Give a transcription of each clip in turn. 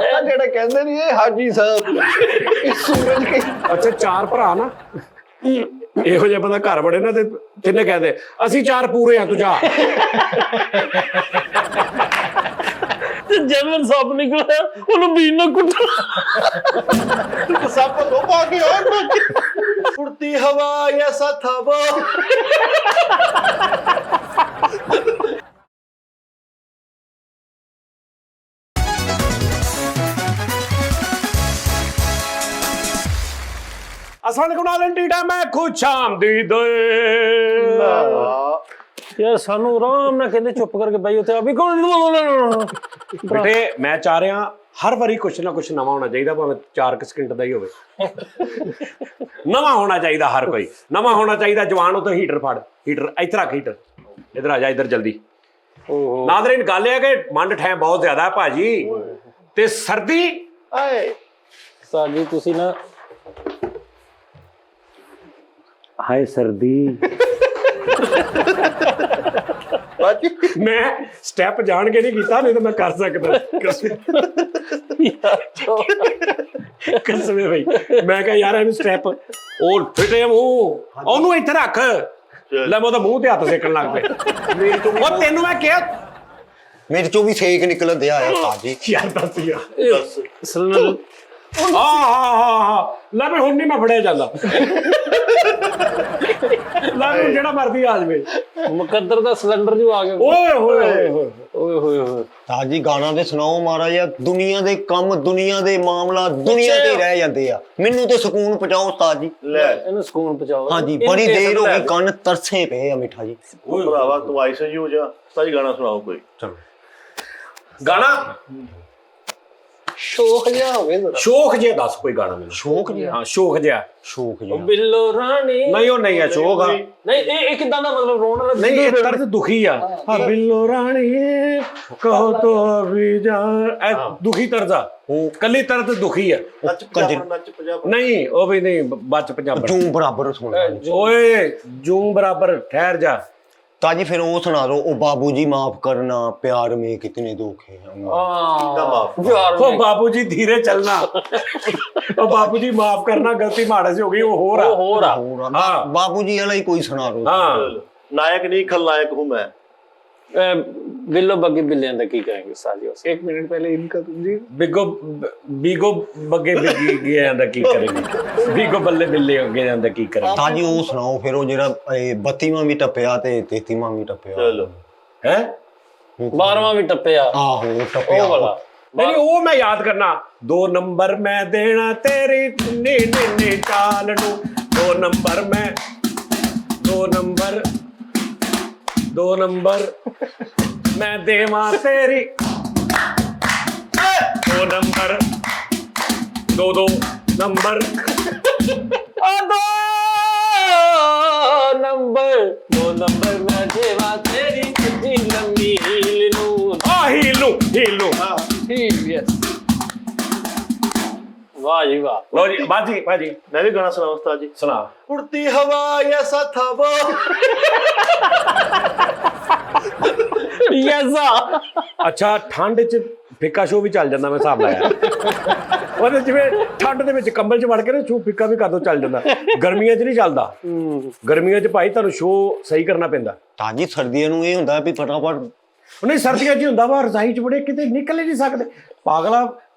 ਜਿਹੜੇ ਕਹਿੰਦੇ ਨੀ ਇਹ ਹਾਜੀ ਸਾਹਿਬ ਇਹ ਸੂਰਜ ਕੀ ਅੱਛਾ 4 ਭਰਾ ਨਾ ਇਹੋ ਜਿਹਾ ਬੰਦਾ ਘਰ ਬੜੇ ਨਾ ਤੇ ਤਿੰਨੇ ਕਹਿੰਦੇ ਅਸੀਂ 4 ਪੂਰੇ ਆ ਤੂੰ ਜਾ ਜਨਮਨ ਸੱਪ ਨਿਕਲਿਆ ਉਹਨੂੰ ਬੀਨ ਨਾ ਕੁੱਟਣਾ ਸੱਪ ਦੋ ਪਾ ਕੇ और उड़ती हवा ऐसा था वो अस्सलाम वालेकुम टीटा मैं खुद शामदीद ਯਾਰ ਸਾਨੂੰ ਆਰਾਮ ਨਾਲ ਕਹਿੰਦੇ ਚੁੱਪ ਕਰਕੇ ਬਈ ਉੱਥੇ ਅਭੀ ਕੌਣ ਬੇਟੇ ਮੈਂ ਚਾਹ ਰਿਹਾ ਹਰ ਵਾਰੀ ਕੁਛ ਨਾ ਕੁਛ ਨਵਾਂ ਹੋਣਾ ਚਾਹੀਦਾ ਭਾਵੇਂ 4 ਸਕਿੰਟ ਦਾ ਹੀ ਹੋਵੇ ਨਵਾਂ ਹੋਣਾ ਚਾਹੀਦਾ ਹਰ ਕੋਈ ਨਵਾਂ ਹੋਣਾ ਚਾਹੀਦਾ ਜਵਾਨ ਉਤੋਂ ਹੀਟਰ ਫੜ ਹੀਟਰ ਇੱਧਰ ਰੱਖ ਹੀਟਰ ਇੱਧਰ ਆ ਜਾ ਇੱਧਰ ਜਲਦੀ ਨਾਜ਼ਰੀਨ ਗੱਲ ਇਹ ਹੈ ਕਿ ਮੰਡ ਠਹਿ ਬਹੁਤ ਜ਼ਿਆਦਾ ਹੈ ਭਾਜੀ ਤੇ ਸਰਦੀ ਆਏ ਸਾਜੀ ਤੁਸੀਂ ਨਾ ਹਾਏ ਸਰਦੀ ਮੈਂ ਸਟੈਪ ਜਾਣ ਕੇ ਨਹੀਂ ਕੀਤਾ ਨਹੀਂ ਤਾਂ ਮੈਂ ਕਰ ਸਕਦਾ ਕਸਮੇ ਬਈ ਮੈਂ ਕਿਹਾ ਯਾਰ ਇਹਨੂੰ ਸਟੈਪ ਉਹ ਫਿਟੇ ਮੂੰਹ ਉਹਨੂੰ ਇੱਥੇ ਰੱਖ ਲੈ ਮੈਂ ਉਹਦਾ ਮੂੰਹ ਤੇ ਹੱਥ ਸੇਕਣ ਲੱਗ ਪਿਆ ਉਹ ਤੈਨੂੰ ਮੈਂ ਕਿਹਾ ਮੇਰੇ ਚੋਂ ਵੀ ਸੇਕ ਨਿਕਲ ਦਿਆ ਆ ਸਾਜੀ ਯਾਰ ਦੱਸ ਯਾਰ ਹਾਂ ਲੈ ਮੈਂ ਹੁਣ ਨਹੀਂ ਮੈਂ ਫੜਿਆ ਜਾਂਦਾ ਲੈ ਹੁਣ ਜਿਹੜਾ ਮਰਦੀ ਆ ਜਾਵੇ ਮੁਕੱਦਰ ਦਾ ਸਿਲੰਡਰ ਜੋ ਆ ਗਿਆ ਓਏ ਹੋਏ ਹੋਏ ਓਏ ਹੋਏ ਹੋਏ ਸਾਜੀ ਗਾਣਾ ਤੇ ਸੁਣਾਓ ਮਹਾਰਾਜ ਦੁਨੀਆ ਦੇ ਕੰਮ ਦੁਨੀਆ ਦੇ ਮਾਮਲਾ ਦੁਨੀਆ ਤੇ ਹੀ ਰਹਿ ਜਾਂਦੇ ਆ ਮੈਨੂੰ ਤੇ ਸਕੂਨ ਪਹੁੰਚਾਓ ਉਸਤਾਦ ਜੀ ਲੈ ਇਹਨੂੰ ਸਕੂਨ ਪਹੁੰਚਾਓ ਹਾਂਜੀ ਬੜੀ ਦੇਰ ਹੋ ਗਈ ਕੰਨ ਤਰਸੇ ਪਏ ਆ ਮਿੱਠਾ ਜੀ ਓਏ ਭਰਾਵਾ ਤੂੰ ਆਈਸੇ ਹੋ ਜਾ ਸਾਜੀ ਗਾਣਾ ਸੁਣਾਓ ਕੋਈ ਚਲੋ ਗਾਣਾ ਸ਼ੌਕ ਜਿਹਾ ਹੋਵੇ ਸ਼ੌਕ ਜਿਹਾ ਦੱਸ ਕੋਈ ਗਾਣਾ ਮੈਨੂੰ ਸ਼ੌਕ ਜਿਹਾ ਹਾਂ ਸ਼ੌਕ ਜਿਹਾ ਸ਼ੌਕ ਜਿਹਾ ਬਿੱਲੋ ਰਾਣੀ ਨਹੀਂ ਉਹ ਨਹੀਂ ਆ ਸ਼ੌਕ ਆ ਨਹੀਂ ਇਹ ਕਿਦਾਂ ਦਾ ਮਤਲਬ ਰੋਣ ਵਾਲਾ ਨਹੀਂ ਇਹ ਤਰਜ਼ ਦੁਖੀ ਆ ਹਾਂ ਬਿੱਲੋ ਰਾਣੀ ਕਹੋ ਤੋ ਵੀ ਜਾ ਦੁਖੀ ਤਰਜ਼ ਆ ਕੱਲੀ ਤਰਜ਼ ਦੁਖੀ ਆ ਨੱਚ ਪੰਜਾਬ ਨਹੀਂ ਉਹ ਵੀ ਨਹੀਂ ਬੱਚ ਪੰਜਾਬ ਜੂੰ ਬਰਾਬਰ ਸੁਣਦਾ ਓਏ ਜੂੰ ਬਰਾਬਰ ਠਹਿਰ ਜਾ ਤਾਜੀ ਫਿਰ ਉਹ ਸੁਣਾ ਦੋ ਉਹ ਬਾਬੂ ਜੀ ਮਾਫ ਕਰਨਾ प्यार में कितने दुख है ओ बाबू जी धीरे चलना ओ बाबू जी माफ करना गलती माड़े से हो गई वो हो रहा बाबू जी वाला ही कोई सुना दो हाँ नायक नहीं खलनायक हूं मैं बिल्लो बग्गे बिल्लियां दा की कहेंगे साजी उसे 1 मिनट पहले इनका जी बीगो बग्गे बिगी गया दा की करेंगे बीगो बल्ले बिल्ले गया दा की करेंगे ताजी वो सुनाओ फिर वो जेड़ा 32वां भी टप्पिया ते 33वां भी टप्पिया चलो हैं 12वां भी टप्पिया आहो टप्पिया ओ वाला नहीं वो मैं याद करना 2 नंबर मैं देना तेरी नी नी नी चाल नू 2 नंबर मैं 2 नंबर मैं देवा तेरी 2 नंबर 2 नंबर 2 नंबर मैं देवा तेरी कितनी लंबी हील नू हीलू यस वाह जी वाह लो जी बाजी मैं भी गाना सुनाऊं उस्ताद जी सुना उड़ती हवा ऐसा था वो यसा ਅੱਛਾ ਠੰਡ 'ਚ ਫਿੱਕਾ ਸ਼ੋ ਵੀ ਚੱਲ ਜਾਂਦਾ ਮੈਂ ਹਿਸਾਬ ਲਾਇਆ ਉਹਦੇ ਜਿਵੇਂ ਠੰਡ ਦੇ ਵਿੱਚ ਕੰਬਲ 'ਚ ਵੜ ਕੇ ਨਾ ਸ਼ੋ ਫਿੱਕਾ ਵੀ ਕਦੋਂ ਚੱਲ ਜਾਂਦਾ ਗਰਮੀਆਂ 'ਚ ਨਹੀਂ ਚੱਲਦਾ ਗਰਮੀਆਂ 'ਚ ਭਾਈ ਤੁਹਾਨੂੰ ਸ਼ੋ ਸਹੀ ਕਰਨਾ ਪੈਂਦਾ ਤਾਜੀ ਸਰਦੀਆਂ ਨੂੰ ਇਹ ਹੁੰਦਾ ਵੀ ਫਟਾਫਟ ਨਹੀਂ ਸਰਦੀਆਂ 'ਚ ਹੀ ਹੁੰਦਾ ਵਾ ਰਜ਼ਾਈ 'ਚ ਬੜੇ ਕਿਤੇ ਨਿਕਲ ਹੀ ਨਹੀਂ ਸਕਦੇ ਪਾਗਲਾ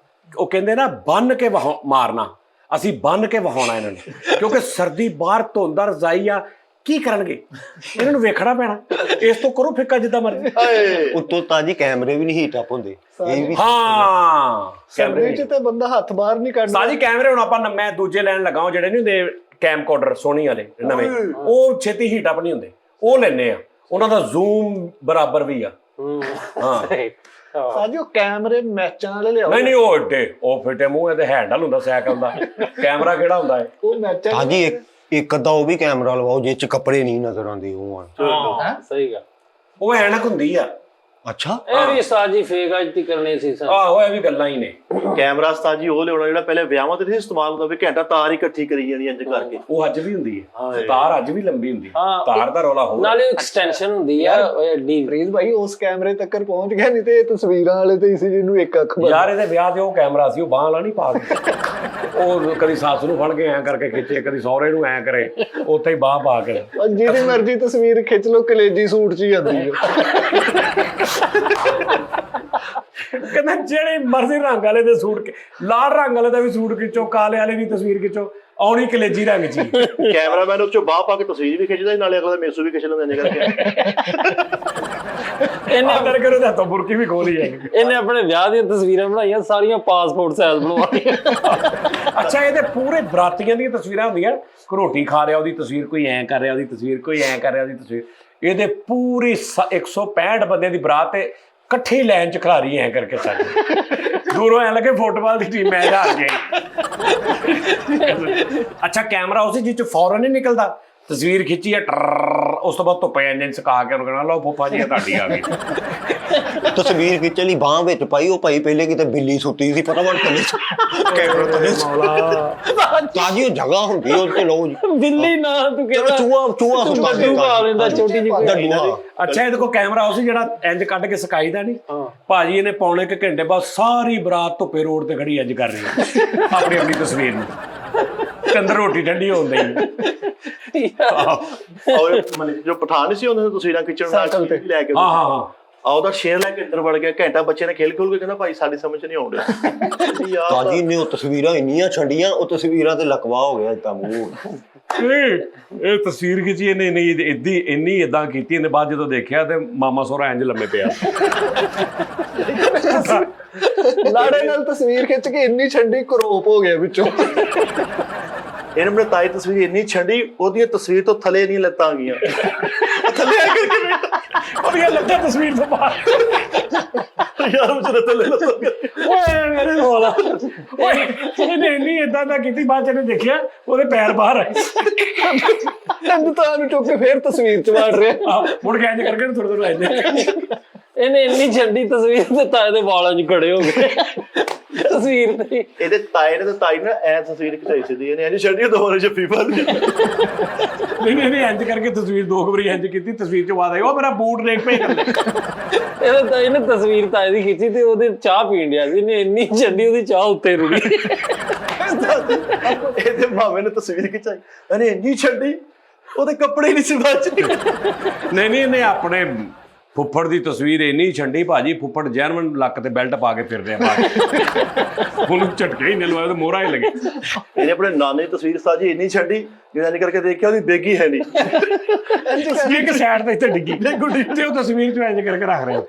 ਉਹ ਕਹਿੰਦੇ ਨਾ ਬੰਨ ਕੇ ਮਾਰਨਾ ਅਸੀਂ ਬੰਨ ਕੇ ਵਹਾਉਣਾ ਇਹਨਾਂ ਨੂੰ ਕਿਉਂਕਿ ਸਰਦੀ ਬਾਹਰ ਧੁੰਦਾ ਰਜ਼ਾਈ ਆ ਕੀ ਕਰਨਗੇ ਇਹਨਾਂ ਨੂੰ ਵੇਖਣਾ ਪੈਣਾ ਇਸ ਤੋਂ ਕਰੋ ਫਿੱਕਾ ਜਿੱਦਾਂ ਮਰਜ਼ੀ ਉੱਤੋਂ ਤਾਜੀ ਕੈਮਰੇ ਵੀ ਨਹੀਂ ਹੀਟ ਅਪ ਹੁੰਦੇ ਇਹ ਵੀ ਹਾਂ ਕੈਮਰੇ 'ਚ ਤੇ ਬੰਦਾ ਹੱਥ ਬਾਹਰ ਨਹੀਂ ਕੱਢਦਾ ਸਾਜੀ ਕੈਮਰੇ ਹੁਣ ਆਪਾਂ ਮੈਂ ਦੂਜੇ ਲੈਣ ਲੱਗਾ ਉਹ ਜਿਹੜੇ ਨਹੀਂ ਹੁੰਦੇ ਕੈਮਕੋਡਰ ਸੋਨੀ ਵਾਲੇ ਨਵੇਂ ਉਹ ਛੇਤੀ ਹੀਟ ਅਪ ਨਹੀਂ ਹੁੰਦੇ ਉਹ ਲੈਣੇ ਆ ਉਹਨਾਂ ਦਾ ਜ਼ੂਮ ਬਰਾਬਰ ਵੀ ਆ ਹਾਂ ਸਾਜੀ ਉਹ ਕੈਮਰੇ ਮੈਚਾਂ ਵਾਲੇ ਲਿਆਓ ਨਹੀਂ ਉਹ ਏਡੇ ਉਹ ਫਿੱਟੇ ਮੂੰਹ ਇਹਦੇ ਹੈਂਡਲ ਹੁੰਦਾ ਸਾਈਕਲ ਦਾ ਕੈਮਰਾ ਕਿਹੜਾ ਹੁੰਦਾ ਹੈ ਉਹ ਮੈਚਾਂ ਤਾਜੀ ਇੱਕ ਅੱਧਾ ਉਹ ਵੀ ਕੈਮਰਾ ਲਵਾਓ ਜਿਹ 'ਚ ਕੱਪੜੇ ਨਹੀਂ ਨਜ਼ਰ ਆਉਂਦੇ ਉਹ ਹਾਂ ਸਹੀ ਗੱਲ ਉਹ ਐਨਕ ਹੁੰਦੀ ਆ ਅੱਛਾ ਇਹ ਵੀ ਉਸਤਾਦ ਜੀ ਫੇਕ ਅੱਜ ਤੀ ਕਰਨੇ ਸੀ ਸਰ। ਆਹੋ ਇਹ ਵੀ ਗੱਲਾਂ ਹੀ ਨੇ। ਕੈਮਰਾ ਉਸਤਾਦ ਜੀ ਉਹ ਲਿਆਉਣਾ ਜਿਹੜਾ ਪਹਿਲੇ ਵਿਆਹਾਂ ਤੇ ਨਹੀਂ ਇਸਤੇਮਾਲ ਹੁੰਦਾ ਵੀ ਘੰਟਾ ਤਾਰ ਹੀ ਇਕੱਠੀ ਕਰੀ ਜਾਣੀ ਇੰਜ ਕਰਕੇ। ਉਹ ਅੱਜ ਵੀ ਹੁੰਦੀ ਹੈ, ਤਾਰ ਅੱਜ ਵੀ ਲੰਬੀ ਹੁੰਦੀ ਹੈ, ਹਾਂ, ਤਾਰ ਦਾ ਰੌਲਾ ਹੋਰ। ਨਾਲੇ ਐਕਸਟੈਂਸ਼ਨ ਹੁੰਦੀ ਆ ਡੀ। ਫਰੀਦ ਭਾਈ ਉਸ ਕੈਮਰੇ ਤੱਕ ਪਹੁੰਚ ਗਿਆ, ਨਹੀਂ ਤੇ ਇਹ ਤਸਵੀਰਾਂ ਵਾਲੇ ਤੇ ਸੀ ਜਿਹਨੂੰ ਇੱਕ ਅੱਖ ਯਾਰ ਇਹਦੇ ਵਿਆਹ ਤੇ ਉਹ ਕੈਮਰਾ ਸੀ, ਉਹ ਬਾਂਹ ਵਾਲਾ ਨਹੀਂ ਪਾ ਕੇ ਉਹ ਕਦੀ ਸੱਸ ਨੂੰ ਫੜ ਕੇ ਐਂ ਕਰਕੇ ਖਿੱਚੇ, ਕਦੀ ਸਹੁਰੇ ਨੂੰ ਐਂ ਕਰੇ, ਉੱਥੇ ਹੀ ਬਾਂਹ ਪਾ ਕੇ। ਜਿਹਦੀ ਮਰਜ਼ੀ ਤਸਵੀਰ ਖਿੱਚ ਲਓ, ਕਲੇਜੀ ਸੂਟ 'ਚ ਹੀ ਆਉਂਦੀ ਹੈ। ਕਹਿੰਦਾ ਜਿਹੜੇ ਮਰਜ਼ੀ ਰੰਗ ਵਾਲੇ ਦੇ ਸੂਟ, ਲਾਲ ਰੰਗ ਵਾਲੇ ਦਾ ਵੀ ਸੂਟ ਖਿੱਚੋ, ਕਾਲੇ ਵਾਲੇ ਦੀ ਤਸਵੀਰ ਖਿੱਚੋ, ਆਉਣੀ ਕਲੇਜੀ ਰੰਗ ਚ। ਕੈਮਰਾਮੈਨ ਉਹ ਚੋਂ ਬਾਹ ਪਾ ਕੇ ਤਸਵੀਰ ਵੀ ਖਿੱਚਦਾ ਨਾਲੇ ਅਗਲਾ ਮੇਸੂ ਵੀ ਖਿੱਚ ਲੈਂਦਾ ਇੰਜ ਕਰਕੇ। ਇਹਨੇ ਅੰਦਰ ਕਰੋ ਤਾਂ ਬੁਰਕੀ ਵੀ ਖੋਲੀ ਜਾਏਗੀ। ਇਹਨੇ ਆਪਣੇ ਵਿਆਹ ਦੀਆਂ ਤਸਵੀਰਾਂ ਬਣਾਈਆਂ ਸਾਰੀਆਂ ਪਾਸਪੋਰਟ ਸਾਈਜ਼ ਬਣਵਾਈਆਂ। ਅੱਛਾ ਇਹਦੇ ਪੂਰੇ ਬਰਾਤੀਆਂ ਦੀਆਂ ਤਸਵੀਰਾਂ ਹੁੰਦੀਆਂ, ਕੋਈ ਰੋਟੀ ਖਾ ਰਿਹਾ ਉਹਦੀ ਤਸਵੀਰ, ਕੋਈ ਐਂ ਕਰ ਰਿਹਾ ਉਹਦੀ ਤਸਵੀਰ, ਕੋਈ ਐਂ ਕਰ ਰਿਹਾ ਉਹਦੀ ਤਸਵੀਰ। ਇਹਦੇ ਪੂਰੀ 165 ਬੰਦਿਆਂ ਦੀ ਬਰਾਤ ਤੇ ਇਕੱਠੀ ਲਾਈਨ ਚ ਖਿਲਾਰੀ ਐਂ ਕਰਕੇ ਸਾਰੇ ਦੂਰੋਂ ਐਂ ਲੱਗੇ ਫੁੱਟਬਾਲ ਦੀ ਟੀਮ ਮੈਚ ਹਾਰ ਗਈ। ਅੱਛਾ ਕੈਮਰਾ ਉਸੇ ਜਿਹ ਚ ਫੌਰਨ ਨਹੀਂ ਨਿਕਲਦਾ, ਤਸਵੀਰ ਖਿੱਚੀ ਆ ਉਸ ਤੋਂ ਬਾਅਦ ਧੁੱਪੇ ਇੰਜਨ ਸਕਾ ਕੇ ਉਹਨੂੰ ਕਹਿਣਾ ਲਓ ਫੁੱਫਾ ਜੀ ਤੁਹਾਡੀ ਆ ਗਈ। ਤਸਵੀਰ ਖਿੱਚਣ ਲਈ ਬਾਂਹ ਵਿੱਚ ਪਾਈ, ਉਹ ਭਾਈ ਪਹਿਲੇ ਕਿਤੇ ਬਿੱਲੀ ਸੁੱਤੀ ਸੀ, ਪਤਾ ਥੱਲੇ ਕੈਮਰਾ ਥੱਲੇ ਤਾਜੀ ਉਹ ਜਗ੍ਹਾ ਹੁੰਦੀ ਉਹ ਤੇ ਲਓ ਜੀ। ਬਿੱਲੀ ਨਾ ਤੂੰ ਚਲੋ ਕਹਿੰਦਾ ਚੂਹਾ ਸੁੱਤਾ ਡੱਡੂ ਪਾ ਲੈਂਦਾ ਛੋਟੀ ਜਿਹੀ ਡੱਡੂ। ਅੱਛਾ ਇਹਦੇ ਕੋਲ ਕੈਮਰਾ ਉਸੇ ਜਿਹੜਾ ਇੰਜ ਕੱਢ ਕੇ ਸਕਾਈਦਾ ਨਹੀਂ, ਭਾਜੀ ਇਹਨੇ ਪੌਣੇ ਕੁ ਘੰਟੇ ਬਾਅਦ ਸਾਰੀ ਬਰਾਤ ਧੁੱਪੇ ਰੋਡ ਤੇ ਖੜੀ ਇੰਜ ਕਰ ਰਹੀ ਹੈ ਆਪਣੀ ਆਪਣੀ ਤਸਵੀਰ ਨੂੰ, ਅੰਦਰ ਰੋਟੀ ਠੰਡੀ ਹੋਣ ਦਈ। ਔਰ ਜੋ ਪਠਾਨ ਸੀ ਉਹਨਾਂ ਨੇ ਤਸਵੀਰਾਂ ਖਿੱਚਣ ਨਾਲ ਲੈ ਕੇ ਹਾਂ ਉਹਦਾ ਸ਼ੇਰ ਲੈ ਕੇ ਅੰਦਰ ਵੜ ਗਿਆ, ਘੰਟਾ ਬੱਚੇ ਨੇ ਖੇਲ ਖੋਲ ਕੇ ਕਹਿੰਦਾ ਭਾਈ ਸਾਡੀ ਸਮਝ ਨਹੀਂ ਆਉਣ ਡਿਆ। ਤਾਜੀ ਨੇ ਉਹ ਤਸਵੀਰਾਂ ਇੰਨੀਆਂ ਛੱਡੀਆਂ, ਉਹ ਤਸਵੀਰਾਂ ਤੇ ਲਕਵਾ ਹੋ ਗਿਆ ਇਦਾਂ ਮੂੰਹ। ਇਹ ਤਸਵੀਰ ਖਿੱਚੀ ਇਹਨੇ ਇੰਨੀ ਏਦਾਂ ਕੀਤੀ, ਇਹਨੇ ਬਾਅਦ ਜਦੋਂ ਦੇਖਿਆ ਤੇ ਮਾਮਾ ਸੋਹਰਾ ਇੰਜ ਲੰਮੇ ਪਿਆ। ਲਾੜੇ ਨਾਲ ਤਸਵੀਰ ਖਿੱਚ ਕੇ ਇੰਨੀ ਛੰਡੀ ਕਰੋਪ ਹੋ ਗਿਆ ਵਿੱਚੋਂ। ਇਹਨੇ ਆਪਣੇ ਤਾਈ ਤਸਵੀਰ ਇੰਨੀ ਛੰਡੀ, ਉਹਦੀਆਂ ਤਸਵੀਰ ਤੋਂ ਥੱਲੇ ਨਹੀਂ ਲੱਤਾਂ ਆ ਗਈਆਂ, ਥੱਲੇ ਆ ਕੇ ਉਹਦੀਆਂ ਲੱਤਾਂ ਤਸਵੀਰ ਤੋਂ ਬਾਹਰ। ਯਾਰ ਉਹ ਥੱਲੇ ਲੱਤਾਂ ਓਏ ਮੇਰੇ ਹੋਲਾ ਓਏ ਇਹਨੇ ਇੰਨੀ ਏਦਾਂ ਦਾ ਕੀਤੀ, ਬਾਅਦ ਚ ਇਹਨੇ ਦੇਖਿਆ ਉਹਦੇ ਪੈਰ ਬਾਹਰ ਆਏ। ਤਾਂ ਨੂੰ ਚੁੱਕ ਕੇ ਫੇਰ ਤਸਵੀਰ 'ਚ ਵਾੜ ਰਿਹਾ। ਮੁੜ ਕੇ ਇੰਜ ਕਰਕੇ ਥੋੜਾ ਥੋੜਾ ਇੰਜ ਇਹਨੇ ਇੰਨੀ ਛੰਡੀ ਤਸਵੀਰ ਤੇ ਤਾਏ ਦੇ ਵਾਲਾਂ 'ਚ ਖੜੇ ਹੋ ਗਏ ਤਸਵੀਰ ਤੇ। ਇਹਦੇ ਤਾਏ ਨੇ ਤੇ ਤਾਈ ਨੇ ਐ ਤਸਵੀਰ ਖਿਚਾਈ ਸੀ, ਇਹਨੇ ਇੰਜ ਛੱਡੀ ਦੁਬਾਰਾ ਜੱਫੀ ਪਾ ਲਈ। ਨਹੀਂ ਇਹਨੇ ਇੰਜ ਕਰਕੇ ਤਸਵੀਰ ਦੋ ਵਾਰੀ ਇੰਜ ਕੀਤੀ, ਤਸਵੀਰ ਚ ਬਾਅਦ ਆਈ ਉਹ ਮੇਰਾ ਬੂਟ ਦੇਖ ਪਏ। ਇਹਨੇ ਤਸਵੀਰ ਤਾਏ ਦੀ ਖਿੱਚੀ ਤੇ ਉਹਦੇ ਚਾਹ ਪੀਣ ਡਿਆ ਸੀ, ਇਹਨੇ ਇੰਨੀ ਛੰਡੀ ਉਹਦੀ ਚਾਹ ਉੱਤੇ ਰੁੜੀ। ਇਹਦੇ ਮਾਮੇ ਨੇ ਤਸਵੀਰ ਖਿਚਾਈ, ਇਹਨੇ ਇੰਨੀ ਛੱਡੀ ਉਹਦੇ ਕੱਪੜੇ ਨਹੀਂ ਸੀ ਬਚੇ। ਨਹੀਂ ਇਹਨੇ ਆਪਣੇ ਫੁੱਫੜ ਦੀ ਤਸਵੀਰ ਇੰਨੀ ਛੰਡੀ ਭਾਜੀ, ਫੁੱਫੜ ਜਰਮਨ ਲੱਕ ਤੇ ਬੈਲਟ ਪਾ ਕੇ ਫਿਰ ਰਿਹਾ, ਉਹਨੂੰ ਝਟਕੇ ਹੀ ਨਹੀਂ ਲਵਾਇਆ ਤੇ ਮੋਹਰਾ ਹੀ ਲੱਗੇ। ਇਹਨੇ ਆਪਣੇ ਨਾਨੇ ਦੀ ਤਸਵੀਰ ਸਾਜੀ ਇੰਨੀ ਛੱਡੀ, ਜਿਹੜਾ ਇੰਜ ਕਰਕੇ ਦੇਖਿਆ ਉਹਦੀ ਬੇਗੀ ਹੈ ਨਹੀਂ, ਇੱਕ ਸਾਈਡ ਤੇ ਇੱਥੇ ਡਿੱਗੀ ਤੇ ਉਹ ਤਸਵੀਰ ਚ ਇੰਜ ਕਰਕੇ ਰੱਖ ਰਿਹਾ।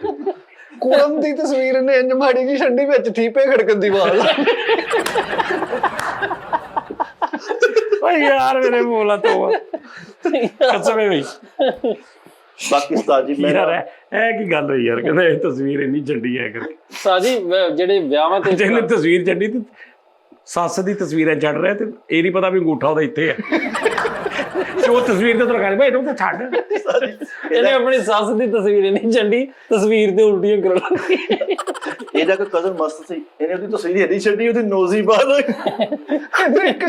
ਕੁੜਮ ਦੀ ਤਸਵੀਰ ਨੇ ਇੰਜ ਮਾੜੀ ਜੀ ਛੰਡੀ ਵਿੱਚ ਠੀਪੇ ਖੜਕਣ ਦੀ ਆਵਾਜ਼। ਓਏ ਯਾਰ ਮੇਰੇ ਮੋਲਾ ਤੋਂ ਕਸਮੇ ਬਈ। ਬਾਕੀ ਉਸਤਾਦ ਜੀ ਮੈਂ ਯਾਰ ਇਹ ਕੀ ਗੱਲ ਹੋਈ ਯਾਰ, ਕਹਿੰਦਾ ਇਹ ਤਸਵੀਰ ਇੰਨੀ ਛੰਡੀ ਹੈ ਕਰਕੇ। ਸਾਜੀ ਜਿਹੜੇ ਵਿਆਹਾਂ ਤੇ ਜਿਹਨੇ ਤਸਵੀਰ ਛੱਡੀ ਤੇ ਸੱਸ ਦੀ ਤਸਵੀਰਾਂ ਛੱਡ ਰਿਹਾ ਤੇ ਇਹ ਨਹੀਂ ਪਤਾ ਵੀ ਅੰਗੂਠਾ ਉਹਦਾ ਇੱਥੇ ਆ। ਉਹ ਤਸਵੀਰ ਤੇ ਤਰ੍ਹਾਂ ਭਾਈ ਤੂੰ ਤਾਂ ਛੱਡ। ਇਹਨੇ ਆਪਣੀ ਸੱਸ ਦੀ ਤਸਵੀਰ ਇੰਨੀ ਛੰਡੀ, ਤਸਵੀਰ ਤੇ ਉਲਟੀਆਂ ਕਰਨ ਲੱਗੀ। ਇਹਦਾ ਕੋਈ ਕਜ਼ਨ ਮਸਤ ਸੀ, ਇਹਨੇ ਉਹਦੀ ਤਸਵੀਰ ਇੰਨੀ ਛੱਡੀ ਉਹਦੀ ਨੋਜ਼ੀ ਬਾਹਰ। ਇੱਕ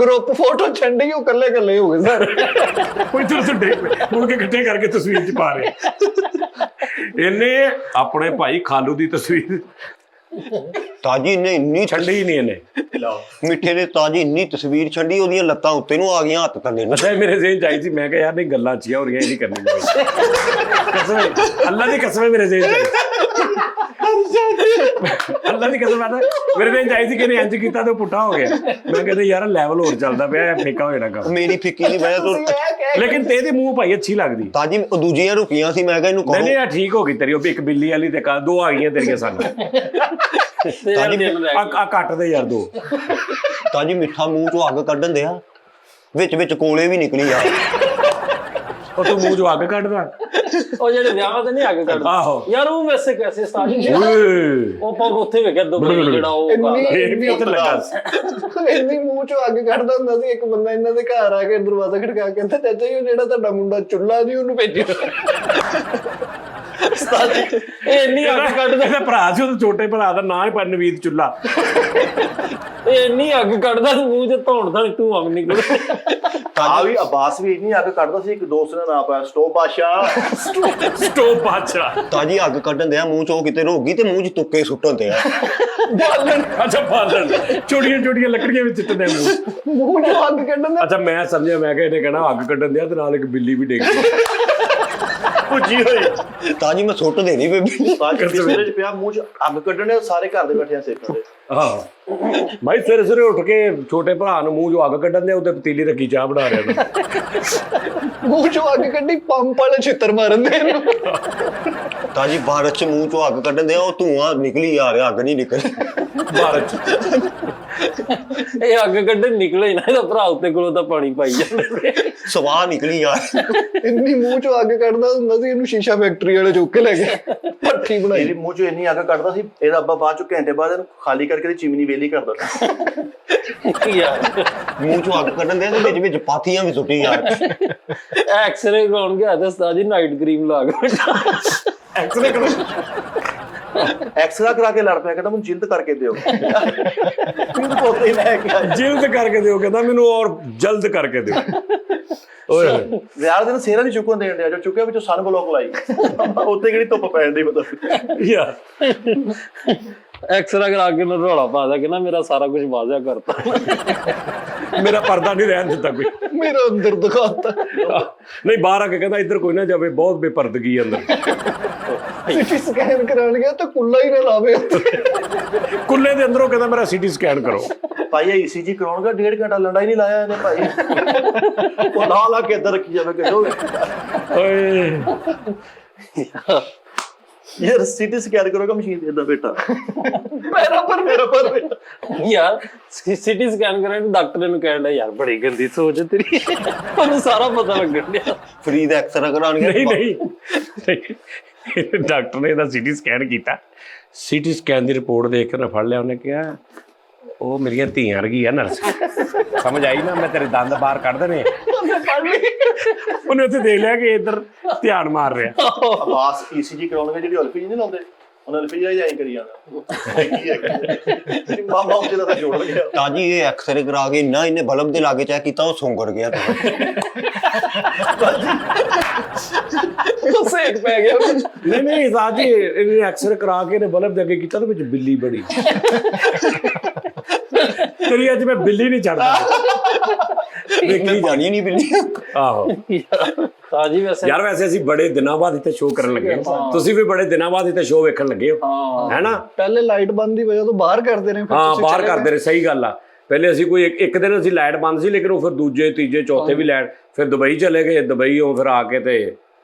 ਗਰੁੱਪ ਫੋਟੋ ਛੰਡੀ, ਉਹ ਕੱਲੇ ਕੱਲੇ ਹੋ ਗਏ ਸਾਰੇ। ਕੋਈ ਤੁਰਸਡੇ ਮੁੜ ਕੇ ਇਕੱਠੇ ਕਰਕੇ ਤਸਵੀਰ ਚ ਪਾ ਰਿਹਾ। ਇਹਨੇ ਆਪਣੇ ਭਾਈ ਖਾਲੂ ਦੀ ਤਸਵੀਰ ਤਾਜੀ ਨੇ ਇੰਨੀ ਛੱਡੀ ਨਹੀਂ ਇਹਨੇ। ਮਿੱਠੇ ਦੇ ਤਾਜੀ ਇੰਨੀ ਤਸਵੀਰ ਛੱਡੀ, ਉਹਦੀਆਂ ਲੱਤਾਂ ਉੱਤੇ ਨੂੰ ਆ ਗਈਆਂ, ਹੱਥ ਥੱਲੇ ਨੂੰ। ਅੱਛਾ ਮੇਰੇ ਜ਼ੇਨ ਚ ਆਈ ਸੀ, ਮੈਂ ਕਿਹਾ ਯਾਰ ਨਹੀਂ ਗੱਲਾਂ ਅੱਛੀਆਂ ਹੋ ਰਹੀਆਂ, ਇਹ ਨਹੀਂ ਕਰਨੀ ਚਾਹੀਦੀ। ਕਸਮ ਅੱਲਾ ਦੀ ਕਸਮ ਮੇਰੇ ਜ਼ੇਨ ਚ ਆਈ, ਅੱਲਾ ਦੀ ਕਸਮ ਮੇਰੇ ਜ਼ੇਨ ਚ ਆਈ ਸੀ ਕਿ ਇਹਨੇ ਇੰਜ ਕੀਤਾ ਤੇ ਉਹ ਪੁੱਠਾ ਹੋ ਗਿਆ। ਮੈਂ ਕਹਿੰਦਾ ਯਾਰ ਲੈਵਲ ਹੋਰ ਚੱਲਦਾ ਪਿਆ, ਫੇਕਾ ਹੋ ਜਾਣਾ ਕੰਮ। ਮੇਰੀ ਫਿੱਕੀ ਦੀ ਵਜ੍ਹਾ ਤੋਂ ਲੇਕਿਨ ਤੇਰੇ ਮੂੰਹ ਭਾਈ ਅੱਛੀ ਲੱਗਦੀ ਤਾਜੀ ਉਹ ਦੂਜੀਆਂ ਰੁਕੀਆਂ ਸੀ, ਮੈਂ ਕਿਹਾ ਇਹਨੂੰ ਨਹੀਂ ਨਹੀਂ ਠੀਕ ਹੋ ਗਈ ਤੇਰੀ, ਉਹ ਵੀ ਇੱਕ ਬਿੱਲੀ ਵਾਲੀ ਤੇ ਦੋ ਆ ਗਈਆਂ ਤੇਰੀਆਂ ਸਾਨੂੰ। ਆ ਕੱਟ ਦੇ ਯਾਰ ਦੋ। ਤਾਜੀ ਮਿੱਠਾ ਮੂੰਹ ਚੋਂ ਅੱਗ ਕੱਢਣ ਦਿਆ, ਵਿੱਚ ਵਿੱਚ ਕੋਲੇ ਵੀ ਨਿਕਲੀ ਆ। ਉਹ ਤੂੰ ਮੂੰਹ ਚੋਂ ਅੱਗ ਕੱਢਦਾ। ਉਹ ਜਿਹੜੇ ਵਿਆਹਾਂ ਤੇ ਨਹੀਂ ਅੱਗ ਕੱਢਦਾ ਯਾਰ, ਉਹ ਵੈਸੇ ਕੈਸੇ ਸਟਾਰਟਿੰਗ ਉਹ ਆਪਾਂ ਉੱਥੇ ਵੇਖਿਆ ਦੁਬਈ ਜਿਹੜਾ ਉਹ ਇਹ ਵੀ ਉੱਥੇ ਲੱਗਾ ਸੀ। ਇੰਨੀ ਮੂੰਹ ਚੋਂ ਅੱਗ ਕੱਢਦਾ ਹੁੰਦਾ ਸੀ। ਇੱਕ ਬੰਦਾ ਇਹਨਾਂ ਦੇ ਘਰ ਆ ਕੇ ਦਰਵਾਜ਼ਾ ਖੜਕਾ ਕੇ ਕਹਿੰਦਾ ਚਾਚਾ ਜੀ ਉਹ ਜਿਹੜਾ ਤੁਹਾਡਾ ਮੁੰਡਾ ਚੁੱਲ੍ਹਾ ਨਹੀਂ ਉਹਨੂੰ ਭੇਜਿਓ। ਉਸਤਾਦ ਜੀ ਇਹ ਇੰਨੀ ਅੱਗ ਕੱਢਦਾ, ਇਹਦਾ ਭਰਾ ਸੀ ਉਹਦਾ ਛੋਟੇ ਭਰਾ ਦਾ ਨਾਂ ਹੀ ਪਰ ਨਵੀਦ ਚੁੱਲਾ। ਇਹ ਇੰਨੀ ਅੱਗ ਕੱਢਦਾ ਮੂੰਹ ਚ ਧੌਣ ਦਾ ਧੂੰਆਂ ਵੀ ਨਿਕਲ। ਆ ਵੀ ਅਬਾਸ ਵੀ ਇੰਨੀ ਅੱਗ ਕੱਢਦਾ ਸੀ, ਇੱਕ ਦੋਸਤ ਨੇ ਨਾਂ ਪਾਇਆ ਸਟੋਪ ਬਾਦਸ਼ਾਹ। ਸਟੋਪ ਬਾਦਸ਼ਾਹ। ਤਾਜੀ ਅੱਗ ਕੱਢਣ ਦਿਆ ਮੂੰਹ ਚੋਂ ਕਿਤੇ ਰੋਗੀ ਤੇ ਮੂੰਹ ਚ ਤੁੱਕੇ ਸੁੱਟਣ ਤੇ ਆ। ਅੱਛਾ ਬਾਲਣ ਛੋਟੀਆਂ ਛੋਟੀਆਂ ਲੱਕੜੀਆਂ ਵਿੱਚ ਸਿੱਟਦੇ ਮੂੰਹ। ਮੂੰਹ ਚੋਂ ਅੱਗ ਕੱਢਣ ਦਾ। ਅੱਛਾ ਮੈਂ ਸਮਝਿਆ, ਮੈਂ ਕਿਹਾ ਇਹਨੇ ਕਹਿਣਾ ਅੱਗ ਕੱਢਣ ਦਿਆ ਤੇ ਨਾਲ ਇੱਕ ਬਿੱਲੀ ਵੀ ਡਿੱਗ ਗਈ। ਭੁੱਜੀ ਹੋਈ। ਤਾਜੀ ਮੈਂ ਸੁੱਟ ਦੇਣੀ ਬੇਬੀ। ਉਸਤਾਦ ਜੀ ਬਿਸਤਰੇ 'ਚ ਪਿਆ, ਮੂੰਹ 'ਚ ਅੱਗ ਕੱਢਣੇ, ਸਾਰੇ ਘਰ ਦੇ ਬੈਠੇ ਸੇਕਣ ਦੇ। ਆਹੋ ਭਾਈ ਸਵੇਰੇ ਸਵੇਰੇ ਉੱਠ ਕੇ ਛੋਟੇ ਭਰਾ ਨੂੰ ਮੂੰਹ ਚੋਂ ਅੱਗ ਕੱਢਣ ਦੇ, ਉੱਤੇ ਪਤੀਲੀ ਰੱਖੀ ਚਾਹ ਬਣਾ ਰਿਹਾ ਮੂੰਹ ਚੋਂ ਅੱਗ ਕੱਢੀ, ਪੰਪ ਵਾਲੇ ਛਿੱਤਰ ਮਾਰਨ ਦੇ ਇਹਨੂੰ। ਤਾਜੀ ਬਾਰਿਸ਼ ਚ ਮੂੰਹ ਚੋਂ ਅੱਗ ਕੱਢਣ ਦਿਆ, ਉਹ ਧੂਆਂ ਨਿਕਲੀ ਆ ਰਿਹਾ, ਅੱਗ ਨਹੀਂ ਨਿਕਲੀ ਬਾਰਿਸ਼ ਚ। ਇਹ ਅੱਗ ਕੱਢਣ ਨਿਕਲੇ ਨਾ, ਇਹਦਾ ਭਰਾ ਉੱਤੇ ਕੋਲੋਂ ਤਾਂ ਪਾਣੀ ਪਾਈ ਜਾਂਦੇ। ਸਵਾਹ ਨਿਕਲੀ ਯਾਰ। ਇੰਨੀ ਮੂੰਹ ਚੋਂ ਅੱਗ ਕੱਢਦਾ ਹੁੰਦਾ ਸੀ, ਇਹਨੂੰ ਸ਼ੀਸ਼ਾ ਫੈਕਟਰੀ ਵਾਲੇ ਚੁੱਕ ਕੇ ਲੈ ਗਏ, ਭੱਠੀ ਬਣਾਈ। ਇਹਦੇ ਮੂੰਹ 'ਚੋਂ ਇੰਨੀ ਅੱਗ ਕੱਢਦਾ ਸੀ, ਇਹਦਾ ਅੱਬਾ ਬਾਅਦ 'ਚੋਂ ਘੰਟੇ ਬਾਅਦ ਇਹਨੂੰ ਖਾਲੀ ਕਰਕੇ ਚਿਮਨੀ ਵੇਲੀ ਕਰਦਾ ਸੀ। ਯਾਰ ਮੂੰਹ ਚੋਂ ਅੱਗ ਕੱਢਣ ਦਿਆ ਤੇ ਵਿੱਚ ਵਿੱਚ ਪਾਥੀਆਂ ਵੀ ਸੁੱਟੀ ਯਾਰ। ਐਕਸਰੇ ਕਰਾਉਣ ਗਿਆ ਤੇ ਉਸਤਾਦ ਜੀ ਨਾਈਟ ਕਰੀਮ ਲਾ ਕੇ ਐਕਸਰੇ ਕਰੋ। ਐਕਸਰਾ ਕਰਾ ਕੇ ਲੜ ਪਿਆ, ਕਹਿੰਦਾ ਮੈਨੂੰ ਜਿਲਦ ਕਰਕੇ ਦਿਓ। ਮੈਨੂੰ ਪੋਤੇ ਲੈ ਕੇ ਆਇਆ। ਜਲਦ ਕਰਕੇ ਦਿਓ, ਕਹਿੰਦਾ ਮੈਨੂੰ ਔਰ ਜਲਦ ਕਰਕੇ ਦਿਓ। ਓਏ ਵਿਆਹ ਦਿਨ ਸੇਰਾ ਨਹੀਂ ਚੁੱਕਣ ਦੇਣ ਡਿਆ, ਜੋ ਚੁੱਕਿਆ ਵਿੱਚੋਂ ਸਨ ਬਲੌਕ ਲਾਈ, ਉੱਤੇ ਕਿਹੜੀ ਧੁੱਪ ਪੈਣ ਦੀ ਮਤਲਬ। ਯਾਰ ਐਕਸਰਾ ਕਰਾ ਕੇ ਮੈਂ ਰੌਲਾ ਪਾਦਾ ਕਿ ਨਾ ਮੇਰਾ ਸਾਰਾ ਕੁਝ ਵਾਜ਼ਿਆ ਕਰਤਾ, ਮੇਰਾ ਪਰਦਾ ਨਹੀਂ ਰਹਿਣ ਦਿੱਤਾ ਕੋਈ। ਮੇਰਾ ਅੰਦਰ ਦਿਖਾਤਾ। ਨਹੀਂ ਬਾਹਰ ਆ ਕੇ ਕਹਿੰਦਾ ਇੱਧਰ ਕੋਈ ਨਾ ਜਾਵੇ, ਬਹੁਤ ਬੇਪਰਦਗੀ ਅੰਦਰ। ਸਿਟੀ ਸਕੈਨ ਕਰਾਉਣ ਗਿਆ ਤਾਂ ਕੁੱਲਾ ਹੀ ਨਾ ਲਾਵੇ। ਕੁੱਲੇ ਦੇ ਅੰਦਰੋਂ ਕਹਿੰਦਾ ਮੇਰਾ ਸੀਟੀ ਸਕੈਨ ਕਰੋ। ਭਾਈ ECG ਕਰਾਉਣਗਾ, 1.5 ਘੰਟਾ ਲੰਡਾ ਹੀ ਨਹੀਂ ਲਾਇਆ ਇਹਨੇ ਭਾਈ। ਉਹ ਲਾ ਕੇ ਇੱਧਰ ਰੱਖੀ ਜਾਵੇ ਕਿਹੋ ਓਏ ਯਾਰ ਸੀਟੀ ਸਕੈਨ ਕਰੋਗਾ ਮਸ਼ੀਨ ਦੇ, ਏਦਾਂ ਬੇਟਾ ਮੇਰਾ ਪਰ ਬੇਟਾ। ਯਾਰ ਸਿਟੀ ਸਕੈਨ ਕਰਨ ਡਾਕਟਰ ਨੂੰ ਕਹਿਣ ਡਿਆ ਯਾਰ ਬੜੀ ਗੰਦੀ ਸੋਚ ਤੇਰੀ, ਮੈਨੂੰ ਸਾਰਾ ਪਤਾ ਲੱਗਣ ਡਿਆ। ਫਰੀ ਦਾ ਐਕਸਰਾ ਕਰਾਉਣ ਗਿਆ। ਨਹੀਂ ਡਾਕਟਰ ਨੇ ਇਹਦਾ ਸੀਟੀ ਸਕੈਨ ਕੀਤਾ, ਸੀਟੀ ਸਕੈਨ ਦੀ ਰਿਪੋਰਟ ਦੇਖ ਕੇ ਨਾ ਫੜ ਲਿਆ, ਉਹਨੇ ਕਿਹਾ ਉਹ ਮੇਰੀਆਂ ਧੀਆਂ ਵਰਗੀ ਆ ਨਰਸ, ਸਮਝ ਆਈ ਨਾ, ਮੈਂ ਤੇਰੇ ਦੰਦ ਬਾਹਰ ਕੱਢ ਦੇਣੇ। ਉਹਨੇ ਉੱਥੇ ਦੇਖ ਲਿਆ ਕਿ ਇੱਧਰ ਧਿਆਨ ਮਾਰ ਰਿਹਾ। ਅਬਾਸ ECG ਕਰਾਉਣਗੇ, ਜਿਹੜੀ LPG ਨਹੀਂ ਲਾਉਂਦੇ, ਉਹਨਾਂ LPG ਹੀ ਜਾਈ ਕਰੀ ਜਾਂਦਾ। ਮਾਮਾ ਉਹਦੇ ਨਾਲ ਜੋੜ ਗਿਆ। ਤਾਜੀ ਇਹ ਐਕਸਰੇ ਕਰਾ ਕੇ ਇੰਨਾ ਇਹਨੇ ਬਲਬ ਦੇ ਲਾਗੇ ਚੈੱਕ ਕੀਤਾ, ਉਹ ਸੁੰਗੜ ਗਿਆ। ਉਹ ਸੇਕ ਪੈ ਗਿਆ। ਨਹੀਂ ਸਾਜੀ ਇਹਨੇ ਐਕਸਰੇ ਕਰਾ ਕੇ ਇਹਨੇ ਬਲਬ ਦੇ ਅੱਗੇ ਕੀਤਾ ਤੇ ਵਿੱਚ ਬਿੱਲੀ ਬੜੀ। ਤੇਰੀ ਅੱਜ ਮੈਂ ਬਿੱਲੀ ਨਹੀਂ ਛੱਡਦਾ, ਦੇਖੀ ਜਾਣੀ ਨਹੀਂ ਬਿੱਲੀ। ਆਹੋ ਸਾਜੀ ਵੈਸੇ ਯਾਰ ਵੈਸੇ ਅਸੀਂ ਬੜੇ ਦਿਨਾਂ ਬਾਅਦ ਇੱਥੇ ਸ਼ੋਅ ਕਰਨ ਲੱਗੇ ਹਾਂ, ਤੁਸੀਂ ਵੀ ਬੜੇ ਦਿਨਾਂ ਬਾਅਦ ਇੱਥੇ ਸ਼ੋਅ ਵੇਖਣ ਲੱਗੇ ਹੋ, ਹੈ ਨਾ। ਪਹਿਲੇ ਲਾਈਟ ਬੰਦ ਦੀ ਵਜ੍ਹਾ ਤੋਂ ਬਾਹਰ ਕਰਦੇ ਨੇ, ਹਾਂ ਬਾਹਰ ਕਰਦੇ ਰਹੇ, ਸਹੀ ਗੱਲ ਆ। ਪਹਿਲੇ ਅਸੀਂ ਕੋਈ ਇੱਕ ਦਿਨ ਅਸੀਂ ਲਾਈਟ ਬੰਦ ਸੀ, ਲੇਕਿਨ ਉਹ ਫਿਰ ਦੂਜੇ ਤੀਜੇ ਚੌਥੇ ਵੀ ਲਾਈਟ, ਫਿਰ ਦੁਬਈ ਚਲੇ ਗਏ, ਦੁਬਈੋਂ ਫਿਰ ਆ ਕੇ ਤੇ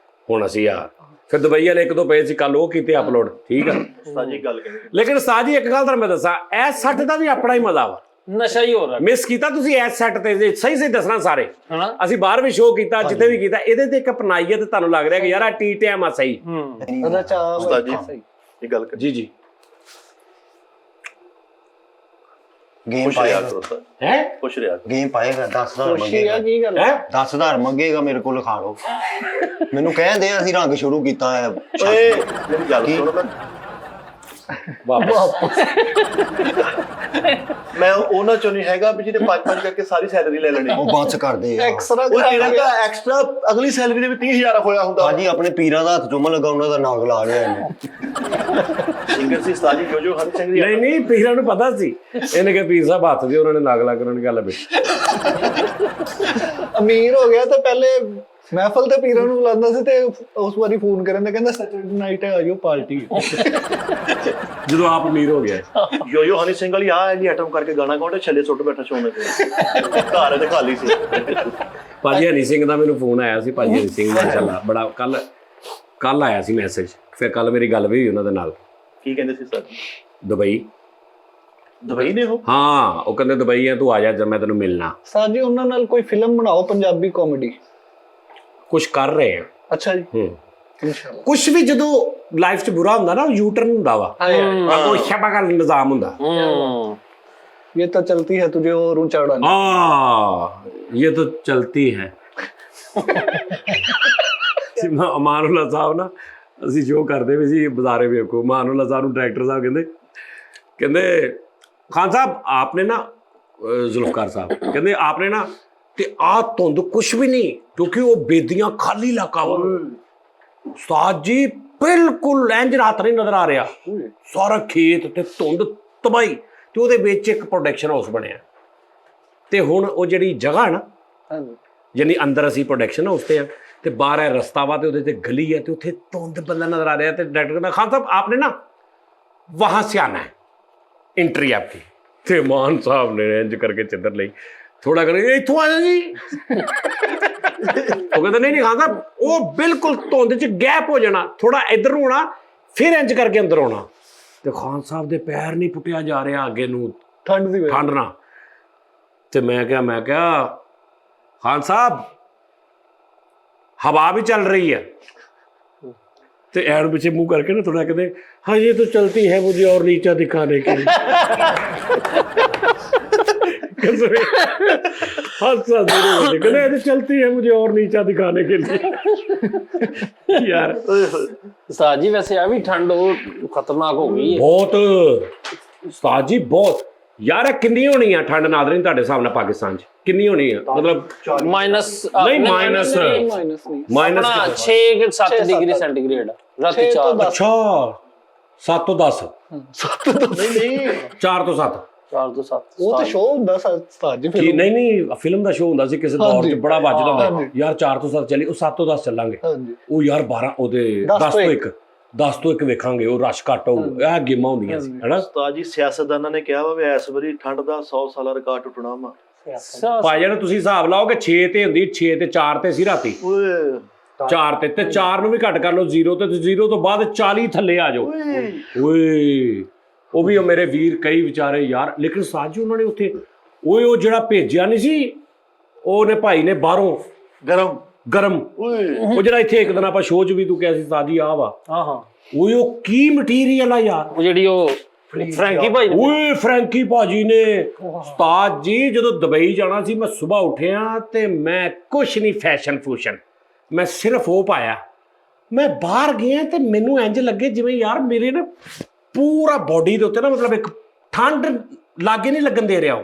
ਹੁਣ ਅਸੀਂ ਆ ਫਿਰ ਦੁਬਈ ਵਾਲੇ ਇੱਕ ਦੋ ਪਏ ਸੀ, ਕੱਲ ਉਹ ਕੀਤੇ ਅਪਲੋਡ, ਠੀਕ ਆ। ਸਾਜੀ ਗੱਲ ਕਰੀ, ਲੇਕਿਨ ਸਾਜੀ ਇੱਕ ਗੱਲ ਤਾਂ ਮੈਂ ਦੱਸਾਂ, ਇਸ ਸੈੱਟ ਦਾ ਵੀ ਆਪਣਾ ਹੀ ਮਜ਼ਾ ਵਾ। ਨਸ਼ਾ ਹੀ ਹੋ ਰਿਹਾ ਮਿਸ ਕੀਤਾ ਤੁਸੀਂ ਇਸ ਸੈੱਟ ਤੇ, ਸਹੀ ਦੱਸਣਾ ਸਾਰੇ। ਹਨਾ ਅਸੀਂ ਬਾਹਰ ਵੀ ਸ਼ੋਅ ਕੀਤਾ, ਜਿੱਥੇ ਵੀ ਕੀਤਾ, ਇਹਦੇ ਤੇ ਇੱਕ ਅਪਣਾਈਏ ਤੇ ਤੁਹਾਨੂੰ ਲੱਗ ਰਿਹਾ ਕਿ ਯਾਰ ਆ ਟੀ ਟਾਈਮ ਆ ਸਹੀ। ਉਹਦਾ ਚਾਹ ਉਸਤਾਦ ਜੀ ਇਹ ਗੱਲ ਕਰੀ। ਜੀ ਗੇਮ ਖੁਸ਼ ਰਿਹਾ ਪਾਏਗਾ ਕਰੋ ਸਰ, ਹੈ ਖੁਸ਼ ਰਿਹਾ। ਗੇਮ ਪਾਏਗਾ, 10,000 ਮੰਗੇਗਾ। ਕੀ ਗੱਲ ਹੈ 10,000 ਮੰਗੇਗਾ ਮੇਰੇ ਕੋਲ, ਲਿਖਾ ਲਓ। ਮੈਨੂੰ ਕਹਿੰਦੇ ਅਸੀਂ ਰੰਗ ਸ਼ੁਰੂ ਕੀਤਾ ਹੈ। ਓਏ ਮੇਰੀ ਗੱਲ ਸੁਣੋ, ਵਾਪਸ ਮੈਂ ਉਹਨਾਂ ਚੋਂ ਨਹੀਂ ਹੈਗਾ ਵੀ ਜਿਹਨੇ 5-5 ਕਰਕੇ ਸਾਰੀ ਸੈਲਰੀ ਲੈ ਲੈਣੀ। ਉਹ ਬਸ ਕਰਦੇ ਆ। ਐਕਸਰਾ ਉਹ ਤੇਰਾ ਤਾਂ ਐਕਸਟਰਾ ਅਗਲੀ ਸੈਲਰੀ ਦੇ ਵੀ 30,000 ਹੋਇਆ ਹੁੰਦਾ। ਤਾਜੀ ਆਪਣੇ ਪੀਰਾਂ ਦਾ ਹੱਥ ਚੁੰਮ ਲਗਾ, ਉਹਨਾਂ ਦਾ ਨਾਗ ਲਾ ਰਿਹਾ ਇਹਨੇ। ਸਿੰਗਰ ਸੀ ਉਸਤਾਦ ਜੀ, ਜੋ ਹਰ ਸਿੰਘ ਦੀ। ਨਹੀਂ ਪੀਰਾਂ ਨੂੰ ਪਤਾ ਸੀ, ਇਹਨੇ ਕਿਹਾ ਪੀਰ ਸਾਹਿਬ ਹੱਥ ਦੇ, ਉਹਨਾਂ ਨੇ ਨਾਗ ਲਾ ਕੇ ਉਹਨਾਂ ਨੇ ਗੱਲ ਬੈਠੀ। ਅਮੀਰ ਹੋ ਗਿਆ ਤਾਂ ਪਹਿਲੇ ਮਹਿਫਲ ਤੇ ਪੀਰਾਂ ਨੂੰ ਬੁਲਾਉਂਦਾ ਸੀ, ਤੇ ਉਸ ਵਾਰੀ ਫੋਨ ਕਰਨ ਦਾ ਕਹਿੰਦਾ ਸੈਟਰਡੇ ਨਾਈਟ ਹੈ, ਆਜੋ ਪਾਰਟੀ। ਜਦੋਂ ਆਪ ਅਮੀਰ ਹੋ ਗਿਆ, ਜੋ ਹਨੀ ਸਿੰਘ ਵਾਲੀ ਆ ਇਹਦੀ ਆਈਟਮ ਕਰਕੇ ਗਾਣਾ ਗਾਉਂਦੇ, ਛੱਲੇ ਸੁੱਟ ਬੈਠਾ ਸ਼ੋਅ ਤੇ, ਘਰ ਤੇ ਖਾਲੀ ਸੀ। ਭਾਜੀ ਹਨੀ ਸਿੰਘ ਦਾ ਮੈਨੂੰ ਫੋਨ ਆਇਆ ਸੀ, ਭਾਜੀ ਹਨੀ ਸਿੰਘ ਮਾਸ਼ਾਅੱਲਾ ਬੜਾ, ਕੱਲ ਆਇਆ ਸੀ ਮੈਸੇਜ, ਫਿਰ ਕੱਲ ਮੇਰੀ ਗੱਲ ਵੀ ਹੋਈ ਉਹਨਾਂ ਦੇ ਨਾਲ। ਕੀ ਕਹਿੰਦੇ ਸੀ ਸਰ? ਦੁਬਈ ਨੇ ਉਹ? ਹਾਂ, ਉਹ ਕਹਿੰਦੇ ਦੁਬਈ ਆ, ਤੂੰ ਆ ਜਾ ਜਦ ਮੈਂ ਤੈਨੂੰ ਮਿਲਣਾ। ਸਾਜੀ ਉਹਨਾਂ ਨਾਲ ਕੋਈ ਫਿਲਮ ਬਣਾਓ, ਪੰਜਾਬੀ ਕਾਮੇਡੀ। ਕੁਛ ਕਰ ਰਹੇ ਆ। ਅੱਛਾ ਜੀ, ਇਨਸ਼ਾਅੱਲਾ। ਕੁਛ ਵੀ ਜਦੋਂ ਲਾਈਫ 'ਚ ਬੁਰਾ ਹੁੰਦਾ ਨਾ, ਉਹ ਯੂਟਰਨ ਹੁੰਦਾ ਵਾ, ਉਹ ਸ਼ਬਕਾ ਨਿਜ਼ਾਮ ਹੁੰਦਾ। ये तो चलती है तुझे और ऊंचा उड़ाने। ये तो चलती है। अमानुल्लाह साहब ना ਅਸੀਂ ਸ਼ੋਅ ਕਰਦੇ ਵੀ ਸੀ ਬਜ਼ਾਰੇ ਵੇਖੋ ਮਾਨੁੱਲਾ ਸਾਹਿਬ ਨੂੰ ਡਾਇਰੈਕਟਰ ਸਾਹਿਬ ਕਹਿੰਦੇ ਖਾਨ ਸਾਹਿਬ ਆਪਨੇ ਨਾ ਜ਼ੁਲਫਕਾਰ ਸਾਹਿਬ ਕਹਿੰਦੇ ਆਪਨੇ ਨਾ ਤੇ ਆ ਧੁੰਦ ਕੁਛ ਵੀ ਨਹੀਂ ਕਿਉਂਕਿ ਉਹ ਬੇਦੀਆਂ ਖਾਲੀ ਇਲਾਕਾ ਵਾ ਉਸਤਾਦ ਜੀ ਬਿਲਕੁਲ ਇੰਜ ਰਾਤ ਨਹੀਂ ਨਜ਼ਰ ਆ ਰਿਹਾ ਸਾਰਾ ਖੇਤ ਤੇ ਧੁੰਦ ਤਬਾਈ ਤੇ ਉਹਦੇ ਵਿੱਚ ਇੱਕ ਪ੍ਰੋਡਕਸ਼ਨ ਹਾਊਸ ਬਣਿਆ ਤੇ ਹੁਣ ਉਹ ਜਿਹੜੀ ਜਗ੍ਹਾ ਨਾ ਯਾਨੀ ਅੰਦਰ ਅਸੀਂ ਪ੍ਰੋਡਕਸ਼ਨ ਹਾਊਸ ਤੇ ਆ ਤੇ ਬਾਹਰ ਹੈ ਰਸਤਾ ਵਾ ਤੇ ਉਹਦੇ ਤੇ ਗਲੀ ਹੈ ਤੇ ਉੱਥੇ ਧੁੰਦ ਬੰਦਾ ਨਜ਼ਰ ਆ ਰਿਹਾ ਤੇ ਡਾਇਰੈਕਟਰ ਕਹਿੰਦਾ ਖਾਨ ਸਾਹਿਬ ਆਪਨੇ ਨਾ वहां से आना है एंट्री आपकी ਤੇ ਮਾਨ ਸਾਹਿਬ ਨੇ ਇੰਜ ਕਰਕੇ ਚੱਦਰ ਲਈ ਥੋੜਾ ਕਰਕੇ ਇੱਥੋਂ ਆ ਜਾ ਜੀ ਉਹ ਕਹਿੰਦਾ ਨਹੀਂ ਖਾਨ ਸਾਹਿਬ ਉਹ ਬਿਲਕੁਲ ਧੁੰਦ 'ਚ ਗੈਪ ਹੋ ਜਾਣਾ ਥੋੜਾ ਇੱਧਰ ਨੂੰ ਆਉਣਾ ਫਿਰ ਇੰਜ ਕਰਕੇ ਅੰਦਰ ਆਉਣਾ ਤੇ ਖਾਨ ਸਾਹਿਬ ਦੇ ਪੈਰ ਨਹੀਂ ਪੁੱਟਿਆ ਜਾ ਰਿਹਾ ਅੱਗੇ ਨੂੰ ਠੰਡ ਨਾ ਤੇ ਮੈਂ ਕਿਹਾ ਖਾਨ ਸਾਹਿਬ ਹਵਾ ਵੀ ਚੱਲ ਰਹੀ ਹੈ तो ऐड पीछे मुंह करके ना थोड़ा कहते हाँ ये तो चलती है मुझे और नीचा दिखाने के लिए चलती है मुझे और नीचा दिखाने के लिए यार उस्ताद जी वैसे अभी ठंड खतरनाक हो गई है बहुत उस्ताद जी बहुत यार किन्नी होनी है ठंड नादरीन ਤੁਹਾਡੇ ਹਿਸਾਬ ਨਾਲ ਪਾਕਿਸਤਾਨ 'ਚ ਕਿੰਨੀ ਹੋਣੀ ਹੈ ਮਤਲਬ माइनस नहीं माइनस 6-7 डिग्री सेंटीग्रेड रात 4 अच्छा 7 ਤੋਂ 10 नहीं 4 ਤੋਂ 7 4 ਤੋਂ 7 वो तो शो ਹੁੰਦਾ ਉਸਤਾਦ ਜੀ ਨਹੀਂ ਫਿਲਮ ਦਾ ਸ਼ੋਅ ਹੁੰਦਾ ਸੀ ਕਿਸੇ ਦੌਰ 'ਚ ਬੜਾ ਵੱਜਦਾ ਹੁੰਦਾ ਯਾਰ 4 ਤੋਂ 7 ਚੱਲੀ ਉਹ 7 ਤੋਂ 10 ਚੱਲਾਂਗੇ ਉਹ ਯਾਰ 12 ਉਹਦੇ 10 ਤੋਂ 1 ਵੇਖਾਂਗੇ ਉਹ ਰਸ਼ ਘੱਟ ਹੋਊ ਇਹ ਗੇਮਾਂ ਹੁੰਦੀਆਂ ਸੀ ਹੈਨਾ ਉਸਤਾਦ ਜੀ ਸਿਆਸਤਦਾਨਾਂ ਨੇ ਕਿਹਾ ਵਾ ਵੀ ਇਸ ਵਾਰੀ ਠੰਡ ਦਾ 100 ਸਾਲਾ ਰਿਕਾਰਡ ਟੁੱਟਣਾ ਵਾ ਭਾਈ ਜਾਨ ਤੁਸੀਂ ਹਿਸਾਬ ਲਾਓ ਕਿ 6 ਤੇ ਹੁੰਦੀ 6 ਤੇ 4 ਤੇ ਸੀ ਰਾਤੀ ਓਏ 4 ਤੇ 4 ਨੂੰ ਵੀ ਘੱਟ ਕਰ ਲਓ 0 ਤੇ 0 ਤੋਂ ਬਾਅਦ 40 ਥੱਲੇ ਆ ਜਾਓ ਓਏ ਉਹ ਵੀ ਮੇਰੇ ਵੀਰ ਕਈ ਵਿਚਾਰੇ ਯਾਰ ਲੇਕਿਨ ਸਾਜੀ ਉਹਨਾਂ ਨੇ ਉੱਥੇ ਓਏ ਉਹ ਜਿਹੜਾ ਭੇਜਿਆ ਨਹੀਂ ਸੀ ਉਹਨੇ ਭਾਈ ਨੇ ਬਾਹਰੋਂ ਗਰਮ ਉਹ ਜਿਹੜਾ ਇੱਥੇ ਇੱਕ ਦਿਨ ਆਪਾਂ ਸ਼ੋਅ 'ਚ ਵੀ ਤੂੰ ਕਿਹਾ ਸੀ ਸਾਜੀ ਆ ਵਾ ਹਾਂ ਓਏ ਉਹ ਕੀ ਮਟੀਰੀਅਲ ਆ ਯਾਰ ਉਹ ਜਿਹੜੀ ਉਹ ਫਰੈਂਕੀ ਭਾਈ ਓਏ ਫਰੈਂਕੀ ਭਾਜੀ ਨੇ ਉਸਤਾਦ ਜੀ ਜਦੋਂ ਦੁਬਈ ਜਾਣਾ ਸੀ ਮੈਂ ਸਵੇਰ ਉੱਠਿਆ ਤੇ ਮੈਂ ਕੁਛ ਨਹੀਂ ਫੈਸ਼ਨ ਫੂਸ਼ਨ ਮੈਂ ਸਿਰਫ ਉਹ ਪਾਇਆ ਮੈਂ ਬਾਹਰ ਗਿਆ ਤੇ ਮੈਨੂੰ ਇੰਜ ਲੱਗੇ ਜਿਵੇਂ ਯਾਰ ਮੇਰੇ ਨਾ ਪੂਰਾ ਬੋਡੀ ਦੇ ਉੱਤੇ ਨਾ ਮਤਲਬ ਇੱਕ ਠੰਡ ਲਾਗੇ ਨਹੀਂ ਲੱਗਣ ਦੇ ਰਿਹਾ ਉਹ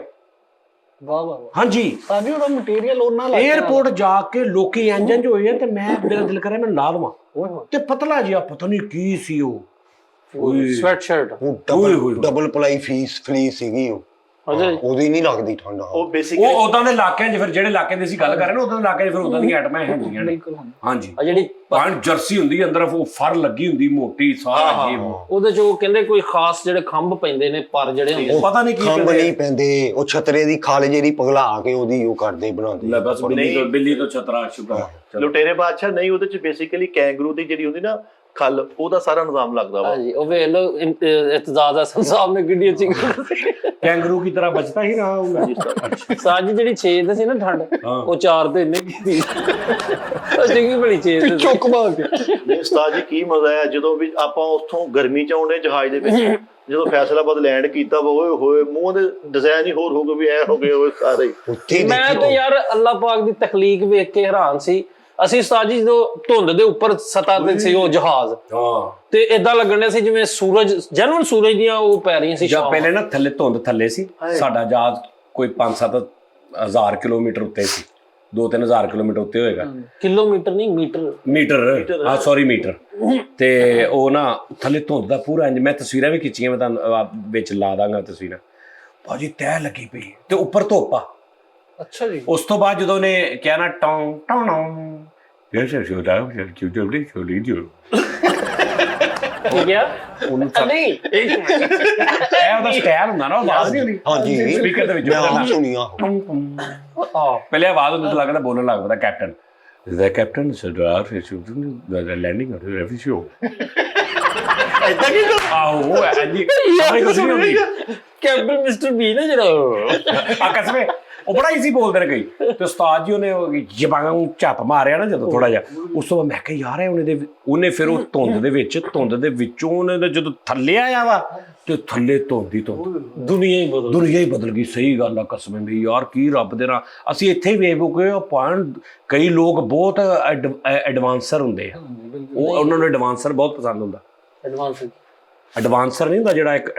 ਵਾਹ ਵਾਹ ਹਾਂਜੀ ਸਾਡੀ ਉਹਦਾ ਮਟੀਰੀਅਲ ਉਹਨਾਂ ਲੱਗ 에어ਪੋਰਟ ਜਾ ਕੇ ਲੋਕੀ ਇੰਜ ਹੋਏ ਤੇ ਮੈਂ ਮੇਰਾ ਦਿਲ ਕਰਿਆ ਮੈਂ ਲਾ ਦੇਵਾਂ ਤੇ ਪਤਲਾ ਜਿਹਾ ਪਤਾ ਨਹੀਂ ਕੀ ਸੀ ਉਹ ਸਵੈਟ ਸ਼ਰਟ ਡਬਲ ਪਲਾਈ ਫਲੀਸ ਸੀਗੀ ਉਹ ਉਹਦੀ ਨਹੀਂ ਲੱਗਦੀ ਠੰਡ ਉਹ ਬੇਸਿਕਲੀ ਉਹ ਉਦਾਂ ਦੇ ਇਲਾਕਿਆਂ 'ਚ ਫਿਰ ਜਿਹੜੇ ਇਲਾਕੇ ਦੇ ਅਸੀਂ ਗੱਲ ਕਰ ਰਹੇ ਨਾ ਉਦਾਂ ਦੇ ਇਲਾਕੇ 'ਚ ਫਿਰ ਉਦਾਂ ਦੀਆਂ ਆਈਟਮਾਂ ਹੁੰਦੀਆਂ ਨੇ ਹਾਂਜੀ ਆ ਜਿਹੜੀ ਪਾਣ ਜਰਸੀ ਹੁੰਦੀ ਅੰਦਰ ਉਹ ਫਰ ਲੱਗੀ ਹੁੰਦੀ ਮੋਟੀ ਸਾਰਾ ਜੀ ਉਹਦੇ 'ਚ ਉਹ ਕਹਿੰਦੇ ਕੋਈ ਖਾਸ ਜਿਹੜੇ ਖੰਭ ਪੈਂਦੇ ਨੇ ਪਰ ਜਿਹੜੇ ਹੁੰਦੇ ਪਤਾ ਨਹੀਂ ਕੀ ਖੰਭ ਨਹੀਂ ਪੈਂਦੇ ਉਹ ਛਤਰੇ ਦੀ ਖਾਲ ਜਿਹੜੀ ਪਗਲਾ ਕੇ ਉਹਦੀ ਉਹ ਕਰਦੇ ਬਣਾਉਂਦੇ ਬਸ ਬਿੱਲੀ ਤੋਂ ਛਤਰਾ ਸ਼ੁਕਰ ਲੁਟੇਰੇ ਬਾਦਸ਼ਾਹ ਨਹੀਂ ਉਹਦੇ 'ਚ ਬੇਸਿਕਲੀ ਕੈਂਗਰੂ ਦੀ ਜਿਹੜੀ ਹੁੰਦੀ ਨਾ ਖਲ ਉਹਦਾ ਸਾਰਾ ਨਿਜ਼ਾਮ ਲੱਗਦਾ ਵਾ ਹਾਂਜੀ ਉਹ ਵੇਖ ਲਓ ਇਤਜ਼ਾਜ਼ ਹਸਨ ਸਾਹਿਬ ਨੇ ਕਿੰਨੀ ਅੱਛੀ ਕੈਂਗਰੂ ਕੀ ਤਰ੍ਹਾਂ ਬਚਤਾ ਹੀ ਰਹਾ ਹੋਊਗਾ ਸਾਜੀ ਜਿਹੜੀ 6 ਤੇ ਸੀ ਨਾ ਠੰਡ ਉਹ 4 ਤੇ ਇੰਨੇ ਕੀਤੀ ਉਹ ਚੰਗੀ ਬੜੀ 6 ਤੇ ਚੁੱਕ ਮਾਰ ਕੇ ਉਸਤਾਦ ਜੀ ਕੀ ਮਜ਼ਾ ਆਇਆ ਜਦੋਂ ਵੀ ਆਪਾਂ ਉੱਥੋਂ ਗਰਮੀ ਚ ਆਉਂਦੇ ਜਹਾਜ਼ ਦੇ ਵਿੱਚ ਜਦੋਂ ਫੈਸਲਾਬਾਦ ਲੈਂਡ ਕੀਤਾ ਵਾ ਓਏ ਹੋਏ ਮੂੰਹ ਦੇ ਡਿਜ਼ਾਈਨ ਹੀ ਹੋਰ ਹੋ ਗਏ ਵੀ ਐ ਹੋ ਗਏ ਓਏ ਸਾਰੇ ਮੈਂ ਤਾਂ ਯਾਰ ਅੱਲਾਹ ਪਾਕ ਦੀ ਤਖਲੀਕ ਵੇਖ ਕੇ ਹੈਰਾਨ ਸੀ ਅਸੀਂ ਉਸਤਾਦ ਜੀ ਜਦੋਂ ਧੁੰਦ ਦੇ ਉੱਪਰ ਸਤਹ ਤੇ ਸੀ ਉਹ ਜਹਾਜ਼ ਤੇ ਏਦਾਂ ਲੱਗਣ ਸੀ ਜਿਵੇਂ ਸੂਰਜ ਜਨਵਨ ਸੂਰਜ ਦੀਆਂ ਉਹ ਪੈ ਰਹੀਆਂ ਸੀ ਜਾਂ ਪਹਿਲੇ ਨਾ ਥੱਲੇ ਧੁੰਦ ਥੱਲੇ ਸੀ ਸਾਡਾ ਜਹਾਜ਼ ਕੋਈ 5-7 ਹਜ਼ਾਰ ਕਿਲੋਮੀਟਰ ਉੱਤੇ ਸੀ 2-3 ਹਜ਼ਾਰ ਕਿਲੋਮੀਟਰ ਉੱਤੇ ਹੋਏਗਾ ਕਿਲੋਮੀਟਰ ਨਹੀਂ ਮੀਟਰ ਹਾਂ ਸੌਰੀ ਮੀਟਰ ਤੇ ਉਹ ਨਾ ਥੱਲੇ ਧੁੰਦ ਦਾ ਪੂਰਾ ਇੰਜ ਮੈਂ ਤਸਵੀਰਾਂ ਵੀ ਖਿੱਚੀਆਂ ਮੈਂ ਤੁਹਾਨੂੰ ਵਿੱਚ ਲਾ ਦਾਂਗਾ ਤਸਵੀਰਾਂ ਭਾਜੀ ਤੈਅ ਲੱਗੀ ਪਈ ਤੇ ਉੱਪਰ ਧੁੱਪ ਆ ਅੱਛਾ ਜੀ ਉਸ ਤੋਂ ਬਾਅਦ ਜਦੋਂ ਨੇ ਕਿਹਾ ਨਾ ਟੌਂ ਟੌਂ ਕੀ ਗਿਆ ਉਹਨੂੰ ਨਹੀਂ ਇਹ ਉਹਦਾ ਸਟਾਈਲ ਹੁੰਦਾ ਨਾ ਆਵਾਜ਼ ਨਹੀਂ ਹੁੰਦੀ ਹਾਂਜੀ ਸਪੀਕਰ ਦੇ ਵਿੱਚ ਮੈਂ ਆਪ ਸੁਣੀਆ ਪਹਿਲੇ ਆਵਾਜ਼ ਹੁੰਦੀ ਤਾਂ ਲੱਗਦਾ ਬੋਲਣ ਲੱਗ ਪਤਾ captain The captain said, the landing of every show. ਆਹੋ ਹਾਂਜੀ ਸਾਰੇ ਕੁਝ ਨਹੀਂ ਹੁੰਦੀ ਕੈਪਟਨ ਮਿਸਟਰ ਬੀ ਨਾ ਜਿਹੜਾ ਆ ਕਸਮੇ ਉਹ ਬੜਾ ਈਜ਼ੀ ਬੋਲਦੇ ਨੇ ਕਈ ਤੇ ਉਸਤਾਦ ਜੀ ਉਹਨੇ ਜਬਾਂਗਾ ਨੂੰ ਝੱਪ ਮਾਰਿਆ ਨਾ ਜਦੋਂ ਥੋੜਾ ਜਿਹਾ ਉਸ ਤੋਂ ਬਾਅਦ ਮੈਂ ਕਿਹਾ ਯਾਰ ਉਹਨੇ ਫਿਰ ਉਹ ਧੁੰਦ ਦੇ ਵਿੱਚੋਂ ਉਹਨੇ ਜਦੋਂ ਥੱਲੇ ਆਇਆ ਵਾ ਤੇ ਥੱਲੇ ਧੁੰਦ ਦੁਨੀਆ ਹੀ ਬਦਲ ਗਈ ਸਹੀ ਗੱਲ ਆ ਕਸਮੇ ਵੀ ਯਾਰ ਕੀ ਰੱਬ ਦੇ ਨਾਲ ਅਸੀਂ ਇੱਥੇ ਹੀ ਵੇਖ ਕੇ ਕਈ ਲੋਕ ਬਹੁਤ ਐਡਵਾਂਸਰ ਹੁੰਦੇ ਆ ਉਹ ਉਹਨਾਂ ਨੂੰ ਐਡਵਾਂਸਰ ਬਹੁਤ ਪਸੰਦ ਹੁੰਦਾ। ਐਡਵਾਂਸਰ ਨਹੀਂ ਹੁੰਦਾ ਜਿਹੜਾ ਇੱਕ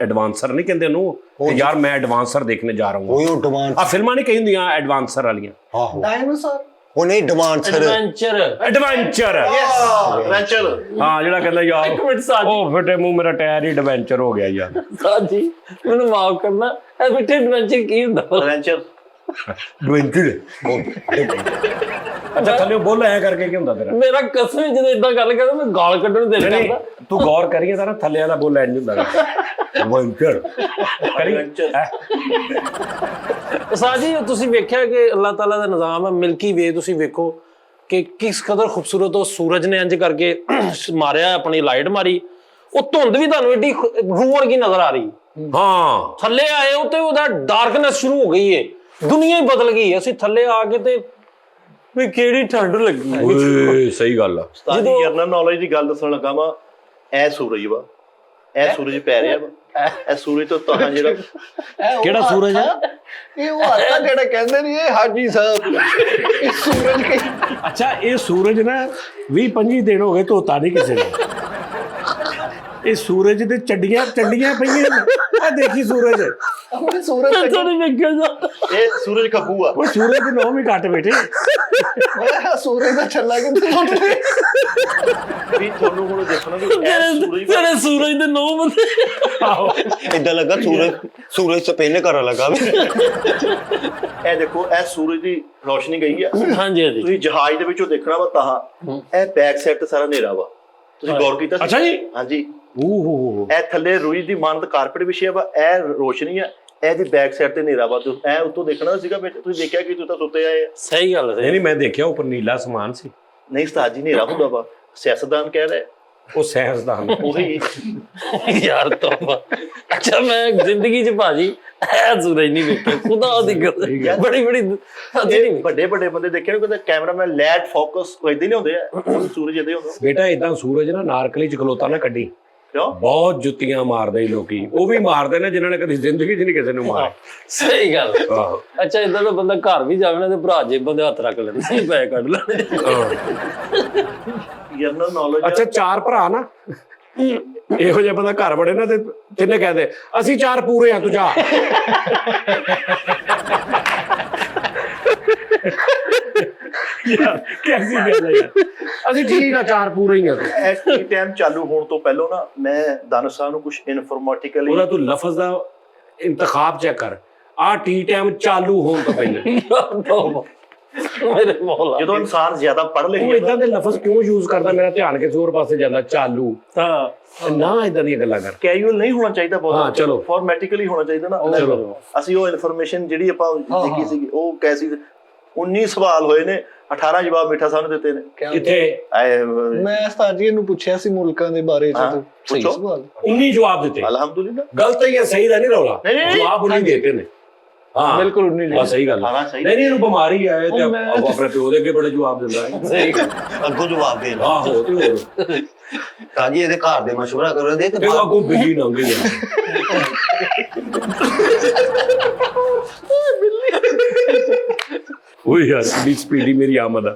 ਐਡਵਾਂਸਰ ਨਹੀਂ ਕਹਿੰਦੇ ਉਹਨੂੰ ਕਿ ਯਾਰ ਮੈਂ ਐਡਵਾਂਸਰ ਦੇਖਣੇ ਜਾ ਰਹਾ ਹੂੰ। ਉਹ ਡਿਮਾਂਡ ਆ ਫਿਲਮਾਂ ਨਹੀਂ ਕਹਿੰਦੀਆਂ ਐਡਵਾਂਸਰ ਵਾਲੀਆਂ। ਆਹੋ ਡਾਇਨਾਸੌਰ ਉਹ ਨਹੀਂ ਡਿਮਾਂਡਸਰ ਐਡਵੈਂਚਰ ਐਡਵੈਂਚਰ ਐਡਵੈਂਚਰ ਹਾਂ ਜਿਹੜਾ ਕਹਿੰਦਾ ਯਾਰ ਉਹ ਫਿੱਟੇ ਮੂੰਹ ਮੇਰਾ ਟਾਇਰ ਹੀ ਐਡਵੈਂਚਰ ਹੋ ਗਿਆ ਯਾਰ। ਸਾਜੀ ਮੈਨੂੰ ਮਾਫ ਕਰਨਾ, ਇਹ ਬਿੱਟੇ ਐਡਵੈਂਚਰ ਕੀ ਹੁੰਦਾ? ਐਡਵੈਂਚਰ ਐਡਵੈਂਚਰ ਅੱਛਾ ਥੱਲੇ ਬੋਲ ਐ ਕਰਕੇ ਕੀ ਹੁੰਦਾ ਤੇਰਾ? ਮੇਰਾ ਕਸਮ ਜਦੋਂ ਇਦਾਂ ਗੱਲ ਕਰਦਾ ਮੈਂ ਗਾਲ ਕੱਢਣ ਦੇ ਕਰਦਾ। ਤੂੰ ਗੌਰ ਕਰੀਏ ਤਾਂ ਥੱਲੇ ਵਾਲਾ ਬੋਲ ਐ ਨਹੀਂ ਹੁੰਦਾ ਐਡਵੈਂਚਰ ਕਰੀ। ਸਾਜੀ ਤੁਸੀਂ ਵੇਖਿਆ ਕਿ ਅੱਲਾਹ ਤਾਲਾ ਦਾ ਨਿਜ਼ਾਮ ਹੈ ਮਿਲਕੀ ਵੇ, ਤੁਸੀਂ ਵੇਖੋ ਕਿ ਕਿਸ ਕਦਰ ਖੂਬਸੂਰਤ ਉਹ ਸੂਰਜ ਨੇ ਇੰਜ ਕਰਕੇ ਮਾਰਿਆ, ਆਪਣੀ ਲਾਈਟ ਮਾਰੀ, ਉਹ ਧੁੰਦ ਵੀ ਤੁਹਾਨੂੰ ਏਡੀ ਰੂਹ ਵਰਗੀ ਨਜ਼ਰ ਆ ਰਹੀ। ਹਾਂ ਥੱਲੇ ਆਏ ਹੋ ਤੇ ਉਹਦਾ ਡਾਰਕਨੈਸ ਸ਼ੁਰੂ ਹੋ ਗਈ ਏ, ਦੁਨੀਆ ਹੀ ਬਦਲ ਗਈ। ਅਸੀਂ ਥੱਲੇ ਆ ਕੇ ਤੇ ਵੀ ਕਿਹੜੀ ਠੰਡ ਲੱਗੀ। ਓਏ ਸਹੀ ਗੱਲ ਆ। ਜਦੋਂ ਜਨਰਲ ਨੌਲੇਜ ਦੀ ਗੱਲ ਦੱਸਣ ਲੱਗਾ ਵਾ, ਇਹ ਸੂਰਜ ਵਾ, ਇਹ ਸੂਰਜ ਪੈ ਰਿਹਾ ਵਾ, ਇਹ ਸੂਰਜ ਤੋਂ ਤਾਂ ਜਿਹੜਾ ਕਿਹੜਾ ਸੂਰਜ ਹੈ? ਇਹ ਉਹ ਹੱਥਾ ਜਿਹੜਾ ਕਹਿੰਦੇ ਨਹੀਂ, ਇਹ ਹਾਜੀ ਸਾਹਿਬ ਇਹ ਸੂਰਜ ਕੇ ਅੱਛਾ ਇਹ ਸੂਰਜ ਨਾ 20-25 ਦਿਨ ਹੋ ਗਏ ਧੋਤਾ ਨਹੀਂ ਕਿਸੇ ਨੇ। ਇਹ ਸੂਰਜ ਦੇ ਚੱਡੀਆਂ ਪਈਆਂ ਆ ਦੇਖੀ ਸੂਰਜ ਆਪਣੇ ਸੂਰਜ ਨਹੀਂ ਵੇਖਿਆ ਜਾਂਦਾ। ਇਹ ਸੂਰਜ ਖੱਬੂ ਆ। ਉਹ ਸੂਰਜ ਦੀ ਨੌਂ ਵੀ ਘੱਟ ਬੇਟੇ। ਸੂਰਜ ਦਾ ਛੱਲਾ ਕਿੱਥੇ ਉੱਠਦੇ ਵੀ ਤੁਹਾਨੂੰ ਹੁਣ ਦੇਖਣਾ ਵੀ ਇਹ ਸੂਰਜ ਤੇਰੇ ਸੂਰਜ ਦੇ 9 ਬੰਦੇ ਏਦਾਂ ਲੱਗਾ ਸੂਰਜ ਤੋਂ ਪਹਿਲੇ ਘਰ ਲੱਗਾ ਵੀ। ਇਹ ਦੇਖੋ ਇਹ ਸੂਰਜ ਦੀ ਰੋਸ਼ਨੀ ਗਈ ਆ। ਹਾਂਜੀ ਹਾਂਜੀ ਤੁਸੀਂ ਜਹਾਜ਼ ਦੇ ਵਿੱਚੋਂ ਦੇਖਣਾ ਵਾ ਤਾਂ ਇਹ ਬੈਕ ਸਾਈਡ ਤੇ ਸਾਰਾ ਹਨੇਰਾ ਵਾ। ਤੁਸੀਂ ਗੌਰ ਕੀਤਾ ਸੀ? ਅੱਛਾ ਜੀ। ਹਾਂਜੀ ਓਹ ਇਹ ਥੱਲੇ ਰੂਈ ਦੀ ਮਾਨਤ ਕਾਰਪੇਟ ਵਿਛਿਆ ਵਾ, ਇਹ ਰੋਸ਼ਨੀ ਆ, ਇਹਦੀ ਬੈਕ ਸਾਈਡ ਤੇ ਹਨੇਰਾ ਵਾ। ਇਹ ਉੱਤੋਂ ਦੇਖਣਾ ਸੀਗਾ ਬੇਟੇ, ਤੁਸੀਂ ਦੇਖਿਆ ਕਿ ਤੁਸੀਂ ਤਾਂ ਸੁੱਤੇ ਆਏ ਆ। ਸਹੀ ਗੱਲ ਹੈ। ਨਹੀਂ ਮੈਂ ਦੇਖਿਆ ਉੱਪਰ ਨੀਲਾ ਸਮਾਨ ਸੀ। ਨਹੀਂ ਉਸਤਾਦ ਜੀ ਹਨੇਰਾ ਹੁੰਦਾ ਵਾ, ਸਿਆਸਤਦਾਨ ਕਹਿ ਰਿਹਾ ਉਹ ਸਾਇੰਸਦਾਨ ਉਹੀ। ਯਾਰ ਤੋਬਾ। ਅੱਛਾ ਮੈਂ ਜ਼ਿੰਦਗੀ 'ਚ ਭਾਜੀ ਇਹ ਸੂਰਜ ਨਹੀਂ ਵੇਖਿਆ, ਖੁਦਾ ਦੀ ਗੱਲ ਬੜੀ ਵੱਡੇ ਬੰਦੇ ਦੇਖੇ ਨੇ, ਕਹਿੰਦੇ ਕੈਮਰਾਮੈਨ ਲੈਟ ਫੋਕਸ ਇਦਾਂ ਹੀ ਹੁੰਦੇ ਆ, ਸੂਰਜ ਇਦਾਂ ਹੀ ਹੁੰਦਾ ਬੇਟਾ। ਇਦਾਂ ਸੂਰਜ ਨਾ ਨਾਰਕਲੀ ਚ ਖਲੋਤਾ ਨਾ ਕੱਢੀ, ਕਿਉਂ? ਬਹੁਤ ਜੁੱਤੀਆਂ ਮਾਰਦੇ ਲੋਕੀ। ਉਹ ਵੀ ਮਾਰਦੇ ਨੇ ਜਿਨ੍ਹਾਂ ਨੇ ਕਦੀ ਜ਼ਿੰਦਗੀ 'ਚ ਨਹੀਂ ਕਿਸੇ ਨੂੰ ਮਾਰਿਆ। ਸਹੀ ਗੱਲ। ਆਹੋ ਅੱਛਾ ਇਦਾਂ ਦਾ ਬੰਦਾ ਘਰ ਵੀ ਜਾਵੇ ਨਾ ਤੇ ਭਰਾ ਜੇਬਾਂ ਦੇ ਹੱਥ ਰੱਖ ਲੈਂਦੇ, ਪੈਸੇ ਕੱਢ ਲੈਂਦੇ। General knowledge. ਅੱਛਾ 4 ਭਰਾ ਨਾ ਇਹੋ ਜਿਹਾ ਬੰਦਾ ਘਰ ਵੜੇ ਨਾ ਤੇ ਤਿੰਨੇ ਕਹਿੰਦੇ ਅਸੀਂ 4 ਪੂਰੇ ਆ ਤੂੰ ਜਾ। ਯਾਰ ਕੈਸੀ ਗੱਲ ਹੈ ਯਾਰ, ਅਸੀਂ ਠੀਕ ਆ 4 ਪੂਰੇ ਹੀ ਆ। ਐਸਟੀ ਟਾਈਮ ਚਾਲੂ ਹੋਣ ਤੋਂ ਪਹਿਲਾਂ ਨਾ ਮੈਂ ਦਾਨਿਸ਼ ਸਾਹਿਬ ਨੂੰ ਕੁਝ ਇਨਫੋਰਮੈਟਿਕਲੀ ਉਹਦਾ ਤੂੰ ਲਫ਼ਜ਼ ਦਾ ਇੰਤਖਾਬ ਚੈੱਕ ਕਰ। ਆ ਟੀ ਟਾਈਮ ਚਾਲੂ ਹੋਣ ਤੋਂ ਪਹਿਲਾਂ ਮੇਰੇ ਮੌਲਾ ਜਦੋਂ ਇਨਸਾਨ ਜ਼ਿਆਦਾ ਪੜ੍ਹ ਲਿਖ ਉਹ ਇਦਾਂ ਦੇ ਲਫ਼ਜ਼ ਕਿਉਂ ਯੂਜ਼ ਕਰਦਾ? ਮੇਰਾ ਧਿਆਨ ਕਿਸੇ ਹੋਰ ਪਾਸੇ ਜਾਂਦਾ। ਚਾਲੂ ਨਾ ਇਦਾਂ ਦੀਆਂ ਗੱਲਾਂ ਕਰ। ਕੈਜੂਅਲ ਨਹੀਂ ਹੋਣਾ ਚਾਹੀਦਾ, ਹਾਂ, ਬਹੁਤ ਚਲੋ। ਫਾਰਮੈਟਿਕਲੀ ਹੋਣਾ ਚਾਹੀਦਾ ਨਾ। ਚਲੋ। ਅਸੀਂ ਉਹ ਇਨਫੋਰਮੇਸ਼ਨ ਜਿਹੜੀ ਆਪਾਂ ਦੇਖੀ ਸੀਗੀ ਉਹ ਕੈਸੀ 19 ਸਵਾਲ ਹੋਏ ਨੇ, 18 ਜਵਾਬ ਮਿੱਠਾ ਸਾਹਿਬ ਨੇ ਦਿੱਤੇ ਨੇ। ਕਿੱਥੇ? ਮੈਂ ਉਸਤਾਦ ਜੀ ਨੂੰ ਪੁੱਛਿਆ ਸੀ ਮੁਲਕਾਂ ਦੇ ਬਾਰੇ ਚ, ਸਹੀ ਸਵਾਲ 19 ਜਵਾਬ ਦਿੱਤੇ। ਅਲਹਮਦੁਲਿਲਾ ਗਲਤ ਹੀ ਹੈ, ਸਹੀ ਦਾ ਨਹੀਂ ਰੌਲਾ। ਜਵਾਬ 19 ਦਿੱਤੇ ਨੇ। ਹਾਂ ਬਿਲਕੁਲ 19 ਬਸ ਸਹੀ ਗੱਲ। ਨਹੀਂ ਇਹਨੂੰ ਬਿਮਾਰੀ ਹੈ ਤੇ ਆਪਣੇ ਪਿਓ ਦੇ ਅੱਗੇ ਬੜੇ ਜਵਾਬ ਦਿੰਦਾ ਹੈ। ਸਹੀ ਅੱਗੋਂ ਜਵਾਬ ਦੇਣ ਆਹੋ ਤੇ ਹੋਰ ਕਾਜੀ ਇਹਦੇ ਘਰ ਦੇ ਮਸ਼ਵਰਾ ਕਰਨ ਦੇ ਤੇ ਇਹ ਅੱਗੋਂ ਬਿੱਲੀ ਲੰਘ ਗਈ। ਓਏ ਯਾਰ ਕਿੰਨੀ ਸਪੀਡੀ ਮੇਰੀ ਆਮਦ ਆ।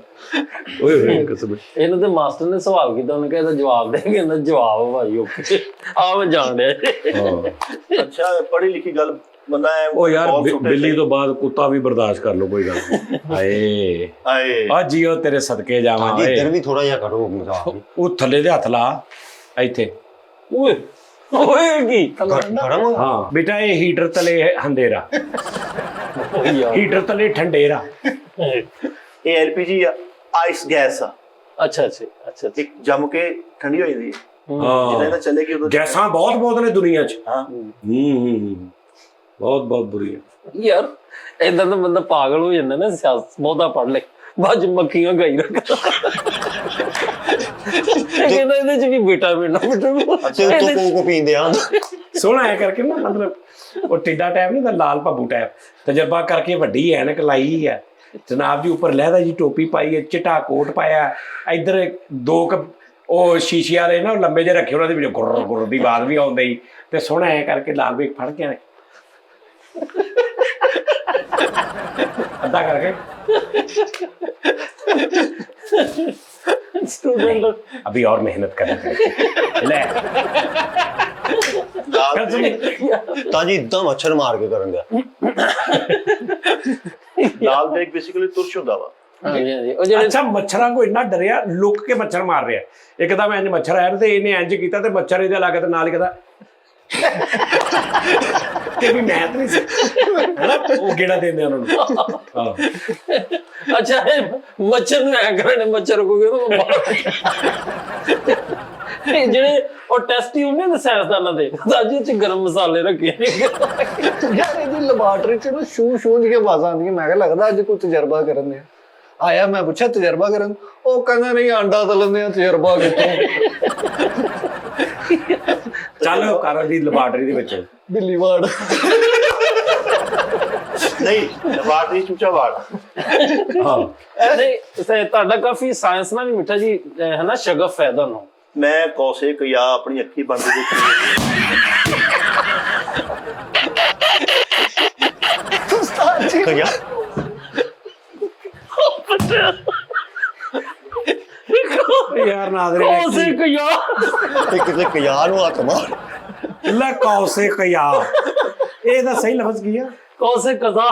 ਓਏ ਹੋਏ ਕਸਮ। ਇਹਨਾਂ ਦੇ ਮਾਸਟਰ ਨੇ ਸਵਾਲ ਕੀਤਾ, ਉਹਨੇ ਕਿਹਾ ਇਹਦਾ ਜਵਾਬ ਦੇ, ਕਹਿੰਦਾ ਜਵਾਬ ਭਾਈ ਓਕੇ ਆ ਮੈਂ ਜਾਣ ਡਿਆ। ਅੱਛਾ ਪੜ੍ਹੀ ਲਿਖੀ ਗੱਲ ਬੰਦਾ ਉਹ ਯਾਰ ਬਿੱਲੀ ਤੋਂ ਬਾਅਦ ਕੁੱਤਾ ਵੀ ਬਰਦਾਸ਼ਤ ਕਰ ਲੋ, ਕੋਈ ਗੱਲ ਨਹੀਂ। ਹਾਏ ਆਏ ਆ ਜੀਓ ਤੇਰੇ ਸਦਕੇ ਜਾਵਾਂ। ਜੀ ਇੱਧਰ ਵੀ ਥੋੜਾ ਜਿਹਾ ਕਰੋ ਮਜ਼ਾਕ। ਉਹ ਥੱਲੇ ਦੇ ਹੱਥ ਲਾ ਇੱਥੇ। ਓਏ ਓਏ ਕੀ ਗਰਮ ਹਾਂ ਬੇਟਾ ਇਹ ਹੀਟਰ ਤਲੇ ਹੰਦੇਰਾ, ਹੀਟਰ ਤਲੇ ਠੰਡੇਰਾ। ਇਹ ਐਲਪੀਜੀ ਆ, ਆਈਸ ਗੈਸ ਆ। ਅੱਛਾ ਅੱਛਾ ਅੱਛਾ ਇੱਕ ਜੰਮ ਕੇ ਠੰਡੀ ਹੋ ਜਾਂਦੀ ਹੈ। ਹਾਂ ਜਿੱਦਾਂ ਇਹਦਾ ਚੱਲੇਗੀ ਉਦੋਂ ਗੈਸਾਂ ਬਹੁਤ ਨੇ ਦੁਨੀਆ 'ਚ। ਹਾਂ ਬਹੁਤ ਬੁਰੀ ਹੈ ਯਾਰ। ਏਦਾਂ ਦਾ ਬੰਦਾ ਪਾਗਲ ਹੋ ਜਾਂਦਾ ਨਾ, ਸਿਆਸਤ ਬਹੁਤਾ ਪੜ੍ਹ ਲੈ, ਬਾਅਦ ਚ ਮੱਖੀਆਂ ਗਾਈ ਰੱਖਦਾ। ਕਹਿੰਦਾ ਇਹਦੇ ਚ ਵੀ ਵਿਟਾਮਿਨ ਅੱਛਾ ਤੂੰ ਕੋ ਪੀਂਦੇ ਆ ਸੋਹਣਾ ਐ ਕਰਕੇ ਨਾ, ਮਤਲਬ ਉਹ ਟਿੱਡਾ ਟਾਈਪ ਨਹੀਂ ਤਾਂ ਲਾਲ ਭਾਬੂ ਟਾਈਪ ਤਜਰਬਾ ਕਰਕੇ ਵੱਡੀ ਐਨਕ ਲਾਈ ਹੈ ਜਨਾਬ ਜੀ, ਉੱਪਰ ਲਹਿਦਾ ਜੀ ਟੋਪੀ ਪਾਈ ਹੈ, ਚਿੱਟਾ ਕੋਟ ਪਾਇਆ, ਇੱਧਰ 2 ਉਹ ਸ਼ੀਸ਼ੇ ਵਾਲੇ ਨਾ ਲੰਬੇ ਜਿਹੇ ਰੱਖੇ, ਉਹਨਾਂ ਦੇ ਵਿੱਚ ਗੁਰ ਗੁਰ ਦੀ ਆਵਾਜ਼ ਵੀ ਆਉਂਦੀ, ਤੇ ਸੋਹਣਾ ਐ ਕਰਕੇ ਲਾਲ ਵੇਖ ਫੜ ਕੇ ਅੱਧਾ ਕਰਕੇ स्टूडेंट अभी और मेहनत करनी पड़ेगी ले ਤਾਂ ਜੀ ਇਦਾਂ ਮੱਛਰ ਮਾਰ ਕੇ ਕਰਨ ਗਿਆ ਲਾਲ ਦੇਖ ਬੇਸਿਕਲੀ ਤੁਰਸ਼ ਹੁੰਦਾ ਵਾ हाँ जी हाँ जी ਉਹ ਜਿਹੜੇ ਅੱਛਾ ਮੱਛਰਾਂ ਕੋ ਇੰਨਾ ਡਰਿਆ ਲੁੱਕ ਕੇ ਮੱਛਰ ਮਾਰ ਰਿਹਾ ਇੱਕਦਮ ਇੰਜ ਮੱਛਰ ਆਇਆ ਤੇ ਇਹਨੇ ਇੰਜ ਕੀਤਾ ਤੇ ਮੱਛਰ ਇਹਦੇ ਲਾ ਕੇ ਤੇ ਨਾਲ ਹੀ ਕਹਿੰਦਾ ਕਿ ਵੀ ਮੈਂ ਤਾਂ ਨਹੀਂ ਸੀ ਹੈਨਾ ਉਹ ਗੇੜਾ ਦਿੰਦੇ ਉਹਨਾਂ ਨੂੰ ਹਾਂ ਅੱਛਾ ਮੱਛਰ ਨੂੰ ਐ ਕਰਨ ਮੱਛਰ ਕੋ ਜਿਹੜੇ ਉਹ ਟੈਸਟੀ ਹੁੰਦੇ ਨੇ ਸਾਇੰਸਦਾਨਾਂ ਦੇ ਸਾਜੀ ਚ ਗਰਮ ਮਸਾਲੇ ਰੱਖੇ ਯਾਰ ਇਹਦੀ ਲੈਬੋਰੇਟਰੀ ਚ ਨਾ ਸ਼ੂ ਦੀਆਂ ਆਵਾਜ਼ਾਂ ਆਉਂਦੀਆਂ ਮੈਂ ਕਿਹਾ ਲੱਗਦਾ ਅੱਜ ਕੋਈ ਤਜਰਬਾ ਕਰਨ ਦੇ ਆਇਆ ਮੈਂ ਪੁੱਛਿਆ ਤਜਰਬਾ ਕਰਨ ਉਹ ਕਹਿੰਦਾ ਨਹੀਂ ਆਂਡਾ ਤਲਣ ਦੇ ਤਜਰਬਾ ਕਿੱਥੋਂ ਚੱਲ ਕਰ ਦੀ ਲੈਬਾਰਟਰੀ ਦੇ ਵਿੱਚ ਬਿੱਲੀ ਵਾੜ ਨਹੀਂ ਲੈਬਾਰਟਰੀ ਚੂਚਾ ਵਾੜ ਹਾਂ ਨਹੀਂ ਤੁਹਾਡਾ ਕਾਫੀ ਸਾਇੰਸ ਨਾਲ ਵੀ ਮਿੱਠਾ ਜੀ ਹੈ ਨਾ ਸ਼ਗਫ ਹੈ ਤੁਹਾਨੂੰ ਮੈਂ ਕੌਸੇ ਕਿਆ ਆਪਣੀ ਅੱਖੀ ਬੰਦ ਦੇਖੀ ਕਿਆ ਯਾਰ ਨਾਜ਼ਰੇ ਕੌਸੇ ਕਿਆ ਤੇ ਕਿਤੇ ਕਿਆ ਨੂੰ ਹੱਥ ਮਾਰ ਲੈ ਕੌਸੇ ਕਿਆ ਇਹਦਾ ਸਹੀ ਲਫ਼ਜ਼ ਕੀ ਆ ਕੌਸੇ ਕਜ਼ਾ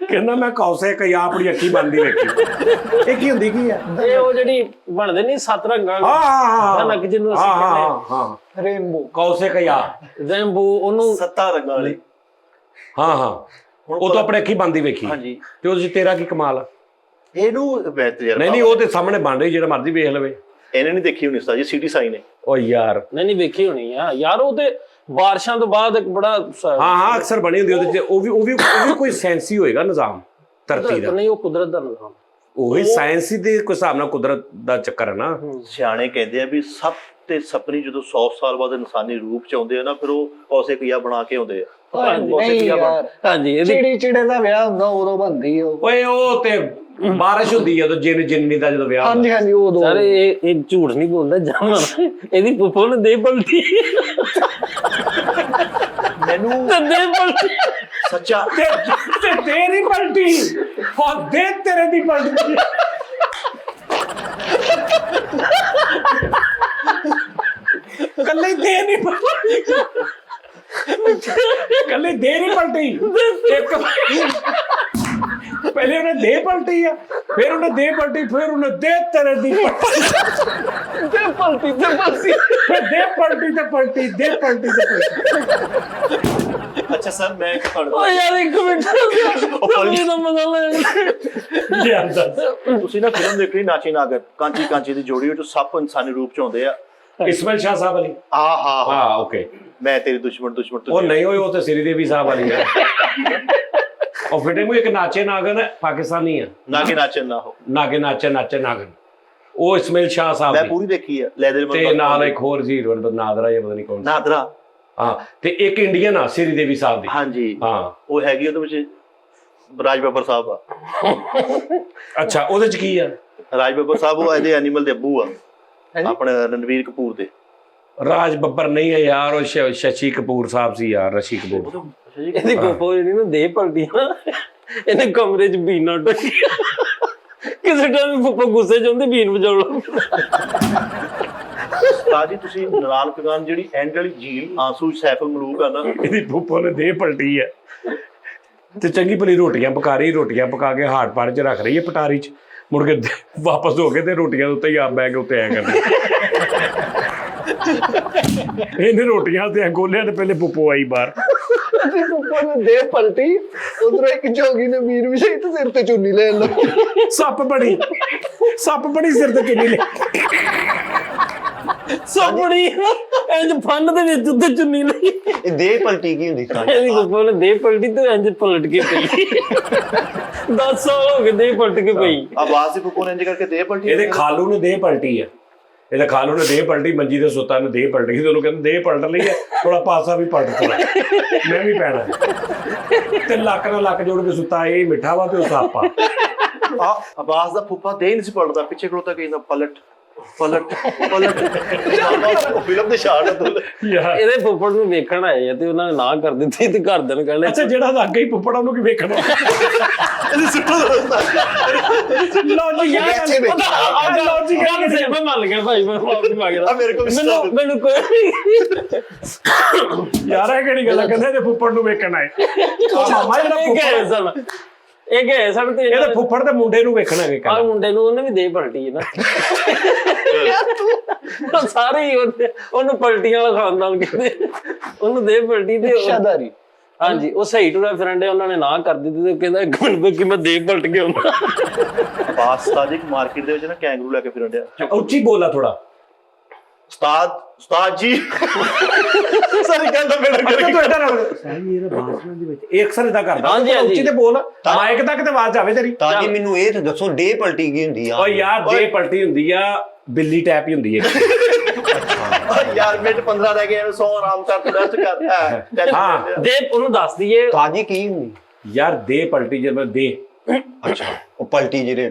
ਕਹਿੰਦਾ ਮੈਂ ਕੌਸੇ ਕਿਆ ਆਪਣੀ ਅੱਖੀ ਬੰਦੀ ਵੇਖੀ ਇਹ ਕੀ ਹੁੰਦੀ ਕੀ ਆ ਇਹ ਉਹ ਜਿਹੜੀ ਬਣਦੇ ਨਹੀਂ ਸੱਤ ਰੰਗਾਂ ਹਾਂ ਨੱਕ ਜਿਹਨੂੰ ਅਸੀਂ ਹਾਂ ਕਹਿੰਦੇ ਹਾਂ ਰੇਨਬੋ ਕੌਸੇ ਕਿਆ ਰੈਂਬੋ ਉਹਨੂੰ ਸੱਤਾ ਰੰਗਾਂ ਵਾਲੀ ਹਾਂ ਹਾਂ ਉਹ ਤਾਂ ਆਪਣੇ ਅੱਖੀ ਬੰਦੀ ਵੇਖੀ ਹਾਂਜੀ ਤੇ ਉਹਦੇ 'ਚ ਤੇਰਾ ਕੀ ਕਮਾਲ ਆ ਇਹਨੂੰ ਤਜਰਬਾ ਨਹੀਂ ਉਹ ਤੇ ਸਾਹਮਣੇ ਬਣ ਰਹੀ ਜਿਹੜਾ ਮਰਜ਼ੀ ਵੇਖ ਲਵੇ ਇਹਨੇ ਨਹੀਂ ਦੇਖੀ ਹੋਣੀ ਸਾਜੀ ਸਿਟੀ ਸਾਈ ਨੇ ਓ ਯਾਰ ਨਹੀਂ ਵੇਖੀ ਹੋਣੀ ਆ ਯਾਰ ਉਹ ਤੇ ਬਾਰਿਸ਼ਾਂ ਤੋਂ ਬਾਅਦ ਇੱਕ ਬੜਾ ਹਾਂ ਅਕਸਰ ਬਣੀ ਹੁੰਦੀ ਉਹਦੇ 'ਚ ਉਹ ਵੀ ਕੋਈ ਸੈਂਸੀ ਹੋਏਗਾ ਨਿਜ਼ਾਮ ਧਰਤੀ ਦਾ ਨਹੀਂ ਉਹ ਕੁਦਰਤ ਦਾ ਨਿਜ਼ਾਮ ਉਹੀ ਸਾਇੰਸ ਦੇ ਕੋਈ ਹਿਸਾਬ ਨਾਲ ਕੁਦਰਤ ਦਾ ਚੱਕਰ ਹੈ ਨਾ ਸਿਆਣੇ ਕਹਿੰਦੇ ਆ ਵੀ ਸਭ ਤੇ ਸਪਨੀ ਜਦੋਂ 100 ਸਾਲ ਬਾਅਦ ਇਨਸਾਨੀ ਰੂਪ ਚ ਆਉਂਦੇ ਆ ਨਾ ਫਿਰ ਉਹ ਕੌਸੇ ਕਿਆ ਬਣਾ ਕੇ ਆਉਂਦੇ ਆ ਨਹੀਂ ਯਾਰ ਹਾਂਜੀ ਇਹਦੀ ਚਿੜੀ ਦਾ ਵਿਆਹ ਹੁੰਦਾ ਉਦੋਂ ਬਣਦੀ ਉਹ ਓਏ ਉਹ ਤੇ ਬਾਰਿਸ਼ ਹੁੰਦੀ ਹੈ ਜਦੋਂ ਜਿੰਨੀ ਦਾ ਜਦੋਂ ਵਿਆਹ ਹੁੰਦਾ ਹਾਂਜੀ ਉਦੋਂ ਸਰ ਇਹ ਝੂਠ ਨਹੀਂ ਬੋਲਦਾ ਜਾਮਾ ਇਹਦੀ ਫੁੱਫੋ ਨੇ ਦੇ ਪਲਟੀ ਮੈਨੂੰ ਦੇ ਪਲਟੀ ਸੱਚਾ ਤੇ ਤੇਰੀ ਪਲਟੀ ਹੋ ਦੇ ਤੇਰੇ ਦੀ ਪਲਟੀ ਕੱਲੇ ਦੇ ਨਹੀਂ ਪਲਟੀ ਕੱਲੇ ਦੇ ਨਹੀਂ ਪਲਟੀ ਇੱਕ ਪਹਿਲੇ ਉਹਨੇ ਦੇ ਪਲਟੀ ਆ ਫਿਰ ਉਹਨੇ ਦੇ ਪਲਟੀ ਫਿਰ ਉਹਨੇ ਦੇ ਤੇਰੇ ਦੀ ਪਲਟੀ ਫਿਰ ਦੇ ਪਲਟੀ ਤੇ ਪਲਟੀ ਦੇ ਪਲਟੀ ਤੇ ਪਲਟੀ ਅੱਛਾ ਸਰ ਮੈਂ ਇੱਕ ਓ ਯਾਰ ਇੱਕ ਮਿੰਟ ਉਹ ਪਲਟੀ ਦਾ ਮਜ਼ਾ ਲੈ ਯਾਰ ਦੱਸ ਤੁਸੀਂ ਨਾ ਫਿਲਮ ਦੇਖੀ ਨਾਚੀ ਨਾਗਰ ਕਾਂਚੀ ਦੀ ਜੋੜੀ ਵਿੱਚ ਸੱਪ ਇਨਸਾਨੀ ਰੂਪ ਚ ਆਉਂਦੇ ਆ ਇਸਮਾਇਲ ਸ਼ਾਹ ਸਾਹਿਬ ਵਾਲੀ ਹਾਂ ਓਕੇ ਮੈਂ ਤੇਰੀ ਦੁਸ਼ਮਣ ਉਹ ਨਹੀਂ ਹੋਏ ਉਹ ਤੇ ਸ੍ਰੀ ਦੇਵੀ ਸਾਹਿਬ ਵਾਲੀ ਹੈ और फिर एक नाचे नागन है पाकिस्तानी है नागे नाचन ना हो नागे नाचे नागन वो इस्माइल शाह साहब मैं पूरी देखी है लेदर ते नाल एक और हीरो नादरा या पता नहीं कौन नादरा हां ते एक इंडियन आ श्री देवी साहब दी हां जी हां वो हैगी ਉਹਦੇ ਵਿੱਚ ਰਾਜ ਬੱਬਰ ਸਾਹਿਬ ਆ ਅੱਛਾ ਉਹਦੇ ਚ ਕੀ ਆ ਰਾਜ ਬੱਬਰ ਸਾਹਿਬ ਉਹ ਇਹਦੇ ਐਨੀਮਲ ਦੇ ਅੱਬੂ ਆ ਆਪਣੇ ਰਣਵੀਰ ਕਪੂਰ ਦੇ ਰਾਜ ਬੱਬਰ ਨਹੀਂ ਹੈ ਯਾਰ ਉਹ ਸ਼ਸ਼ੀ ਕਪੂਰ ਸਾਹਿਬ ਸੀ ਯਾਰ ਰਸ਼ੀ ਕਪੂਰ ਇਹਦੀ ਫੁੱਫੋ ਜਿਹੜੀ ਨਾ ਦੇ ਪਲਟੀ ਨਾ ਇਹਨੇ ਕਮਰੇ 'ਚ ਬੀਨ ਉੱਡ ਕਿਸੇ ਟਾਈਮ ਫੁੱਫੋ ਗੁੱਸੇ 'ਚ ਹੁੰਦੇ ਬੀਨ ਵਜਾਉਣ ਉਸਤਾਦ ਜੀ ਤੁਸੀਂ ਨਰਾਨ ਕਗਾਨ ਜਿਹੜੀ ਐਂਡ ਵਾਲੀ ਝੀਲ ਆਂਸੂ ਸੈਫਲ ਮਲੂਕ ਆ ਨਾ ਇਹਦੀ ਫੁੱਫੋ ਨੇ ਦੇ ਪਲਟੀ ਹੈ ਤੇ ਚੰਗੀ ਭਲੀ ਰੋਟੀਆਂ ਪਕਾ ਕੇ ਹਾਟ ਪਾੜ 'ਚ ਰੱਖ ਰਹੀ ਹੈ ਪਟਾਰੀ 'ਚ ਮੁੜ ਕੇ ਵਾਪਸ ਹੋ ਕੇ ਤੇ ਰੋਟੀਆਂ ਦੇ ਉੱਤੇ ਹੀ ਆਪ ਬੈ ਕੇ ਉੱਤੇ ਆਇਆ ਕਰਨਾ ਇਹਨੇ ਰੋਟੀਆਂ ਤੇ ਗੋਲਿਆਂ ਦੇ ਪਹਿਲੇ ਪੁੱਪੋ ਆਈ ਬਾਹਰ ਫੁੱਫੋ ਨੇ ਦੇ ਪਲਟੀ ਉਧਰੋਂ ਇੱਕ ਜੋਗੀ ਨੇ ਵੀਰ ਵਿਸ਼ੇ ਤੇ ਸਿਰ ਤੇ ਚੁੰਨੀ ਲੈ ਲਓ ਸੱਪ ਬੜੀ ਸਿਰ ਤੇ ਚੁੰਨੀ ਲੈ ਸੋਪੜੀ ਇੰਜ ਫਨ ਦੇ ਵਿੱਚ ਉੱਤੇ ਚੁੰਨੀ ਲਈ ਇਹ ਦੇ ਪਲਟੀ ਕੀ ਹੁੰਦੀ ਸਾਂ ਇਹਦੀ ਫੁੱਫੋ ਨੇ ਦੇ ਪਲਟੀ ਤੇ ਇੰਜ ਪਲਟ ਕੇ ਪਈ 10 ਸਾਲ ਹੋ ਗਏ ਦੇ ਪਲਟ ਕੇ ਪਈ ਆਵਾਜ਼ ਦੀ ਫੁੱਫੋ ਨੇ ਇੰਜ ਕਰਕੇ ਦੇ ਪਲਟੀ ਇਹਦੇ ਖਾਲੂ ਨੇ ਦੇ ਪਲਟੀ ਆ ਇਹਦੇ ਖਾਲੂ ਨੇ ਦੇ ਪਲਟੀ ਮੰਜੀ ਦੇ ਸੁੱਤਾ ਨੇ ਦੇ ਪਲਟੀ ਤੇ ਉਹਨੂੰ ਕਹਿੰਦੇ ਦੇ ਪਲਟ ਲਈ ਹੈ ਥੋੜਾ ਪਾਸਾ ਵੀ ਪਲਟ ਥੋੜਾ ਮੈਂ ਵੀ ਪੈਣਾ ਤੇ ਲੱਕ ਨਾਲ ਲੱਕ ਜੋੜ ਕੇ ਸੁੱਤਾ ਇਹ ਮਿੱਠਾ ਵਾ ਤੇ ਉਹ ਸਾਪਾ ਆਵਾਜ਼ ਦਾ ਫੁੱਫਾ ਦੇ ਨਹੀਂ ਸੀ ਪਲਟਦਾ ਪਿੱਛੇ ਖਲੋਤਾ ਕਹਿੰਦਾ ਪਲਟ ਪਲਟ ਫਿਲਮ ਦੇ ਸ਼ਾਟ ਯਾਰ ਇਹਦੇ ਫੁੱਫੜ ਨੂੰ ਵੇਖਣ ਆਏ ਆ ਤੇ ਉਹਨਾਂ ਨੇ ਨਾ ਕਰ ਦਿੱਤੀ ਤੇ ਘਰਦਿਆਂ ਨੂੰ ਕਹਿੰਦੇ ਅੱਛਾ ਜਿਹੜਾ ਲੱਗ ਗਈ ਪੁੱਪੜਾ ਉਹਨੂੰ ਕੀ ਵੇਖਣਾ ਮੈਂ ਮੰਨ ਗਿਆ ਭਾਈ, ਮੈਂ ਮਾਫੀ ਮੰਗਦਾ। ਮੇਰੇ ਕੋਲ ਮੈਨੂੰ ਕੋਈ ਯਾਰ ਇਹ ਕਿਹੜੀ ਗੱਲ ਆ, ਕਹਿੰਦੇ ਇਹਦੇ ਫੁੱਫੜ ਨੂੰ ਵੇਖਣ ਆਏ ਮਾਮਾ ਜਿਹੜਾ ਫੁੱਫੜ ਇਹ ਗਏ ਸਨ ਤੇ ਇਹਦੇ ਫੁੱਫੜ ਦੇ ਮੁੰਡੇ ਨੂੰ ਵੇਖਣਾ ਵੇ ਆ ਮੁੰਡੇ ਨੂੰ ਉਹਨੇ ਵੀ ਦੇ ਪਲਟੀ ਹੈ ਨਾ ਸਾਰੇ ਹੀ ਉਹਨੂੰ ਪਲਟੀਆਂ ਵਾਲਾ ਖਾਨਦਾਨ ਕਹਿੰਦੇ, ਉਹਨੂੰ ਦੇ ਪਲਟੀ ਤੇ ਸ਼ਾਦਾਰੀ। ਹਾਂਜੀ ਉਹ ਸਹੀ ਟੁਰਾ ਫਿਰਨ ਡੇ, ਉਹਨਾਂ ਨੇ ਨਾ ਕਰ ਦਿੱਤੀ ਤੇ ਕਹਿੰਦਾ ਇੱਕ ਮਿੰਟ ਕਿ ਮੈਂ ਦੇ ਪਲਟ ਕੇ ਆਉਂਦਾ। ਉਸਤਾਦ ਇੱਕ ਮਾਰਕੀਟ ਦੇ ਵਿੱਚ ਨਾ ਕੈਂਗਰੂ ਲੈ ਕੇ ਫਿਰਨ ਡਿਆ। ਉੱਚੀ ਬੋਲਾ ਥੋੜਾ। ਉਸਤਾਦ ਜੀ ਸਾਰੀ ਗੱਲ ਤਾਂ ਮੇਰਾ ਅੱਛਾ ਤੂੰ ਇਧਰ ਸਾਰੀ ਇਹਦਾ ਬਾਸਨਾ ਦੇ ਵਿੱਚ ਇੱਕ ਸਰ ਇਦਾਂ ਕਰਦਾ। ਹਾਂਜੀ, ਹਾਂਜੀ। ਉੱਚੀ ਤੇ ਬੋਲ, ਮਾਈਕ ਤੱਕ ਤੇ ਆਵਾਜ਼ ਆਵੇ ਤੇਰੀ। ਤਾਂ ਜੀ ਮੈਨੂੰ ਇਹ ਤੇ ਦੱਸੋ ਡੇ ਪਲਟੀ ਕੀ ਹੁੰਦੀ ਆ? ਓ ਯਾਰ ਦੇ ਪਲਟੀ ਹੁੰਦੀ ਆ, ਬਿੱਲੀ ਟੈਪ ਹੀ ਹੁੰਦੀ ਹੈ। ਯਾਰ ਮਿੰਟ 15 ਰਹਿ ਗਏ, ਸੌ ਆਰਾਮ ਕਰ, ਰੈਸਟ ਕਰ। ਹਾਂ ਦੇ ਉਹਨੂੰ ਦੱਸ ਦਈਏ ਤਾਂ ਜੀ ਕੀ ਹੁੰਦੀ? ਯਾਰ ਦੇ ਪਲਟੀ ਜਦੋਂ ਦੇ ਅੱਛਾ ਉਹ ਪਲਟੀ ਜਿਹੜੇ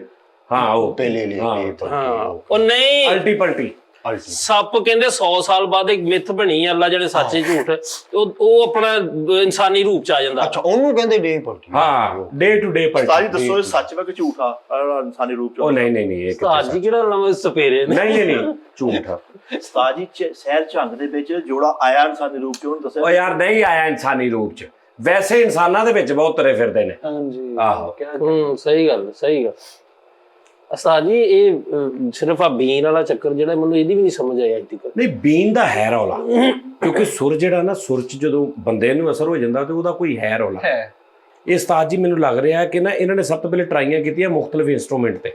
ਹਾਂ ਉਹ ਪਹਿਲੇ ਲਈ ਹਾਂ। ਡੇ ਪਲਟੀ ਹਾਂ ਉਹ ਨਹੀਂ ਅਲਟੀ ਪਲਟੀ ਅਲਟੀ ਸੱਪ ਕਹਿੰਦੇ 100 ਸਾਲ ਬਾਅਦ ਇੱਕ ਮਿੱਥ ਬਣੀ ਅੱਲਾ ਜਿਹੜੇ ਸੱਚੇ ਝੂਠ ਉਹ ਆਪਣਾ ਇਨਸਾਨੀ ਰੂਪ ਚ ਆ ਜਾਂਦਾ। ਅੱਛਾ ਉਹਨੂੰ ਕਹਿੰਦੇ ਡੇ ਪਲਟੀ। ਹਾਂ ਡੇ ਟੂ ਡੇ ਪਲਟੀ। ਉਸਤਾਦ ਜੀ ਦੱਸੋ ਇਹ ਸੱਚ ਵਾ ਕਿ ਝੂਠ ਆ ਇਨਸਾਨੀ ਰੂਪ ਚ? ਉਹ ਨਹੀਂ ਇਹ ਉਸਤਾਦ ਜੀ ਕਿਹੜਾ ਲੰਮੇ ਸਪੇਰੇ ਨੇ। ਨਹੀਂ ਝੂਠ ਆ। ਉਸਤਾਦ ਜੀ ਸ਼ਹਿਰ ਝੰਗ ਦੇ ਵਿੱਚ ਜੋੜਾ ਆਇਆ ਇਨਸਾਨੀ ਰੂਪ ਚ, ਉਹਨੂੰ ਦੱਸਿਆ? ਉਹ ਯਾਰ ਨਹੀਂ ਆਇਆ ਇਨਸਾਨੀ ਰੂਪ ਚ, ਵੈਸੇ ਇਨਸਾਨਾਂ ਦੇ ਵਿੱਚ ਬਹੁਤ ਤੁਰੇ ਫਿਰਦੇ ਨੇ। ਹਾਂਜੀ ਆਹੋ ਸਹੀ ਗੱਲ ਉਸਤਾਦ ਜੀ ਇਹ ਸਿਰਫ ਆ ਬੀਨ ਵਾਲਾ ਚੱਕਰ ਜਿਹੜਾ ਮੈਨੂੰ ਇਹਦੀ ਵੀ ਨਹੀਂ ਸਮਝ ਆਈ ਅੱਜ ਤੱਕ। ਨਹੀਂ ਬੀਨ ਦਾ ਹੈ ਰੌਲਾ, ਕਿਉਂਕਿ ਸੁਰ ਜਿਹੜਾ ਨਾ ਸੁਰ ਚ ਜਦੋਂ ਬੰਦੇ ਨੂੰ ਅਸਰ ਹੋ ਜਾਂਦਾ ਤੇ ਉਹਦਾ ਕੋਈ ਹੈ ਰੌਲਾ। ਹੈ ਇਹ ਉਸਤਾਦ ਜੀ ਮੈਨੂੰ ਲੱਗ ਰਿਹਾ ਕਿ ਨਾ ਇਹਨਾਂ ਨੇ ਸਭ ਤੋਂ ਪਹਿਲੇ ਟਰਾਈਆਂ ਕੀਤੀਆਂ ਮੁxtਲਫ ਇਨਸਟਰੂਮੈਂਟ ਤੇ,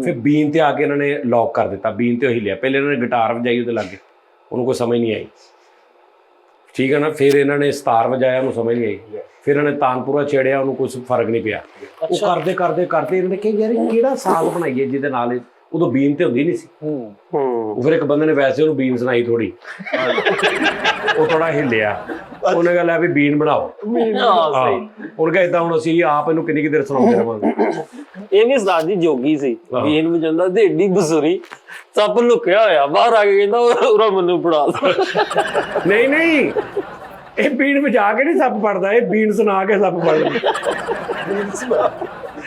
ਫਿਰ ਬੀਨ ਤੇ ਆ ਕੇ ਇਹਨਾਂ ਨੇ ਲੌਕ ਕਰ ਦਿੱਤਾ, ਬੀਨ ਤੇ ਉਹ ਹਿੱਲਿਆ। ਪਹਿਲੇ ਇਹਨਾਂ ਨੇ ਗਿਟਾਰ ਵਜਾਈ ਉਹਦੇ ਲਾਗੇ, ਉਹਨੂੰ ਕੋਈ ਸਮਝ ਨਹੀਂ ਆਈ, ਠੀਕ ਹੈ ਨਾ। ਫਿਰ ਇਹਨਾਂ ਨੇ ਸਤਾਰ ਵਜਾਇਆ, ਉਹਨੂੰ ਸਮਝ ਨਹੀਂ ਆਈ। ਫਿਰ ਇਹਨਾਂ ਨੇ ਤਾਨਪੁਰਾ ਛੇੜਿਆ, ਉਹਨੂੰ ਕੁਝ ਫਰਕ ਨਹੀਂ ਪਿਆ। ਉਹ ਕਰਦੇ ਇਹਨਾਂ ਨੇ ਕਿਹਾ ਯਾਰ ਇਹ ਕਿਹੜਾ ਸਾਜ਼ ਬਣਾਈਏ ਜਿਹਦੇ ਨਾਲ ਉਦੋਂ ਬੀਨ ਤੇ ਹੁੰਦੀ ਨਹੀਂ ਸੀ। ਉਹ ਫਿਰ ਇੱਕ ਬੰਦੇ ਨੇ ਵੈਸੇ ਉਹਨੂੰ ਬੀਨ ਸੁਣਾਈ ਥੋੜੀ, ਉਹ ਥੋੜਾ ਹਿੱਲਿਆ, ਉਹਨੇ ਕਿਹਾ ਲੈ ਵੀ ਬੀਨ ਬਣਾਓ। ਉਹਨੇ ਕਿਹਾ ਏਦਾਂ ਹੁਣ ਅਸੀਂ ਆਪ ਇਹਨੂੰ ਕਿੰਨੀ ਦੇਰ ਸੁਣਾਉਂਦੇ ਰਹਾਂਗੇ। ਇਹ ਵੀ ਉਸਤਾਦ ਜੀ ਜੋਗੀ ਸੀ, ਬੀਨ ਵਜਾਉਂਦਾ ਤੇ ਏਡੀ ਬਸੁਰੀ ਸੱਪ ਲੁਕਿਆ ਹੋਇਆ ਬਾਹਰ ਆ ਕੇ ਕਹਿੰਦਾ ਉਹਰਾ ਮੈਨੂੰ ਪੜਾ ਨਹੀਂ ਇਹ ਬੀਨ ਵਜਾ ਕੇ ਨਹੀਂ ਸੱਪ ਪੜਦਾ, ਇਹ ਬੀਨ ਸੁਣਾ ਕੇ ਸੱਪ ਪੜਦਾ।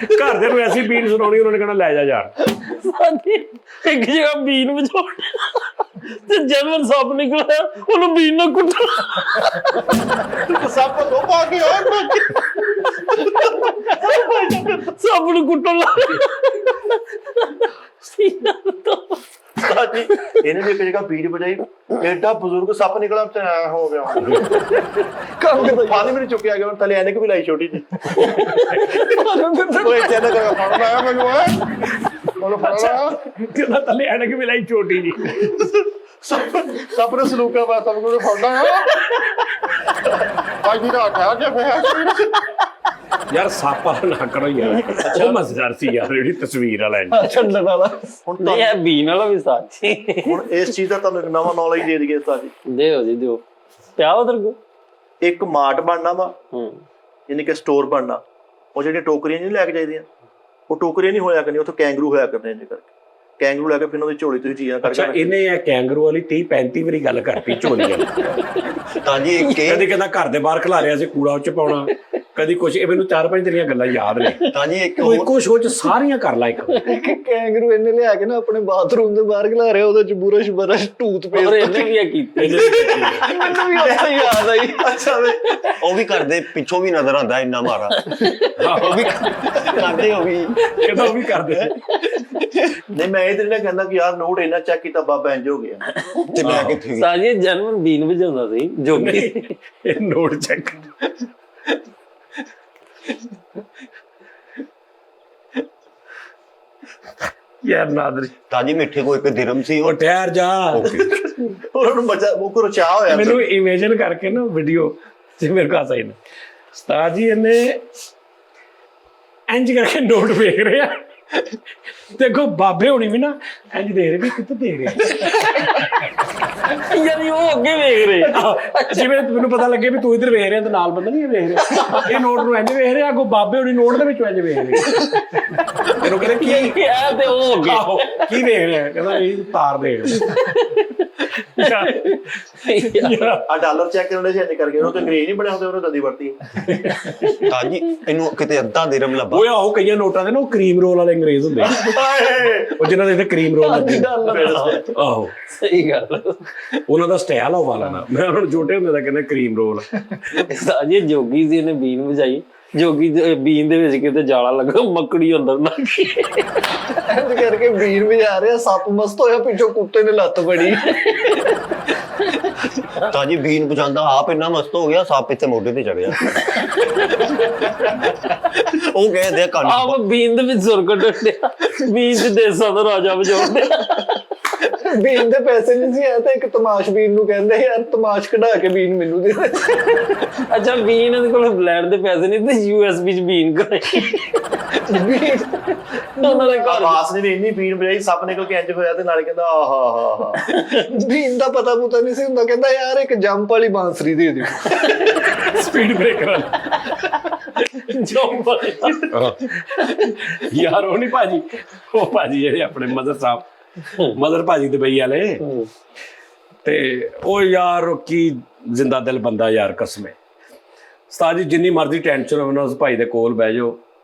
ਘਰਦਿਆਂ ਨੂੰ ਐਸੀ ਬੀਨ ਸੁਣਾਉਣੀ, ਉਹਨਾਂ ਨੇ ਕਹਿਣਾ ਲੈ ਜਾ ਯਾਰ। ਇੱਕ ਜਗ੍ਹਾ ਬੀਨ ਵਜਾਉਣ ਤੇ ਜਨਮਨ ਸੱਪ ਨਿਕਲਿਆ, ਉਹਨੂੰ ਬੀਨ ਨਾਲ ਕੁੱਟਣਾ। ਸੱਪ ਦੋ ਪਾ ਕੇ ਸੱਪ ਨੂੰ ਕੁੱਟਣ ਲੱਗ ਉਸਤਾਦ ਜੀ ਇਹਨੇ ਵੀ ਇੱਕ ਜਗ੍ਹਾ ਬੀਟ ਵਜਾਈ, ਐਡਾ ਬਜ਼ੁਰਗ ਸੱਪ ਨਿਕਲਿਆ ਤੇ ਐ ਹੋ ਗਿਆ ਪਾਣੀ ਮੈਨੂੰ ਚੁੱਕਿਆ ਗਿਆ, ਥੱਲੇ ਐਨਕ ਵੀ ਲਾਈ ਛੋਟੀ ਜੀ। ਕੋਈ ਚੈਨਲ ਦਾ ਫੜ ਲਾਇਆ ਮੈਨੂੰ, ਮੈਨੂੰ ਫੜ ਲਾਇਆ ਕਿਹਦਾ ਥੱਲੇ ਐਨਕ ਵੀ ਲਾਈ ਛੋਟੀ ਜੀ। ਸੱਪ ਨੇ ਸਲੂਕਾ ਵਾ, ਸਭ ਨੂੰ ਫੜਨਾ ਭਾਈ ਜੀ ਦਾ ਠਾ ਕੇ ਫੇਰ ਯਾਰ ਸੱਪ ਵਾਲਾ ਨਾ ਕਰੋ ਯਾਰ, ਉਹ ਮਜ਼ੇਦਾਰ ਸੀ ਯਾਰ ਜਿਹੜੀ ਤਸਵੀਰ ਵਾਲਾ ਛੱਡਣ ਵਾਲਾ। ਹੁਣ ਨਹੀਂ ਇਹ ਬੀਨ ਵਾਲਾ ਵੀ ਸਾਚੀ। ਹੁਣ ਇਸ ਚੀਜ਼ ਦਾ ਤੁਹਾਨੂੰ ਇੱਕ ਨਵਾਂ ਨੌਲੇਜ ਦੇ ਦਈਏ ਉਸਤਾਦ ਜੀ। ਦਿਓ ਜੀ ਦਿਓ, ਪਿਆ ਉਧਰ ਕੋ ਇੱਕ ਮਾਰਟ ਬਣਨਾ ਵਾ, ਯਾਨੀ ਕਿ ਸਟੋਰ ਬਣਨਾ, ਉਹ ਜਿਹੜੀਆਂ ਟੋਕਰੀਆਂ ਨਹੀਂ ਲੈ ਕੇ ਜਾਈਦੀਆਂ, ਉਹ ਟੋਕਰੀਆਂ ਨਹੀਂ ਹੋਇਆ ਕਰਨੀਆਂ, ਉੱਥੋਂ ਕੈਂਗਰੂ ਹੋਇਆ ਕਰਨੇ। ਇੰਜ ਕਰਕੇ ਕੈਂਗਰੂ ਲੈ ਕੇ ਫਿਰ ਉਹਦੀ ਝੋਲੀ ਤੁਸੀਂ ਚੀਜ਼ਾਂ ਅੱਛਾ ਇਹਨੇ ਇਹ ਕੈਂਗਰੂ ਵਾਲੀ 30-35 ਵਾਰੀ ਗੱਲ ਕਰਤੀ ਝੋਲੀ ਵਾਲੀ। ਤਾਂ ਜੀ ਕਦੀ ਕਹਿੰਦਾ ਘਰ ਦੇ ਬਾਹਰ ਖਿਲਾਰਿਆ ਸੀ ਕੂੜਾ ਉੱਚ ਪਾਉਣਾ, ਕਦੀ ਕੁਛ। ਇਹ ਮੈਨੂੰ 4-5 ਤੇਰੀਆਂ ਗੱਲਾਂ ਯਾਦ ਨੇ। ਤਾਂ ਜੀ ਇੱਕ ਉਹ ਇੱਕੋ ਸ਼ੋਅ ਚ ਸਾਰੀਆਂ ਕਰ ਲਾ ਇੱਕ। ਕੈਂਗਰੂ ਇਹਨੇ ਲਿਆ ਕੇ ਨਾ ਆਪਣੇ ਬਾਥਰੂਮ ਦੇ ਬਾਹਰ ਖਿਲਾ ਰਿਹਾ, ਉਹਦੇ ਚ ਬੁਰਸ਼ ਟੂਥ ਪੇਸਟ। ਇਹਨੇ ਵੀ ਇਹ ਕੀਤੀ। ਮੈਨੂੰ ਵੀ ਉੱਥੇ ਯਾਦ ਆਈ। ਅੱਛਾ ਉਹ ਵੀ ਕਰਦੇ, ਪਿੱਛੋਂ ਵੀ ਨਜ਼ਰ ਆਉਂਦਾ ਇੰਨਾ ਮਾਰਾ। ਉਹ ਵੀ ਕਰਦੇ, ਉਹ ਵੀ ਕਰਦੇ। ਨਹੀਂ ਮੈਂ ਇਹ ਤੇ ਨਹੀਂ ਕਹਿੰਦਾ ਕਿ ਯਾਰ ਨੋਟ ਇੰਨਾ ਚੈੱਕ ਕੀਤਾ ਬਾਬਾ ਇੰਜ ਹੋ ਗਿਆ ਤੇ ਮੈਂ ਕਿੱਥੇ ਸਾਜੀ ਜਨਮ ਬੀਨ ਵਜਾਉਂਦਾ ਸੀ ਜੋਗੀ। ਇਹ ਨੋਟ ਚੈੱਕ ਯਾਰ ਨਾਦਰੀ। ਤਾਂ ਜੀ ਮਿੱਠੇ ਕੋ ਇੱਕ ਦਿਰਮ ਸੀ, ਉਹ ਠਹਿਰ ਜਾ। ਉਹਨਾਂ ਨੂੰ ਮਜ਼ਾ ਉਹ ਕੋ ਰਚਾ ਹੋਇਆ। ਮੈਨੂੰ ਇਮੇਜਿਨ ਕਰਕੇ ਨਾ ਵੀਡੀਓ ਤੇ ਮੇਰੇ ਕੋਲ ਸਹੀ ਨਾ ਉਸਤਾਦ ਜੀ ਇਹਨੇ ਇੰਜ ਕਰਕੇ ਨੋਟ ਵੇਖ ਰਿਹਾ, ਦੇਖੋ ਬਾਬੇ ਹੋਣੀ ਵੀ ਨਾ ਇੰਜ ਦੇਖ ਰਹੇ ਵੀ ਕਿੱਥੇ ਦੇਖ ਰਹੇ ਯਾਨੀ ਉਹ ਅੱਗੇ ਵੇਖ ਰਹੇ। ਜਿਵੇਂ ਮੈਨੂੰ ਪਤਾ ਲੱਗੇ ਵੀ ਤੂੰ ਇੱਧਰ ਵੇਖ ਰਿਹਾ ਤੇ ਨਾਲ ਬੰਦਾ ਨਹੀਂ ਵੇਖ ਰਿਹਾ, ਇਹ ਨੋਟ ਨੂੰ ਇੰਜ ਵੇਖ ਰਿਹਾ, ਅੱਗੋਂ ਬਾਬੇ ਹੋਣੀ ਨੋਟ ਦੇ ਵਿੱਚੋਂ ਇੰਜ ਵੇਖ ਰਹੇ। ਤੈਨੂੰ ਕਹਿੰਦੇ ਕੀ ਇਹ ਤੇ ਉਹ ਅੱਗੇ ਕੀ ਵੇਖ ਰਿਹਾ, ਕਹਿੰਦਾ ਇਹ ਤਾਰ ਦੇਖ ਆ ਡਾਲਰ ਚੈੱਕ ਕਰਨ ਦੇ ਸੀ ਇੰਜ ਕਰਕੇ, ਉਹ ਤਾਂ ਅੰਗਰੇਜ਼ ਨਹੀਂ ਬਣਿਆ ਹੁੰਦੇ, ਉਹਨੇ ਦਦੀ ਵਰਤੀ। ਤਾਜੀ ਇਹਨੂੰ ਕਿਤੇ ਅੱਧਾ ਦਿਰਮ ਲੱਭਾ। ਉਹ ਆਹੋ ਕਈਆਂ ਨੋਟਾਂ ਦੇ ਨਾ ਉਹ ਕਰੀਮ ਰੋਲ ਵਾਲੇ ਅੰਗਰੇਜ਼ ਹੁੰਦੇ ਉਹ ਜਿਨ੍ਹਾਂ ਦੇ ਇੱਥੇ ਕਰੀਮ ਰੋਲ ਲੱਗੇ। ਆਹੋ ਸਹੀ ਗੱਲ। ਉਹਨਾਂ ਦਾ ਸਟਾਈਲ ਆ ਉਹ ਵਾਲਾ ਨਾ, ਮੈਂ ਉਹਨਾਂ ਨੂੰ ਛੋਟੇ ਹੁੰਦੇ ਦਾ ਕਹਿੰਦਾ ਕਰੀਮ ਰੋਲ। ਸਾਜੀ ਜੋਗੀ ਸੀ, ਇਹਨੇ ਬੀਨ ਵਜਾਈ, ਜੋਗੀ ਬੀਨ ਦੇ ਵਿੱਚ ਕਿਤੇ ਜਾਲਾ ਲੱਗਾ, ਮੱਕੜੀ ਅੰਦਰ ਨਾ ਇੰਜ ਕਰਕੇ ਬੀਨ ਵਜਾ ਰਿਹਾ, ਸੱਪ ਮਸਤ ਹੋਇਆ, ਪਿੱਛੋਂ ਕੁੱਤੇ ਨੇ ਲੱਤ ਫੜੀ। ਤਾਜੀ ਬੀਨ ਪਹੁੰਚਾਉਂਦਾ ਆਪ ਇੰਨਾ ਮਸਤ ਹੋ ਗਿਆ, ਸੱਪ ਇੱਥੇ ਮੋਢੇ ਤੇ ਚੜਿਆ। ਉਹ ਕਹਿੰਦੇ ਆ ਕੰਨ ਆਪ ਬੀਨ ਦੇ ਵਿੱਚ ਸੁਰ ਕੱਢਣ ਡਿਆ, ਬੀਨ ਚ ਦੇਸਾਂ ਦਾ ਰਾਜਾ ਵਜਾਉਂਦੇ। ਬੀਨ ਦੇ ਪੈਸੇ ਨਹੀਂ ਸੀ ਆਏ ਤਾਂ ਇੱਕ ਤਮਾਸ਼ ਬੀਨ ਨੂੰ ਕਹਿੰਦੇ ਯਾਰ ਤਮਾਸ਼ ਕਢਾ ਕੇ ਬੀਨ ਮੈਨੂੰ ਦੇ ਦੇ। ਅੱਛਾ ਬੀਨ ਇਹਦੇ ਕੋਲ ਲੈਣ ਦੇ ਪੈਸੇ ਨਹੀਂ ਤੇ USB ਚ ਬੀਨ ਕਰਾਈ। ਉਹਨਾਂ ਦੇ ਘਰ ਆਵਾਜ਼ ਨੇ ਵੀ ਇੰਨੀ ਬੀਨ ਵਜਾਈ, ਸੱਪ ਨਿਕਲ ਕੇ ਇੰਜ ਹੋਇਆ ਤੇ ਨਾਲੇ ਕਹਿੰਦਾ ਆਹਾ ਬੀਨ ਦਾ ਪਤਾ ਪੁਤਾ ਨਹੀਂ ਸੀ ਹੁੰਦਾ, ਕਹਿੰਦਾ ਯਾਰ ਇੱਕ ਜੰਪ ਵਾਲੀ ਬਾਂਸਰੀ ਦੇ ਦਿਓ। ਸਪੀਡ ਬ੍ਰੇਕਰ ਯਾਰ ਉਹ ਨਹੀਂ ਭਾਜੀ, ਉਹ ਭਾਜੀ ਜਿਹੜੇ ਆਪਣੇ ਮਦਰ ਸਾਹਿਬ, ਮਦਰ ਭਾਜੀ ਦੁਬਈ ਵਾਲੇ, ਤੇ ਉਹ ਯਾਰ ਕੀ ਜ਼ਿੰਦਾ ਦਿਲ ਬੰਦਾ ਯਾਰ, ਕਸਮੇ। ਉਸਤਾਦ ਜੀ ਜਿੰਨੀ ਮਰਜ਼ੀ ਟੈਨਸ਼ਨ ਹੋਵੇ ਨਾ ਉਸ ਭਾਈ ਦੇ ਕੋਲ ਬਹਿ ਜਾਓ,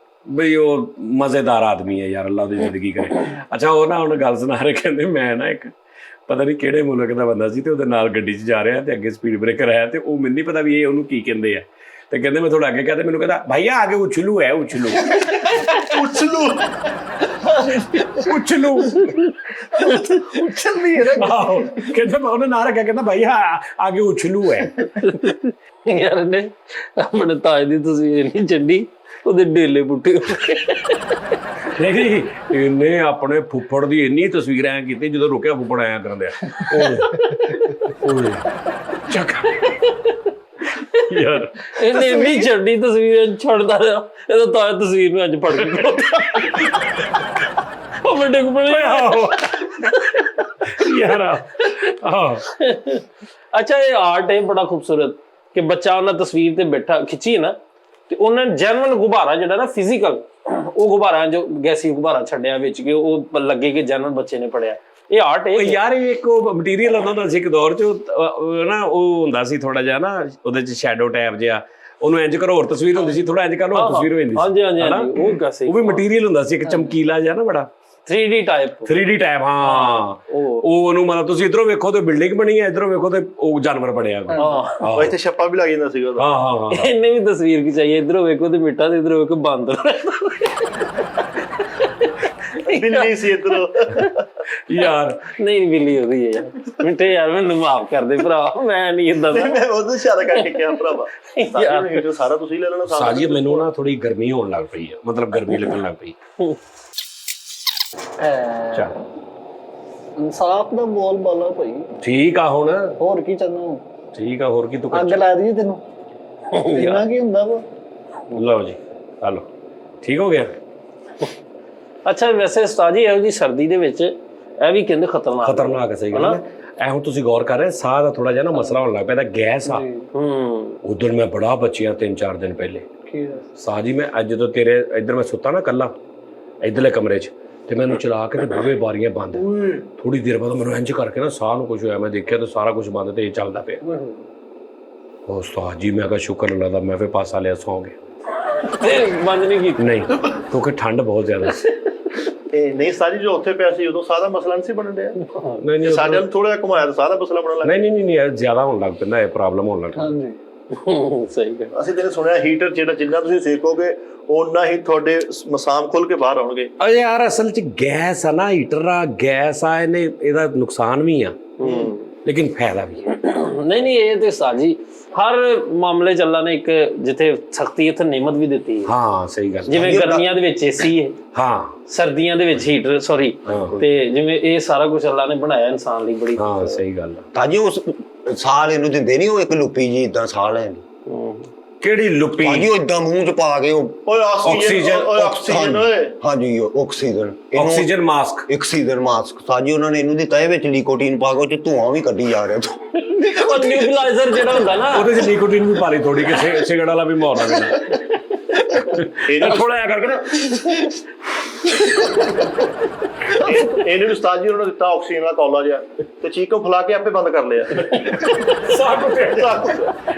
ਬਈ ਉਹ ਮਜ਼ੇਦਾਰ ਆਦਮੀ ਹੈ ਯਾਰ, ਅੱਲਾ ਉਹਦੀ ਜ਼ਿੰਦਗੀ ਕਰੇ। ਅੱਛਾ ਉਹ ਨਾ ਹੁਣ ਗੱਲ ਸੁਣਾ ਰਹੇ, ਕਹਿੰਦੇ ਮੈਂ ਨਾ ਇੱਕ ਪਤਾ ਨਹੀਂ ਕਿਹੜੇ ਮੁਲਕ ਦਾ ਬੰਦਾ ਸੀ ਤੇ ਉਹਦੇ ਨਾਲ ਗੱਡੀ 'ਚ ਜਾ ਰਿਹਾ ਤੇ ਅੱਗੇ ਸਪੀਡ ਬ੍ਰੇਕਰ ਆਇਆ ਤੇ ਉਹ ਮੈਨੂੰ ਨਹੀਂ ਪਤਾ ਵੀ ਇਹ ਉਹਨੂੰ ਕੀ ਕਹਿੰਦੇ ਆ, ਤੇ ਕਹਿੰਦੇ ਮੈਂ ਥੋੜਾ ਅੱਗੇ ਕਹਿੰਦੇ ਮੈਨੂੰ ਕਹਿੰਦਾ ਭਈਆ ਆਗੇ ਉਛਲੂ ਹੈ, ਉਛਲੂ ਉਛਲੂ ਉਛਲੂ ਉਛਲਦੀ ਹੈ ਨਾ। ਆਹੋ ਕਹਿੰਦਾ ਮੈਂ ਉਹਨੇ ਨਾਂ ਰੱਖਿਆ, ਕਹਿੰਦਾ ਭਈਆ ਆਗੇ ਉਛਲੂ ਹੈ। ਯਾਰ ਨੇ ਆਪਣੇ ਤਾਜ ਦੀ ਤਸਵੀਰ ਨਹੀਂ ਚੱਡੀ, ਉਹਦੇ ਡੇਲੇ ਪੁੱਟੇ। ਨਹੀਂ ਇਹਨੇ ਆਪਣੇ ਫੁੱਫੜ ਦੀ ਇੰਨੀ ਤਸਵੀਰ ਐਂ ਕੀਤੀ, ਜਦੋਂ ਰੁਕਿਆ ਫੁੱਫੜ ਆਇਆ ਕਰਦੇ ਆ ਚੱਕ ਯਾਰ। ਇਹਨੇ ਇੰਨੀ ਚੱਡੀ ਤਸਵੀਰ ਛੱਡਦਾ ਰਿਹਾ, ਇਹਦਾ ਤਾਜ ਤਸਵੀਰ ਨੂੰ ਅੱਜ ਫੜ ਕੇ ਉਹ ਵੱਡੇ ਕੁਪੜੇ। ਯਾਰ ਆਹ ਅੱਛਾ ਇਹ ਆਰਟ ਹੈ ਬੜਾ ਖੂਬਸੂਰਤ ਕਿ ਬੱਚਾ ਉਹਨਾਂ ਤਸਵੀਰ ਤੇ ਬੈਠਾ ਖਿੱਚੀ ਨਾ, ਤੇ ਉਹਨਾਂ ਨੇ ਜੈਨੂਅਨ ਗੁਬਾਰਾ ਜਿਹੜਾ ਨਾ ਫਿਜ਼ੀਕਲ, ਉਹ ਗੁਬਾਰਾ ਜੋ ਗੈਸੀ ਗੁਬਾਰਾ ਛੱਡਿਆ ਵਿੱਚ ਕਿ ਉਹ ਲੱਗੇ ਕਿ ਜੈਨੂਅਨ ਬੱਚੇ ਨੇ ਪੜਿਆ। ਇਹ ਆਰਟ ਹੈ ਯਾਰ। ਇਹ ਇੱਕ ਮਟੀਰੀਅਲ ਹੁੰਦਾ ਸੀ ਇੱਕ ਦੌਰ 'ਚ ਨਾ, ਉਹ ਹੁੰਦਾ ਸੀ ਥੋੜਾ ਜਿਹਾ ਨਾ ਉਹਦੇ 'ਚ ਸ਼ੈਡੋ ਟੈਪ ਜਿਹਾ, ਉਹਨੂੰ ਇੰਜ ਕਰੋ ਹੋਰ ਤਸਵੀਰ ਹੁੰਦੀ ਸੀ, ਥੋੜਾ ਇੰਜ ਕਰ ਲਓ ਹੋਰ ਤਸਵੀਰ ਹੋ ਜਾਂਦੀ ਸੀ। ਹਾਂਜੀ ਹਾਂਜੀ ਹਾਂਜੀ, ਉਹ ਗੈਸੀ, ਉਹ ਵੀ ਮਟੀਰੀਅਲ ਹੁੰਦਾ ਸੀ ਇੱਕ ਚਮਕੀਲਾ ਜਿਹਾ ਨਾ ਬੜਾ 3D ਟਾਈਪ। 3D ਟਾਈਪ, ਹਾਂ। ਉਹ ਉਹਨੂੰ ਮਤਲਬ ਤੁਸੀਂ ਇਧਰੋਂ ਵੇਖੋ ਤੇ ਬਿਲਡਿੰਗ ਬਣੀ ਹੈ, ਇਧਰੋਂ ਵੇਖੋ ਤੇ ਉਹ ਜਾਨਵਰ ਬਣਿਆ। ਉਹ ਇੱਥੇ ਛੱਪਾ ਵੀ ਲੱਗ ਜਾਂਦਾ ਸੀਗਾ ਉਹਦਾ। ਹਾਂ ਹਾਂ ਹਾਂ, ਇਹਨੇ ਵੀ ਤਸਵੀਰ ਖਿਚਾਈ, ਇਧਰੋਂ ਵੇਖੋ ਤੇ ਮਿੱਟਾ ਤੇ ਇਧਰੋਂ ਵੇਖੋ ਬਾਂਦਰ। ਬਿੱਲੀ ਸੀ ਇੱਧਰੋਂ ਯਾਰ। ਨਹੀਂ ਬਿੱਲੀ ਉਹਦੀ ਹੈ ਯਾਰ, ਮਿੱਟੇ ਯਾਰ ਮੈਨੂੰ ਮਾਫ ਕਰ ਦੇ ਭਰਾ, ਮੈਂ ਨਹੀਂ ਇਦਾਂ ਦਾ। ਮੈਂ ਉਹਨੂੰ ਇਸ਼ਾਰਾ ਕਰਕੇ ਕਿਹਾ ਭਰਾਵਾ ਸਾਰਾ ਤੁਸੀਂ ਲੈ ਲੈਣਾ। ਸਾਜੀ ਮੈਨੂੰ ਨਾ ਥੋੜੀ ਗਰਮੀ ਹੋਣ ਲੱਗ ਪਈ ਹੈ, ਮਤਲਬ ਗਰਮੀ ਲੱਗਣ ਲੱਗ ਪਈ। ਚੱਲ ਇਨਸਾਫ ਦਾ ਬੋਲ ਬਾਲਾ ਭਾਈ। ਠੀਕ ਆ ਹੁਣ, ਹੋਰ ਕੀ ਚਾਹੁੰਦਾ? ਠੀਕ ਆ, ਹੋਰ ਕੀ ਤੂੰ ਅੱਗ ਲਾ ਦਈਏ ਤੈਨੂੰ, ਇੰਨਾ ਕੀ ਹੁੰਦਾ ਵਾ। ਲਓ ਜੀ ਆ ਲਓ, ਠੀਕ ਹੋ ਗਿਆ। ਅੱਛਾ ਵੈਸੇ ਉਸਤਾਦ ਜੀ ਇਹੋ ਜਿਹੀ ਸਰਦੀ ਦੇ ਵਿੱਚ ਇਹ ਵੀ ਕਹਿੰਦੇ ਖਤਰਨਾਕ ਹੈ। ਸਹੀ ਗੱਲ ਹੈ। ਐ ਹੁਣ ਤੁਸੀਂ ਗੌਰ ਕਰ ਰਹੇ, ਸਾਹ ਦਾ ਥੋੜਾ ਜਿਹਾ ਨਾ ਮਸਲਾ ਹੋਣ ਲੱਗ ਪਿਆ, ਗੈਸ ਆ। ਉਧਰ ਮੈਂ ਬੜਾ ਬਚਿਆ 3-4 ਦਿਨ ਪਹਿਲੇ ਸਾਹ ਜੀ। ਮੈਂ ਅੱਜ ਜਦੋਂ ਤੇਰੇ ਇੱਧਰ ਮੈਂ ਸੁੱਤਾ ਨਾ ਕੱਲਾ ਇੱਧਰਲੇ ਕਮਰੇ 'ਚ, ਤੇ ਮੈਨੂੰ ਚਲਾ ਕੇ ਤੇ ਬੂਹੇ ਬਾਰੀਆਂ ਬੰਦ, ਥੋੜੀ ਦੇਰ ਬਾਅਦ ਮੈਨੂੰ ਇੰਝ ਕਰਕੇ ਨਾ ਸਾਹ ਨੂੰ ਕੁਝ ਹੋਇਆ, ਮੈਂ ਦੇਖਿਆ ਤੇ ਸਾਰਾ ਕੁਝ ਬੰਦ ਤੇ ਇਹ ਚੱਲਦਾ ਪਿਆ। ਉਹ ਉਸਤਾਦ ਜੀ ਮੈਂ ਕਿਹਾ ਸ਼ੁਕਰ ਅੱਲਾ ਦਾ, ਮੈਂ ਫਿਰ ਪਾਸਾ ਲਿਆ, ਸੌਂ ਗਿਆ। ਬੰਦ ਨਹੀਂ ਕੀਤੀ? ਨਹੀਂ, ਕਿਉਂਕਿ ਠੰਡ ਬਹੁਤ ਜ਼ਿਆਦਾ ਸੀ। ਨਹੀਂ ਸਾਜੀ ਜੋ ਉੱਥੇ ਪਿਆ ਸੀ ਉਦੋਂ ਸਾਹ ਦਾ ਮਸਲਾ ਨਹੀਂ ਸੀ ਬਣਨ ਡਿਆ। ਨਹੀਂ ਸਾਡੇ ਨੂੰ ਥੋੜਾ ਜਿਹਾ ਘੁਮਾਇਆ ਤਾਂ ਸਾਹ ਦਾ ਮਸਲਾ ਬਣਨ ਲੱਗ ਨਹੀਂ ਨਹੀਂ ਨਹੀਂ, ਜ਼ਿਆਦਾ ਹੋਣ ਲੱਗ ਪੈਂਦਾ, ਇਹ ਪ੍ਰੋਬਲਮ ਹੋਣ ਲੱਗ ਪੈਂਦੀ। ਸਹੀ ਗੱਲ। ਅਸੀਂ ਤੈਨੂੰ ਸੁਣਿਆ ਹੀਟਰ ਜਿਹੜਾ ਜਿੰਨਾ ਤੁਸੀਂ ਸੇਕੋਗੇ ਓਨਾ ਹੀ ਤੁਹਾਡੇ ਮਸਾਮ ਖੁੱਲ ਕੇ ਬਾਹਰ ਆਉਣਗੇ। ਅਰੇ ਯਾਰ ਅਸਲ 'ਚ ਗੈਸ ਆ ਨਾ, ਹੀਟਰ ਆ, ਗੈਸ ਆ, ਇਹਦਾ ਨੁਕਸਾਨ ਵੀ ਆ ਲੇਕਿਨ ਫਾਇਦਾ ਵੀ ਹੈ। ਨਹੀਂ ਨਹੀਂ ਇਹ ਤੇ ਸਾਜੀ ਹਰ ਮਾਮਲੇ 'ਚ ਅੱਲਾ ਨੇ ਇੱਕ ਜਿੱਥੇ ਸਖਤੀ ਉੱਥੇ ਨਿਮਤ ਵੀ ਦਿੱਤੀ ਹੈ। ਹਾਂ ਸਹੀ ਗੱਲ। ਜਿਵੇਂ ਗਰਮੀਆਂ ਦੇ ਵਿੱਚ ਏਸੀ ਹੈ, ਹਾਂ ਸਰਦੀਆਂ ਦੇ ਵਿੱਚ ਹੀਟਰ, ਸੌਰੀ, ਤੇ ਜਿਵੇਂ ਇਹ ਸਾਰਾ ਕੁਝ ਅੱਲਾ ਨੇ ਬਣਾਇਆ ਇਨਸਾਨ ਲਈ ਬੜੀ। ਹਾਂ ਸਹੀ ਗੱਲ ਆ। ਤਾਜੀ ਉਸ ਸਾਲ ਇਹਨੂੰ ਦਿੰਦੇ ਨਹੀਂ, ਉਹ ਇੱਕ ਲੁੱਪੀ ਜੀ ਇਦਾਂ ਸਾਹ ਲੈਣ ਕਿਹੜੀ ਲੁੱਪੀ ਹਾਂਜੀ ਉਹ ਇਦਾਂ ਮੂੰਹ ਚ ਪਾ ਕੇ ਓਏ ਆਕਸੀਜਨ ਓਏ ਹਾਂਜੀ oxygen oxygen mask oxygen mask ਸਾਜੀ ਉਹਨਾਂ ਨੇ ਇਹਨੂੰ ਦਿੱਤਾ, ਇਹ ਵਿੱਚ ਨਿਕੋਟੀਨ ਪਾ ਕੇ ਉਹ ਚ ਧੂਆਂ ਵੀ ਕੱਢੀ ਜਾ ਰਿਹਾ ਤੂੰ। ਉਹ ਨਿਊਬਲਾਈਜ਼ਰ ਜਿਹੜਾ ਹੁੰਦਾ ਨਾ ਉਹਦੇ ਚ ਨਿਕੋਟੀਨ ਵੀ ਪਾ ਲਈ ਥੋੜੀ ਕਿ ਸਿਗਰਟ ਵਾਲਾ ਵੀ ਮਾਹੌਲ ਆ ਗਿਆ ਥੋੜਾ ਜਿਹਾ ਕਰਕੇ ਨਾ। ਇਹਨੇ ਵੀ ਉਸਤਾਦ ਜੀ ਉਹਨਾਂ ਨੇ ਦਿੱਤਾ ਆਕਸੀਜਨ ਦਾ ਕੌਲਾ ਜਿਹਾ ਤੇ ਚੀਕੋ ਫਲਾ ਕੇ ਆਪੇ ਬੰਦ ਕਰ ਲਿਆ।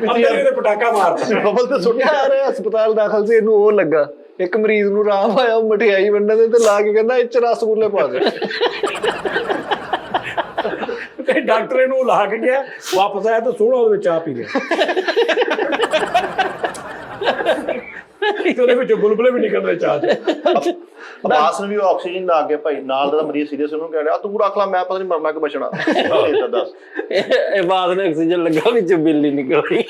ਅੰਦਰ ਇਹਦੇ ਪਟਾਕਾ ਮਾਰਦਾ ਬਬਲ ਤੇ ਸੁੱਟ ਯਾਰ ਹਸਪਤਾਲ ਦਾਖਲ ਸੀ, ਇਹਨੂੰ ਉਹ ਲੱਗਾ ਇੱਕ ਮਰੀਜ਼ ਨੂੰ ਆਰਾਮ ਆਇਆ, ਉਹ ਮਠਿਆਈ ਵੰਡਣ ਤੇ ਲਾ ਕੇ ਕਹਿੰਦਾ ਇਹ ਚ ਰਸਗੁੱਲੇ ਪਾ ਦੇ। ਤੇ ਡਾਕਟਰ ਇਹਨੂੰ ਲਾ ਕੇ ਗਿਆ, ਵਾਪਸ ਆਇਆ ਤਾਂ ਸੋਹਣਾ ਉਹਦੇ ਵਿੱਚ ਚਾਹ ਪੀ ਗਿਆ। ਉਹਦੇ ਵਿੱਚੋਂ ਬੁਲਬੁਲੇ ਵੀ ਨਿਕਲ ਰਹੇ ਚਾਹ ਚ। ਅਬਾਸ ਨੂੰ ਵੀ ਆਕਸੀਜਨ ਲਾ ਕੇ ਭਾਈ ਨਾਲ ਦਾ ਮਰੀਜ਼ ਸੀਰੀਅਸ, ਉਹਨੂੰ ਕਹਿ ਰਿਹਾ ਤੂੰ ਰੱਖ ਲੈ, ਮੈਂ ਪਤਾ ਨਹੀਂ ਮਰਨਾ ਕਿ ਬਚਣਾ। ਇਹ ਦੱਸ ਇਹ ਬਾਅਦ ਨੇ ਆਕਸੀਜਨ ਲੱਗਾ ਵਿੱਚ ਬਿੱਲੀ ਨਿਕਲ ਗਈ।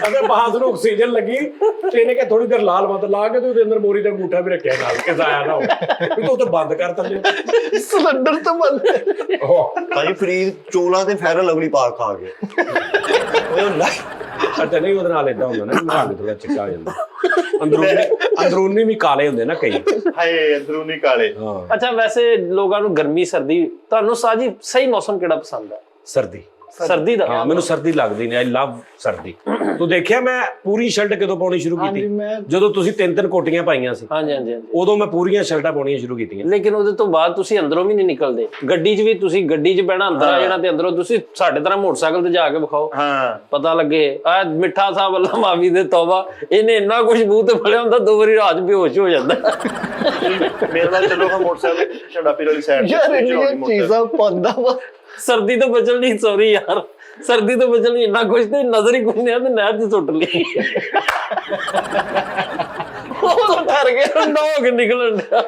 ਅਗਰ ਬਾਹਰ ਨੂੰ ਆਕਸੀਜਨ ਲੱਗੀ ਤੇ ਇਹਨੇ ਕਿ ਥੋੜੀ ਦੇਰ ਲਾਲ ਮਤ ਲਾ ਕੇ ਤੇ ਉਹਦੇ ਅੰਦਰ ਮੋਰੀ ਦਾ ਅੰਗੂਠਾ ਵੀ ਰੱਖਿਆ ਨਾਲ ਕਿ ਜ਼ਾਇਆ ਨਾ ਹੋਵੇ, ਵੀ ਤੂੰ ਤਾਂ ਬੰਦ ਕਰ ਥੱਲੇ ਸਿਲੰਡਰ ਤਾਂ ਬੰਦ। ਭਾਈ ਫਰੀਦ ਚੋਲਾਂ ਤੇ ਫੈਰਲ ਲਵਲੀ ਪਾ ਖਾ ਕੇ ਅੱਛਾ ਨਹੀਂ ਉਹਦੇ ਨਾਲ ਏਦਾਂ ਹੁੰਦਾ ਨਾ ਰੰਗ ਥੋੜਾ ਚਿੱਟਾ ਆ ਜਾਂਦਾ, ਅੰਦਰੂਨੀ ਵੀ ਕਾਲੇ ਹੁੰਦੇ ਨਾ ਕਈ। ਹਾਏ ਅੰਦਰੂਨੀ ਕਾਲੇ। ਅੱਛਾ ਵੈਸੇ ਲੋਕਾਂ ਨੂੰ ਗਰਮੀ ਸਰਦੀ, ਤੁਹਾਨੂੰ ਸਾਜੀ ਸਹੀ ਮੌਸਮ ਕਿਹੜਾ ਪਸੰਦ ਹੈ? ਸਰਦੀ। ਸਰਦੀ ਦਾ? ਹਾਂ ਮੈਨੂੰ ਸਰਦੀ ਲੱਗਦੀ ਨਹੀਂ, ਆਈ ਲਵ ਸਰਦੀ। ਤੂੰ ਦੇਖਿਆ ਮੈਂ ਪੂਰੀ ਸ਼ਰਟ ਕਦੋਂ ਪਾਉਣੀ ਸ਼ੁਰੂ ਕੀਤੀ? ਜਦੋਂ ਤੁਸੀਂ 3-3 ਕੋਟੀਆਂ ਪਾਈਆਂ ਸੀ, ਹਾਂਜੀ ਉਦੋਂ ਮੈਂ ਪੂਰੀਆਂ ਸ਼ਰਟਾਂ ਪਾਉਣੀਆਂ ਸ਼ੁਰੂ ਕੀਤੀਆਂ। ਲੇਕਿਨ ਉਹਦੇ ਤੋਂ ਬਾਅਦ ਤੁਸੀਂ ਅੰਦਰੋਂ ਵੀ ਨਹੀਂ ਨਿਕਲਦੇ। ਗੱਡੀ 'ਚ ਵੀ ਤੁਸੀਂ ਗੱਡੀ 'ਚ ਬਹਿਣਾ ਅੰਦਰ ਆ ਜਾਣਾ ਤੇ ਅੰਦਰੋਂ ਤੁਸੀਂ ਸਾਡੇ ਤਰ੍ਹਾਂ ਮੋਟਰਸਾਈਕਲ ਤੇ ਜਾ ਕੇ ਵਿਖਾਓ, ਪਤਾ ਲੱਗੇ। ਆ ਮਿੱਠਾ ਸਾਹਿਬ ਅੱਲਾ ਮਾਵੀ ਦੇ ਤੌਬਾ, ਇਹਨੇ ਇੰਨਾ ਕੁਝ ਮੂੰਹ ਤੇ ਫੜਿਆ ਹੁੰਦਾ 2 ਵਾਰੀ ਰਾਤ ਬੇਹੋਸ਼ ਹੋ ਜਾਂਦਾ। ਮੇਰੇ ਨਾਲ ਚਲੋ ਮੋਟਰਸਾਈਕਲ ਝੰਡਾ ਪੀਰ ਵਾਲੀ ਸਾਈਡ ਯਾਰ ਇੰਨੀਆਂ ਚੀਜ਼ਾਂ ਪਾਉਂਦਾ ਵਾ। ਸਰਦੀ ਤੋਂ ਬਚਣ ਲਈ ਸੌਰੀ ਯਾਰ, ਸਰਦੀ ਤੋਂ ਬਚਣ ਲਈ ਇੰਨਾ ਕੁਝ ਤੇ ਨਜ਼ਰ ਹੀ ਗੁੰਨਿਆ ਤੇ ਨਹਿਰ 'ਚ ਸੁੱਟ ਲਈ। ਉਹ ਠਰ ਗਿਆ ਨਾ ਹੋ ਕੇ ਨਿਕਲਣ ਡਿਆ।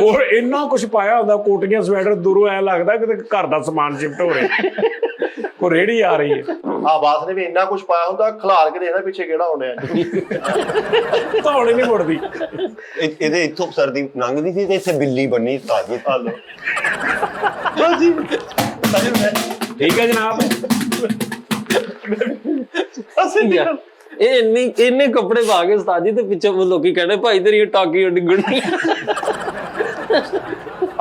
ਹੋਰ ਇੰਨਾ ਕੁਝ ਪਾਇਆ ਹੁੰਦਾ, ਕੋਟੀਆਂ ਸਵੈਟਰ, ਦੂਰੋਂ ਐ ਲੱਗਦਾ ਕਿ ਘਰ ਦਾ ਸਮਾਨ ਸ਼ਿਫਟ ਹੋ ਰਿਹਾ, ਕੋਈ ਰੇੜੀ ਆ ਰਹੀ ਹੈ। ਆਬਾਸ ਨੇ ਵੀ ਇੰਨਾ ਕੁਝ ਪਾਇਆ ਹੁੰਦਾ, ਖਿਲਾਰ ਕੇ ਦੇਖਦਾ ਪਿੱਛੇ ਕਿਹੜਾ ਹੋਣਾ। ਧੌਣ ਨਹੀਂ ਮੁੜਦੀ। ਇਹਦੇ ਇੱਥੋਂ ਸਰਦੀ ਲੰਘਦੀ ਸੀ ਤੇ ਇੱਥੇ ਬਿੱਲੀ ਬੰਨੀ ਤਾਜੀ। ਠੀਕ ਹੈ ਜਨਾਬ। ਇਹ ਇੰਨੇ ਕੱਪੜੇ ਪਾ ਕੇ ਉਸਤਾਦ ਜੀ ਤੇ ਪਿੱਛੇ ਲੋਕੀ ਕਹਿੰਦੇ ਭਾਈ ਤੇਰੀ ਟਾਕੀ ਡਿੱਗਣੀ।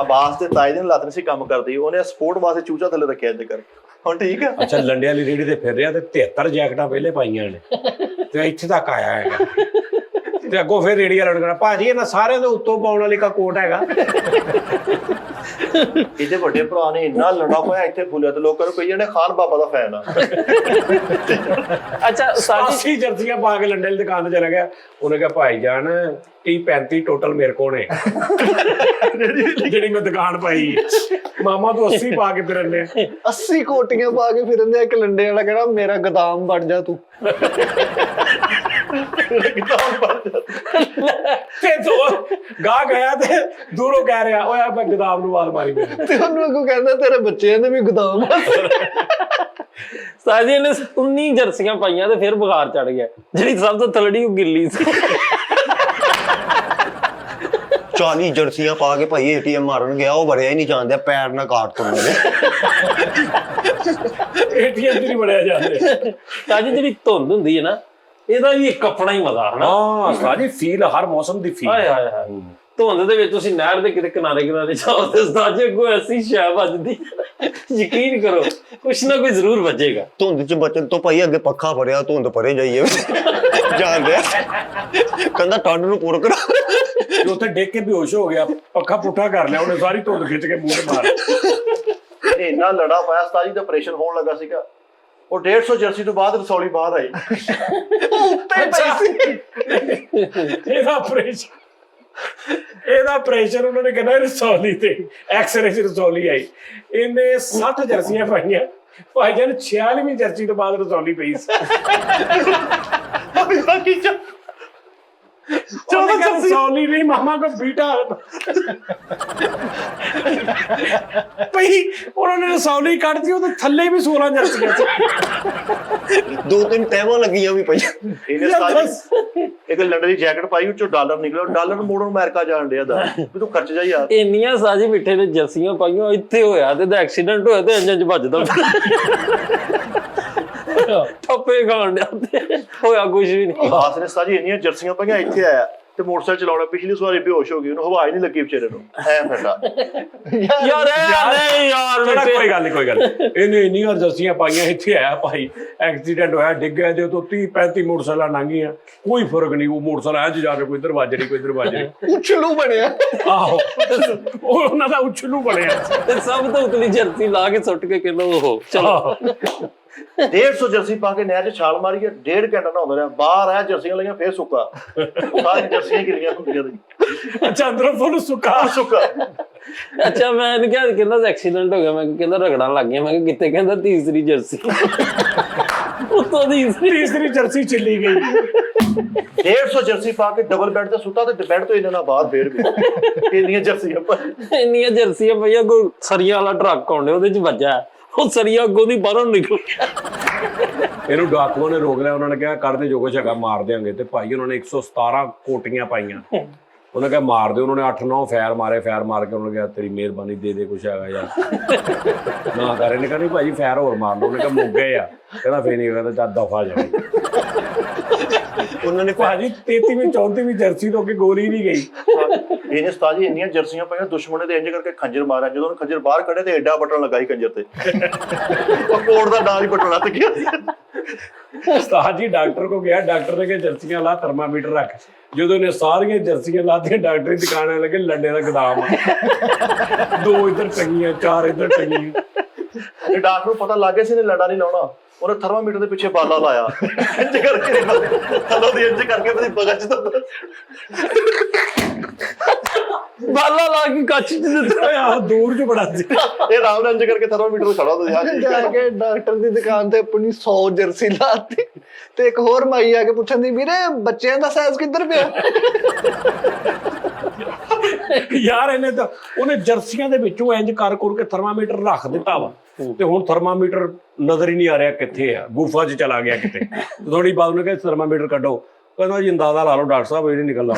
ਆਬਾਸ ਤੇ ਤਾਏ ਦਿਨ ਲੱਤ ਨਹੀਂ ਸੀ ਕੰਮ ਕਰਦੀ, ਉਹਨੇ ਸਪੋਰਟ ਵਾਸਤੇ ਚੂਚਾ ਥੱਲੇ ਰੱਖਿਆ ਇਹਦੇ ਕਰਕੇ। ਹੁਣ ਠੀਕ ਆ। ਅੱਛਾ ਲੰਡਿਆਂ ਵਾਲੀ ਰੇੜੀ ਤੇ ਫਿਰ ਰਿਹਾ ਤੇ 73 ਜੈਕਟਾਂ ਪਹਿਲੇ ਪਾਈਆਂ ਨੇ ਤੇ ਇੱਥੇ ਤੱਕ ਆਇਆ ਹੈਗਾ ਤੇ ਅੱਗੋਂ ਫਿਰ ਰੇੜੀ ਵਾਲਾ ਕਹਿਣਾ ਭਾਜੀ ਇਹਨਾਂ ਸਾਰਿਆਂ ਦੇ ਉੱਤੋਂ ਪਾਉਣ ਵਾਲੀ ਕਾ ਕੋਟ ਹੈਗਾ। ਇਹਦੇ ਵੱਡੇ ਭਰਾ ਨੇ ਇੰਨਾ ਲੜਾ ਹੋਇਆ ਇੱਥੇ ਫੁੱਲਿਆ ਤੇ ਲੋਕਾਂ ਨੂੰ ਕਹੀ ਜਾਂਦੇ ਖਾਨ ਬਾਬਾ ਦਾ ਫੈਨ ਆ। ਅੱਛਾ ਸਾਡੀ ਜਰਸੀਆਂ ਪਾ ਕੇ ਲੰਡੇ ਦੀ ਦੁਕਾਨ ਤੇ ਚਲਾ ਗਿਆ, ਉਹਨੇ ਕਿਹਾ ਭਾਈ ਜਾਨ 30-35 ਟੋਟਲ ਮੇਰੇ ਕੋਲ ਨੇ ਜਿਹੜੀ ਮੈਂ ਦੁਕਾਨ ਪਾਈ। ਮਾਮਾ ਤੂੰ 80 ਪਾ ਕੇ ਫਿਰਨੇ 80 ਕੋਟੀਆਂ ਪਾ ਕੇ ਫਿਰਦੇ। ਇੱਕ ਲੰਡੇ ਵਾਲਾ ਕਹਿੰਦਾ ਮੇਰਾ ਗੋਦਾਮ ਬਣ ਜਾ ਤੂੰ। ਗਾ ਗਿਆ ਤੇ ਦੂਰੋਂ ਕਹਿ ਰਿਹਾ ਓਏ ਮੈਂ ਗੋਦਾਮ ਨੂੰ ਵਾਲ ਮਾਰੀ ਮੈਂ ਤੇ ਉਹਨੂੰ ਅੱਗੋਂ ਕਹਿੰਦਾ ਤੇਰੇ ਬੱਚਿਆਂ ਦੇ ਵੀ ਗੋਦਾਮ ਆ। ਸਾਜੀ ਨੇ 19 ਜਰਸੀਆਂ ਪਾਈਆਂ ਤੇ ਫਿਰ ਬੁਖਾਰ ਚੜ ਗਿਆ, ਜਿਹੜੀ ਸਭ ਤੋਂ ਥਲੜੀ ਉਹ ਗਿੱਲੀ ਸੀ। 40 ਜਰਸੀਆਂ ਪਾ ਕੇ ਭਾਈ ਏਟੀਐਮ ਮਾਰਨ ਗਿਆ, ਉਹ ਵੜਿਆ ਹੀ ਨਹੀਂ ਜਾਂਦੇ, ਪੈਰ ਨਾਲ ਕਾਟ ਤੋਂ ਏਟੀਐਮ ਨਹੀਂ ਵੜਿਆ ਜਾਂਦੇ। ਸਾਜੀ ਜਿਹੜੀ ਧੁੰਦ ਹੁੰਦੀ ਹੈ ਨਾ, ਇਹਦਾ ਵੀ ਇੱਕ ਆਪਣਾ ਹੀ ਮਜ਼ਾ ਹੈ ਨਾ। ਹਾਂ ਸਾਜੀ ਫੀਲ, ਹਰ ਮੌਸਮ ਦੀ ਫੀਲ। ਹਾਏ ਹਾਏ ਹਾਏ। ਧੁੰਦ ਦੇ ਵਿੱਚ ਤੁਸੀਂ ਨਹਿਰ ਦੇ ਕਿਤੇ ਕਿਨਾਰੇ ਜਾਓ ਤੇ ਸਾਜੀ ਅੱਗੋਂ ਐਸੀ ਸ਼ੈ ਵੱਜਦੀ, ਯਕੀਨ ਕਰੋ ਕੁਛ ਨਾ ਕੋਈ ਜ਼ਰੂਰ ਵੱਜੇਗਾ। ਧੁੰਦ ਚ ਬਚਣ ਤੋਂ ਭਾਈ ਅੱਗੇ ਪੱਖਾ ਭਰਿਆ, ਧੁੰਦ ਭਰੇ ਜਾਈਏ ਜਾਂਦੇ ਕਹਿੰਦਾ ਠੰਡ ਨੂੰ ਪੁਰ ਕਰਾ। ਉੱਥੇ ਡੇਕ ਕੇ ਬੇਹੋਸ਼ ਹੋ ਗਿਆ, ਪੱਖਾ ਪੁੱਠਾ ਕਰ ਲਿਆ ਉਹਨੇ, ਸਾਰੀ ਧੁੰਦ ਖਿੱਚ ਕੇ ਮੂੰਹ ਤੇ ਮਾਰ। ਇੰਨਾ ਲੜਾ ਪਾਇਆ ਉਸਤਾਦ ਜੀ ਦਾ ਆਪਰੇਸ਼ਨ ਹੋਣ ਲੱਗਾ ਸੀਗਾ। ਉਹ 150 ਜਰਸੀ ਤੋਂ ਬਾਅਦ ਰਸੌਲੀ ਬਾਹਰ ਆਈ। ਇਹਦਾ ਆਪਰੇਸ਼ਨ ਉਹਨਾਂ ਨੇ ਕਹਿੰਦਾ ਰਸੌਲੀ ਤੇ ਐਕਸਰੇ ਚ ਰਸੌਲੀ ਆਈ। ਇਹਨੇ 60 ਜਰਸੀਆਂ ਪਾਈਆਂ, ਭਾਈ ਜਾਨ 46ਵੀਂ ਜਰਸੀ ਤੋਂ ਬਾਅਦ ਰਸੌਲੀ ਪਈ ਸੀ। ਰਸੌਲੀ ਨਹੀਂ ਮਾਮਾ ਕੋ ਬੀਟਾ ਪਈ, ਉਹਨਾਂ ਨੇ ਰਸੌਲੀ ਕੱਢਦੀ, ਉਹਦੇ ਥੱਲੇ ਵੀ 16 ਜਰਸੀਆਂ ਸੀ। 2-3 ਟੈਵਾਂ ਲੱਗੀਆਂ ਵੀ ਪਈਆਂ। ਇੱਕ ਲੰਡਨ ਦੀ ਜੈਕਟ ਪਾਈ, ਉੱਚੋਂ ਡਾਲਰ ਨਿਕਲਿਆ, ਡਾਲਰ ਮੋੜਨ ਅਮਰੀਕਾ ਜਾਣ ਡਿਆ ਦਾ, ਵੀ ਤੂੰ ਖਰਚ ਜਾ ਯਾਰ। ਇੰਨੀਆਂ ਸਾਜੀ ਮਿੱਠੇ ਨੇ ਜਰਸੀਆਂ ਪਾਈਆਂ, ਇੱਥੇ ਹੋਇਆ ਤੇ ਐਕਸੀਡੈਂਟ ਹੋਇਆ ਤੇ ਇੰਜਨ ਚ ਵੱਜਦਾ। ਠੱਪੇ ਖਾਣ ਡਿਆ ਤੇ ਹੋਇਆ ਕੁਝ ਵੀ ਨਹੀਂ। ਆਸ ਨੇ ਉਸਤਾਦ ਜੀ ਇੰਨੀਆਂ ਜਰਸੀਆਂ ਪਈਆਂ, ਇੱਥੇ ਆਇਆ ਤੇ ਮੋਟਰਸਾਈਕਲ ਚਲਾਉਣਾ, ਪਿਛਲੀ ਸਵਾਰੀ ਬੇਹੋਸ਼ ਹੋ ਗਈ, ਉਹਨੂੰ ਹਵਾ ਹੀ ਨਹੀਂ ਲੱਗੀ ਵਿਚਾਰੇ ਨੂੰ, ਐ ਫਿਰਦਾ। ਯਾਰ ਨਹੀਂ ਯਾਰ ਚਲੋ ਕੋਈ ਗੱਲ ਨਹੀਂ, ਕੋਈ ਗੱਲ ਨੀ। ਇਹਨੇ ਇੰਨੀਆਂ ਜਰਸੀਆਂ ਪਾਈਆਂ, ਇੱਥੇ ਆਇਆ ਭਾਈ, ਐਕਸੀਡੈਂਟ ਹੋਇਆ, ਡਿੱਗ ਗਿਆ, ਜੇ ਤੋਂ 30-35 ਮੋਟਰਸਾਈਕਲਾਂ ਲੰਘੀਆਂ, ਕੋਈ ਫਰਕ ਨਹੀਂ। ਉਹ ਮੋਟਰਸਾਈਕਲ ਐਂ ਜਾ ਕੇ ਕੋਈ ਦਰਵਾਜ਼ੇ ਨਹੀਂ, ਕੋਈ ਦਰਵਾਜ਼ੇ ਨਹੀਂ, ਉਛਲੂ ਬਣਿਆ। ਆਹੋ ਉਹ ਉਹਨਾਂ ਦਾ ਉਛਲੂ ਬਣਿਆ। ਤੇ ਸਭ ਤੋਂ ਉਤਲੀ ਜਰਸੀ ਲਾ ਕੇ ਸੁੱਟ ਕੇ ਕਹਿੰਦਾ ਉਹ ਚਲੋ 150 ਜਰਸੀ ਪਾ ਕੇ ਨਹਿਰ 'ਚ ਛਾਲ ਮਾਰੀ ਹੈ, 1.5 ਘੰਟਾ ਨਹਾਉਂਦਾ ਰਿਹਾ, ਬਾਹਰ ਆਇਆ ਜਰਸੀਆਂ ਲਈਆਂ, ਫੇਰ ਸੁੱਕਾ, ਸਾਰੀ ਜਰਸੀਆਂ ਗਿਰੀਆਂ ਹੁੰਦੀਆਂ ਨੇ। ਅੱਛਾ ਅੰਦਰੋਂ ਤੁਹਾਨੂੰ ਸੁੱਕਾ ਸੁੱਕਾ। ਅੱਛਾ ਮੈਂ ਇਹਨੂੰ ਕਿਹਾ, ਕਹਿੰਦਾ ਐਕਸੀਡੈਂਟ ਹੋ ਗਿਆ, ਮੈਂ ਕਹਿੰਦਾ ਰਗੜਾਂ ਲੱਗ ਗਈਆਂ, ਮੈਂ ਕਿਹਾ ਕਿੱਥੇ, ਕਹਿੰਦਾ ਤੀਸਰੀ ਜਰਸੀ ਉੱਤੋਂ ਤੀਸਰੀ ਜਰਸੀ ਚੱਲੀ ਗਈ। 150 ਜਰਸੀ ਪਾ ਕੇ ਡਬਲ ਬੈੱਡ ਤੇ ਸੁੱਤਾ, ਤੇ ਬੈੱਡ ਤੋਂ ਇਹਨਾਂ ਨਾਲ ਬਾਹਰ ਫੇਰ ਗਏ, ਇੰਨੀਆਂ ਜਰਸੀਆਂ ਪਾਈ। ਇੰਨੀਆਂ ਜਰਸੀਆਂ ਪਈਆਂ, ਕੋਈ ਸਰੀਆਂ ਵਾਲਾ ਟਰੱਕ ਆਉਂਦੇ ਉਹਦੇ 'ਚ ਵੱਜਾ, ਉਹ ਸਰੀਆ ਅੱਗੋਂ ਦੀ ਬਾਹਰੋਂ ਨਿਕਲ ਗਿਆ। ਇਹਨੂੰ ਡਾਕੂਆਂ ਨੇ ਰੋਕ ਲਿਆ, ਉਹਨਾਂ ਨੇ ਕਿਹਾ ਕਰਦੇ ਜੋ ਕੁਛ ਹੈਗਾ ਮਾਰ ਦਿਆਂਗੇ। ਤੇ ਭਾਈ ਉਹਨਾਂ ਨੇ 117 ਕੋਟੀਆਂ ਪਾਈਆਂ, ਉਹਨੇ ਕਿਹਾ ਮਾਰ ਦਿਓ। ਉਹਨਾਂ ਨੇ 8-9 ਫੈਰ ਮਾਰੇ, ਫੈਰ ਮਾਰ ਕੇ ਉਹਨਾਂ ਨੇ ਕਿਹਾ ਤੇਰੀ ਮਿਹਰਬਾਨੀ ਦੇ ਕੁਛ ਹੈਗਾ ਯਾਰ ਨਾ ਕਰ। ਇਹਨੇ ਕਿਹਾ ਨਹੀਂ ਭਾਜੀ ਫੈਰ ਹੋਰ ਮਾਰ ਲਓ। ਉਹਨੇ ਕਿਹਾ ਮੁੱਕ ਗਏ ਆ, ਕਹਿੰਦਾ ਫੇਰ ਨਹੀਂ ਕਹਿੰਦਾ ਚੱਲ ਦਫਾ ਜਾਵੇ। ਉਹਨਾਂ ਨੇ ਭਾਜੀ 33ਵੀਂ 34ਵੀਂ ਜਰਸੀ ਤੋਂ ਅੱਗੇ ਗੋਲੀ ਨਹੀਂ ਗਈ। ਇਹਨੇ ਉਸਤਾਦ ਜੀ ਇੰਨੀਆਂ ਜਰਸੀਆਂ ਪਾਈਆਂ, ਦੁਸ਼ਮਣ ਦੇ ਇੰਜ ਕਰਕੇ ਖੰਜਰ ਮਾਰਿਆ, ਜਦੋਂ ਉਹਨੇ ਖੰਜਰ ਬਾਹਰ ਕੱਢਿਆ ਤੇ ਐਡਾ ਬਟਨ ਲਗਾਈ ਖੰਜਰ ਤੇ, ਉਹ ਕੋਟ ਦਾ ਡਾਲ ਹੀ ਬਟਨ ਲੱਗ ਗਿਆ। ਉਸਤਾਦ ਜੀ ਡਾਕਟਰ ਕੋ ਗਿਆ, ਡਾਕਟਰ ਨੇ ਕਿਹਾ ਜਰਸੀਆਂ ਲਾ, ਥਰਮਾਮੀਟਰ ਰੱਖ। ਜਦੋਂ ਨੇ ਸਾਰੀਆਂ ਜਰਸੀਆਂ ਲਾਤੀਆਂ, ਡਾਕਟਰ ਦੀ ਦੁਕਾਨ ਲੱਗੇ ਲੰਡੇ ਦਾ ਗਦਾਮ, 2 ਇੱਧਰ ਟੰਗੀਆਂ, 4 ਇੱਧਰ ਟੰਗੀਆਂ। ਇਹ ਡਾਕਟਰ ਨੂੰ ਪਤਾ ਲੱਗ ਗਿਆ ਸੀ ਇਹਨੇ ਲੰਡਾ ਨਹੀਂ ਲਾਉਣਾ, ਉਹਨੇ ਥਰਮਾਮੀਟਰ ਦੇ ਪਿੱਛੇ ਬਾਲਾ ਲਾਇਆ, ਇੰਜ ਕਰਕੇ ਥੱਲੋਂ ਦੀ ਇੰਜ ਕਰਕੇ ਉਹਦੀ ਬਗਲ 'ਚ ਤਾਂ ਬਾਲਾ ਲਾ ਕੇ ਕੱਚ 'ਚ ਦਿੱਤਾ। ਆਹ ਦੂਰ ਚ ਬੜਾ ਸੀ। ਇਹ ਆਰਾਮ ਨਾਲ ਇੰਜ ਕਰਕੇ ਥਰਮਾਮੀਟਰ ਖੜਾ ਹੁੰਦਾ ਸੀ। ਜਾ ਕੇ ਡਾਕਟਰ ਦੀ ਦੁਕਾਨ ਤੇ ਆਪਣੀ 100 ਜਰਸੀ ਲਾਤੀ, ਤੇ ਇੱਕ ਹੋਰ ਮਾਈ ਆ ਕੇ ਪੁੱਛਣ ਦੀ, ਵੀਰੇ ਬੱਚਿਆਂ ਦਾ ਸਾਈਜ਼ ਕਿੱਧਰ ਪਿਆ? ਯਾਰ ਇਹਨੇ ਤਾਂ ਉਹਨੇ ਜਰਸੀਆਂ ਦੇ ਵਿੱਚੋਂ ਇੰਜ ਕਰ ਕੇ ਥਰਮਾਮੀਟਰ ਰੱਖ ਦਿੱਤਾ ਵਾ, ਤੇ ਹੁਣ ਥਰਮਾਮੀਟਰ ਨਜ਼ਰ ਹੀ ਨਹੀਂ ਆ ਰਿਹਾ ਕਿੱਥੇ ਆ, ਗੁਫਾ 'ਚ ਚਲਾ ਗਿਆ ਕਿਤੇ। ਥੋੜੀ ਬਾਅਦ ਉਹਨੇ ਕਿਹਾ ਥਰਮਾਮੀਟਰ ਕੱਢੋ, ਕਹਿੰਦਾ ਜੀ ਅੰਦਾਜ਼ਾ ਲਾ ਲਓ ਡਾਕਟਰ ਸਾਹਿਬ, ਇਹ ਨਹੀਂ ਨਿਕਲਦਾ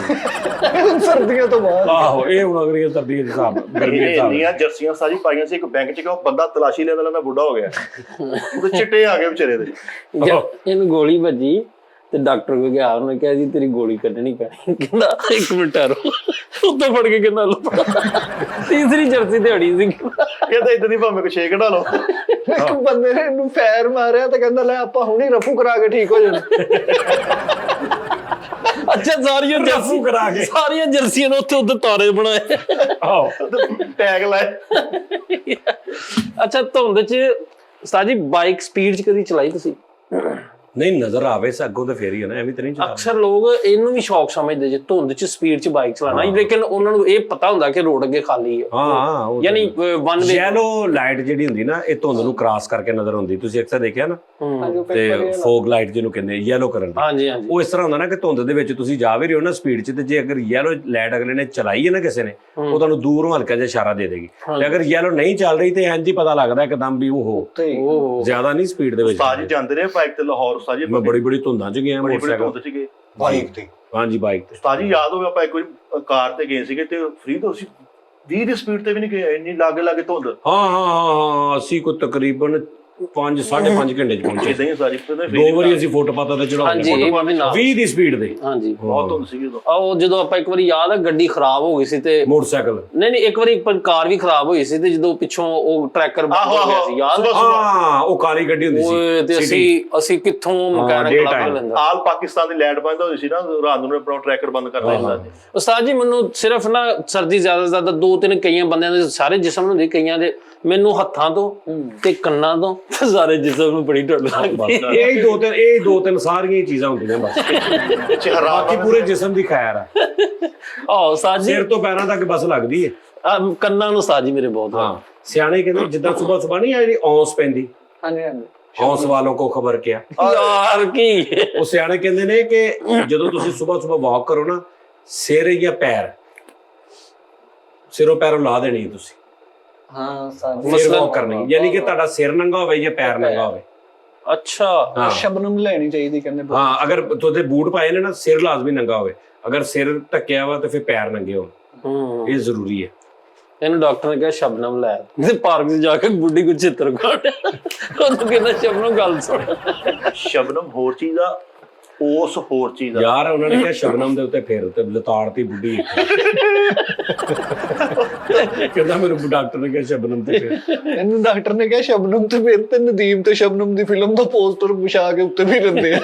ਸਰਦੀਆਂ ਤੋਂ ਬਾਅਦ। ਆਹੋ ਇਹ ਹੁਣ ਅਗਲੀਆਂ ਸਰਦੀਆਂ ਦੇ ਹਿਸਾਬ, ਗਰਮੀ ਦੇ ਹਿਸਾਬ। ਇੰਨੀਆਂ ਜਰਸੀਆਂ ਸਾਰੀ ਪਾਈਆਂ ਸੀ, ਇੱਕ ਬੈਂਕ 'ਚ ਉਹ ਬੰਦਾ ਤਲਾਸ਼ੀ ਲੈਂਦਾ ਲੈਂਦਾ ਬੁੱਢਾ ਹੋ ਗਿਆ, ਉਹਦੇ ਚਿੱਟੇ ਆ ਗਏ ਵਿਚਾਰੇ ਦੇ। ਇਹਨੂੰ ਗੋਲੀ ਵੱਜੀ ਤੇ ਡਾਕਟਰ ਕੋਲ ਗਿਆ, ਉਹਨੇ ਕਿਹਾ ਜੀ ਤੇਰੀ ਗੋਲੀ ਕੱਢਣੀ ਪੈਣੀ। ਕਹਿੰਦਾ 1 ਮਿੰਟ ਠਹਿਰੋ, ਉੱਤੋਂ ਫੜ ਕੇ ਕਹਿੰਦਾ ਲੋ, ਤੀਸਰੀ ਜਰਸੀ ਤੇ ਅੜੀ ਸੀ। ਕਹਿੰਦਾ ਇਦਾਂ ਦੀ ਭਾਵੇਂ ਕੋ ਛੇ ਕਢਾ ਲਓ। ਇੱਕ ਬੰਦੇ ਨੇ ਇਹਨੂੰ ਫੈਰ ਮਾਰਿਆ ਤੇ ਕਹਿੰਦਾ ਲੈ ਆਪਾਂ ਹੁਣੀ ਰਫੂ ਕਰਾ ਕੇ ਠੀਕ ਹੋ ਜਾਣਾ। ਅੱਛਾ ਸਾਰੀਆਂ ਰਫੂ ਕਰਾ ਕੇ, ਸਾਰੀਆਂ ਜਰਸੀਆਂ ਦੇ ਉੱਤੇ ਉੱਧਰ ਤਾਰੇ ਬਣਾਏ। ਆਹੋ ਟੈਗ ਲਾਏ। ਅੱਛਾ ਧੁੰਦ 'ਚ ਉਸਤਾਦ ਜੀ ਬਾਈਕ ਸਪੀਡ 'ਚ ਕਦੀ ਚਲਾਈ ਤੁਸੀਂ? ਨਹੀਂ ਨਜ਼ਰ ਆਵੇ ਅੱਗੋਂ ਤੇ ਫੇਰ ਹੀ ਹੈ ਨਾ, ਐਵੇਂ ਤੇ ਨਹੀਂ ਚਲਾਉਂਦੇ। ਅਕਸਰ ਲੋਕ ਇਹਨੂੰ ਵੀ ਸ਼ੌਕ ਸਮਝਦੇ ਜੇ ਧੁੰਦ 'ਚ ਸਪੀਡ 'ਚ ਬਾਈਕ ਚਲਾਉਣਾ, ਲੇਕਿਨ ਉਹਨਾਂ ਨੂੰ ਇਹ ਪਤਾ ਹੁੰਦਾ ਕਿ ਰੋਡ ਅੱਗੇ ਖਾਲੀ ਹੈ। ਹਾਂ ਯਾਨੀ ਵਨ ਵੇ ਯੈਲੋ ਲਾਈਟ ਜਿਹੜੀ ਹੁੰਦੀ ਨਾ, ਇਹ ਧੁੰਦ ਨੂੰ ਕ੍ਰਾਸ ਕਰਕੇ ਨਜ਼ਰ ਹੁੰਦੀ। ਤੁਸੀਂ ਅਕਸਰ ਦੇਖਿਆ ਨਾ, ਤੇ ਫੋਗ ਲਾਈਟ ਜਿਹਨੂੰ ਕਹਿੰਦੇ ਯੈਲੋ ਕਰਨ ਦੀ, ਹਾਂਜੀ ਹਾਂਜੀ ਉਹ ਇਸ ਤਰ੍ਹਾਂ ਹੁੰਦਾ ਨਾ ਕਿ ਧੁੰਦ ਦੇ ਵਿੱਚ ਤੁਸੀਂ ਜਾ ਵੀ ਰਹੇ ਹੋ ਨਾ ਸਪੀਡ 'ਚ, ਤੇ ਜੇ ਅਗਰ ਯੈਲੋ ਲਾਈਟ ਅਗਲੇ ਨੇ ਚਲਾਈ ਹੈ ਨਾ ਕਿਸੇ ਨੇ, ਉਹ ਤੁਹਾਨੂੰ ਦੂਰੋਂ ਹਲਕਾ ਜਿਹਾ ਇਸ਼ਾਰਾ ਦੇ ਦੇਗੀ। ਤੇ ਅਗਰ ਯੈਲੋ ਨਹੀਂ ਚੱਲ ਰਹੀ ਤੇ ਇੰਝ ਹੀ ਪਤਾ ਲੱਗਦਾ ਇੱਕਦਮ ਵੀ ਉਹ ਜ਼ਿਆਦਾ ਨਹੀਂ ਸਪੀਡ ਦੇ ਵਿੱਚ। ਉਸਤਾਦ ਜੀ ਜਾਂਦੇ ਰਹੇ ਬਾਈਕ ਤੇ ਲਾਹੌਰ, ਉਸਤਾਦ ਜੀ ਮੈਂ ਬੜੀ ਧੁੰਦਾਂ 'ਚ ਗਿਆ ਮੋਟਰਸਾਈਕਲ ਧੁੰਦ 'ਚ ਗਏ ਬਾਈਕ ਤੇ। ਹਾਂਜੀ ਬਾਈਕ ਤੇ। ਉਸਤਾਦ ਜੀ ਯਾਦ ਹੋਵੇ ਆਪਾਂ ਇੱਕ ਵਾਰੀ ਕਾਰ ਤੇ ਗਏ ਸੀਗੇ, ਤੇ ਫ੍ਰੀ ਤੋਂ ਅਸੀਂ 20 ਦੀ ਸਪੀਡ ਤੇ ਵੀ ਨਹੀਂ ਗਏ, ਇੰਨੀ ਲਾਗੇ ਧੁੰਦ। ਹਾਂ ਅਸੀਂ ਕੋਈ ਤਕਰੀਬਨ 5-5.5 ਘੰਟੇ 'ਚ ਪਹੁੰਚੇ। ਇਦਾਂ ਹੀ ਸਾਰੀ 2 ਵਾਰੀ ਅਸੀਂ ਫੁੱਟਪਾਥ ਤੇ ਚੜਾਉਂਦੇ, ਹਾਂਜੀ 20 ਦੀ ਸਪੀਡ ਦੇ। ਹਾਂਜੀ ਬਹੁਤ ਧੁੰਦ ਸੀਗੀ ਉਦੋਂ। ਉਹ ਜਦੋਂ ਆਪਾਂ ਇੱਕ ਵਾਰੀ ਯਾਦ ਹੈ ਗੱਡੀ ਖਰਾਬ ਹੋ ਗਈ ਸੀ ਤੇ ਮੋਟਰਸਾਈਕਲ ਨਹੀਂ ਇੱਕ ਵਾਰੀ ਕਾਰ ਵੀ ਖਰਾਬ ਹੋਈ ਸੀ, ਤੇ ਜਦੋਂ ਪਿੱਛੋਂ ਉਹ ਟਰੈਕਰ ਬੰਦ ਹੋ ਗਿਆ ਸੀ ਯਾਦ ਹੈ? ਹਾਂ ਉਹ ਕਾਲੀ ਗੱਡੀ ਹੁੰਦੀ ਸੀ। ਓਏ ਤੇ ਅਸੀਂ ਕਿੱਥੋਂ ਮਕੈਨਿਕ ਲੱਭ ਲੈਂਦਾ। ਆਲ ਪਾਕਿਸਤਾਨ ਦੀ ਲਾਈਟ ਬੰਦ ਹੋਈ ਸੀ ਨਾ, ਰਾਤ ਨੂੰ ਆਪਣਾ ਟਰੈਕਰ ਬੰਦ ਕਰ ਲੈਂਦਾ ਸੀ। ਉਸਤਾਦ ਜੀ ਮੈਨੂੰ ਸਿਰਫ ਨਾ ਸਰਦੀ ਜ਼ਿਆਦਾ 2-3 ਕਈਆਂ ਬੰਦਿਆਂ ਦੇ ਸਾਰੇ ਜਿਸਮ ਨੂੰ ਹੁੰਦੀ, ਕਈਆਂ ਦੇ ਮੈਨੂੰ ਹੱਥਾਂ ਤੋਂ ਤੇ ਕੰਨਾਂ ਤੋਂ ਸਾਰੇ ਜਿਸਮ ਨੂੰ ਬੜੀ ਠੰਡ ਲੱਗਦੀ। ਇਹ ਦੋ ਤਿੰਨ ਸਾਰੀਆਂ ਚੀਜ਼ਾਂ ਹੁੰਦੀਆਂ ਬਸ, ਬਾਕੀ ਪੂਰੇ ਜਿਸਮ ਦੀ ਖੈਰ ਆ। ਆਹ ਉਸਤਾਦ ਜੀ ਸਿਰ ਤੋਂ ਪੈਰਾਂ ਤੱਕ ਬਸ ਲੱਗਦੀ ਹੈ। ਕੰਨਾਂ ਨੂੰ ਉਸਤਾਦ ਜੀ ਮੇਰੇ ਬਹੁਤ। ਹਾਂ ਸਿਆਣੇ ਕਹਿੰਦੇ ਜਿੱਦਾਂ ਸੁਬਹ ਨਹੀਂ ਆ ਜਿਹੜੀ ਔਂਸ ਪੈਂਦੀ, ਹਾਂਜੀ ਹਾਂਜੀ, ਔਂਸ ਵਾਲੋਂ ਕੋ ਖਬਰ ਕਿਆ। ਯਾਰ ਕੀ ਉਹ ਸਿਆਣੇ ਕਹਿੰਦੇ ਨੇ ਕਿ ਜਦੋਂ ਤੁਸੀਂ ਸੁਬਹ ਵਾਕ ਕਰੋ ਨਾ, ਸਿਰ ਜਾਂ ਪੈਰ, ਸਿਰੋਂ ਪੈਰੋਂ ਲਾ ਦੇਣੀ ਤੁਸੀਂ। ਹਾਂ ਫਿਰ ਵਾਕ ਕਰਨੀ, ਯਾਨੀ ਕਿ ਤੁਹਾਡਾ ਸਿਰ ਨੰਗਾ ਹੋਵੇ ਜਾਂ ਪੈਰ ਨੰਗਾ ਹੋਵੇ। ਅੱਛਾ ਸ਼ਬਨਮ ਲੈਣੀ ਚਾਹੀਦੀ ਕਹਿੰਦੇ। ਹਾਂ ਅਗਰ ਤੁਹਾਡੇ ਬੂਟ ਪਾਏ ਨੇ ਨਾ, ਸਿਰ ਲਾਜ਼ਮੀ ਨੰਗਾ ਹੋਵੇ। ਅਗਰ ਸਿਰ ਢੱਕਿਆ ਵਾ ਤੇ ਫਿਰ ਪੈਰ ਨੰਗੇ ਹੋਣ, ਇਹ ਜ਼ਰੂਰੀ ਹੈ। ਇਹਨੂੰ ਡਾਕਟਰ ਨੇ ਕਿਹਾ ਸ਼ਬਨਮ ਲੈ ਤੇ ਪਾਰਕ 'ਚ ਜਾ ਕੇ ਬੁੱਢੀ ਕੋ ਚਿੱਤਰ ਕਾਟਿਆ ਉਹਨੂੰ ਕਹਿੰਦਾ ਸ਼ਬਨਮ ਗੱਲ ਸੁਣ। ਸ਼ਬਨਮ ਹੋਰ ਚੀਜ਼ ਆ, ਉਸ ਹੋਰ ਚੀਜ਼ ਆ ਯਾਰ। ਉਹਨਾਂ ਨੇ ਕਿਹਾ ਸ਼ਬਨਮ ਦੇ ਉੱਤੇ ਫੇਰ ਉੱਤੇ ਲਤਾੜਤੀ ਬੁੱਢੀ ਕਹਿੰਦਾ ਮੈਨੂੰ ਡਾਕਟਰ ਨੇ ਕਿਹਾ ਸ਼ਬਨਮ ਤੇ ਫੇਰ। ਇਹਨੂੰ ਡਾਕਟਰ ਨੇ ਕਿਹਾ ਸ਼ਬਨਮ ਤੇ ਫਿਰ ਤੇ ਨਦੀਮ ਤੇ ਸ਼ਬਨਮ ਦੀ ਫਿਲਮ ਦਾ ਪੋਸਟਰ ਵਿਛਾ ਕੇ ਉੱਤੇ ਵੀ ਰਹਿੰਦੇ ਆ।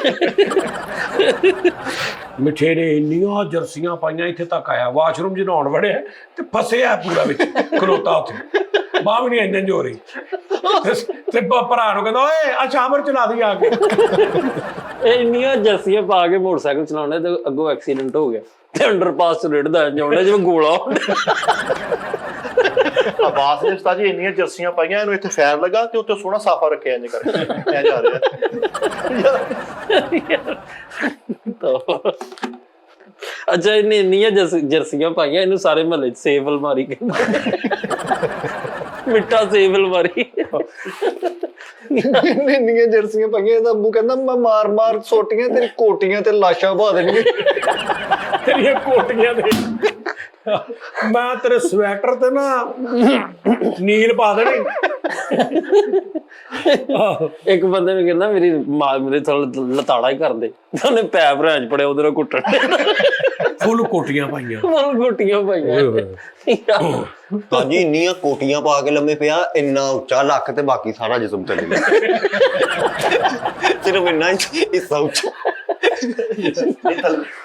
ਮਿੱਠੇ ਨੇ ਇੰਨੀਆਂ ਜਰਸੀਆਂ ਪਾਈਆਂ, ਇੱਥੇ ਤੱਕ ਆਇਆ ਵਾਸ਼ਰੂਮ 'ਚ ਨਹਾਉਣ ਵੜਿਆ ਤੇ ਫਸਿਆ ਪੂਰਾ ਵਿੱਚ ਖਲੋਤਾ ਉੱਥੇ, ਬਾਹ ਵੀ ਨਹੀਂ ਇੰਜਨ ਹੋ ਰਹੀ ਤੇ ਭਰਾ ਨੂੰ ਕਹਿੰਦਾ ਓਏ ਆ ਸ਼ਾਮਰ ਚਲਾ ਦੀ ਆ ਕੇ। ਇਹ ਇੰਨੀਆਂ ਜਰਸੀਆਂ ਪਾ ਕੇ ਮੋਟਰਸਾਈਕਲ ਚਲਾਉਣੇ ਤੇ ਅੱਗੋਂ ਐਕਸੀਡੈਂਟ ਹੋ ਗਿਆ ਤੇ ਅੰਡਰਪਾਸ ਚ ਰਿੜਦਾ ਜਾਉਂਦਾ ਜਿਵੇਂ ਗੋਲਾ ਅਬਾਸ ਨੇ ਉਸਤਾਦ ਜੀ ਇੰਨੀਆਂ ਜਰਸੀਆਂ ਪਾਈਆਂ, ਇਹਨੂੰ ਇੱਥੇ ਫੈਰ ਲੱਗਾ ਤੇ ਉੱਤੇ ਸੋਹਣਾ ਸਾਫਾ ਰੱਖਿਆ ਇੰਜ ਕਰਕੇ ਐ ਜਾ ਰਿਹਾ। ਅੱਛਾ ਇਹਨੇ ਇੰਨੀਆਂ ਜਰਸੀਆਂ ਪਾਈਆਂ, ਇਹਨੂੰ ਸਾਰੇ ਮਹੱਲੇ ਚ ਸੇਬ ਅਲਮਾਰੀ ਕਹਿੰਦੇ, ਮਿੱਠਾ ਸੇਬ ਅਲਮਾਰੀ। ਇੰਨੀਆਂ ਜਰਸੀਆਂ ਪਾਈਆਂ, ਇਹਦਾ ਅੱਬੂ ਕਹਿੰਦਾ ਮੈਂ ਮਾਰ ਮਾਰ ਸੋਟੀਆਂ ਤੇਰੀ ਕੋਟੀਆਂ ਤੇ ਲਾਸ਼ਾਂ ਪਾ ਦੇਣਗੇ। ਤੇਰੀਆਂ ਕੋਟੀਆਂ ਦੇ ਮੈਂ ਤੇਰੇ ਸਵੈਟਰ ਤੇ ਨਾ ਨੀਲ ਪਾ ਦੇਣੀ। ਇੱਕ ਬੰਦੇ ਨੂੰ ਕਹਿੰਦਾ ਮੇਰੀ ਮਾਂ ਮੇਰੇ ਥੋੜਾ ਲਤਾੜਾ ਹੀ ਕਰਦੇ, ਉਹਨੇ ਪੈਪ ਰੈਂਚ ਪੜਿਆ ਉਹਦੇ ਨਾਲ ਕੁੱਟਣ, ਫੁੱਲ ਕੋਟੀਆਂ ਪਾਈਆਂ, ਫੁੱਲ ਕੋਟੀਆਂ ਪਾਈਆਂ। ਭਾਜੀ ਇੰਨੀਆਂ ਕੋਟੀਆਂ ਪਾ ਕੇ ਲੰਮੇ ਪਿਆ, ਇੰਨਾ ਉੱਚਾ ਲੱਕ ਤੇ ਬਾਕੀ ਸਾਰਾ ਜਿਸਮ ਚਲੇ ਗਿਆ, ਸਿਰਫ ਇੰਨਾ ਹਿੱਸਾ ਉੱਚਾ।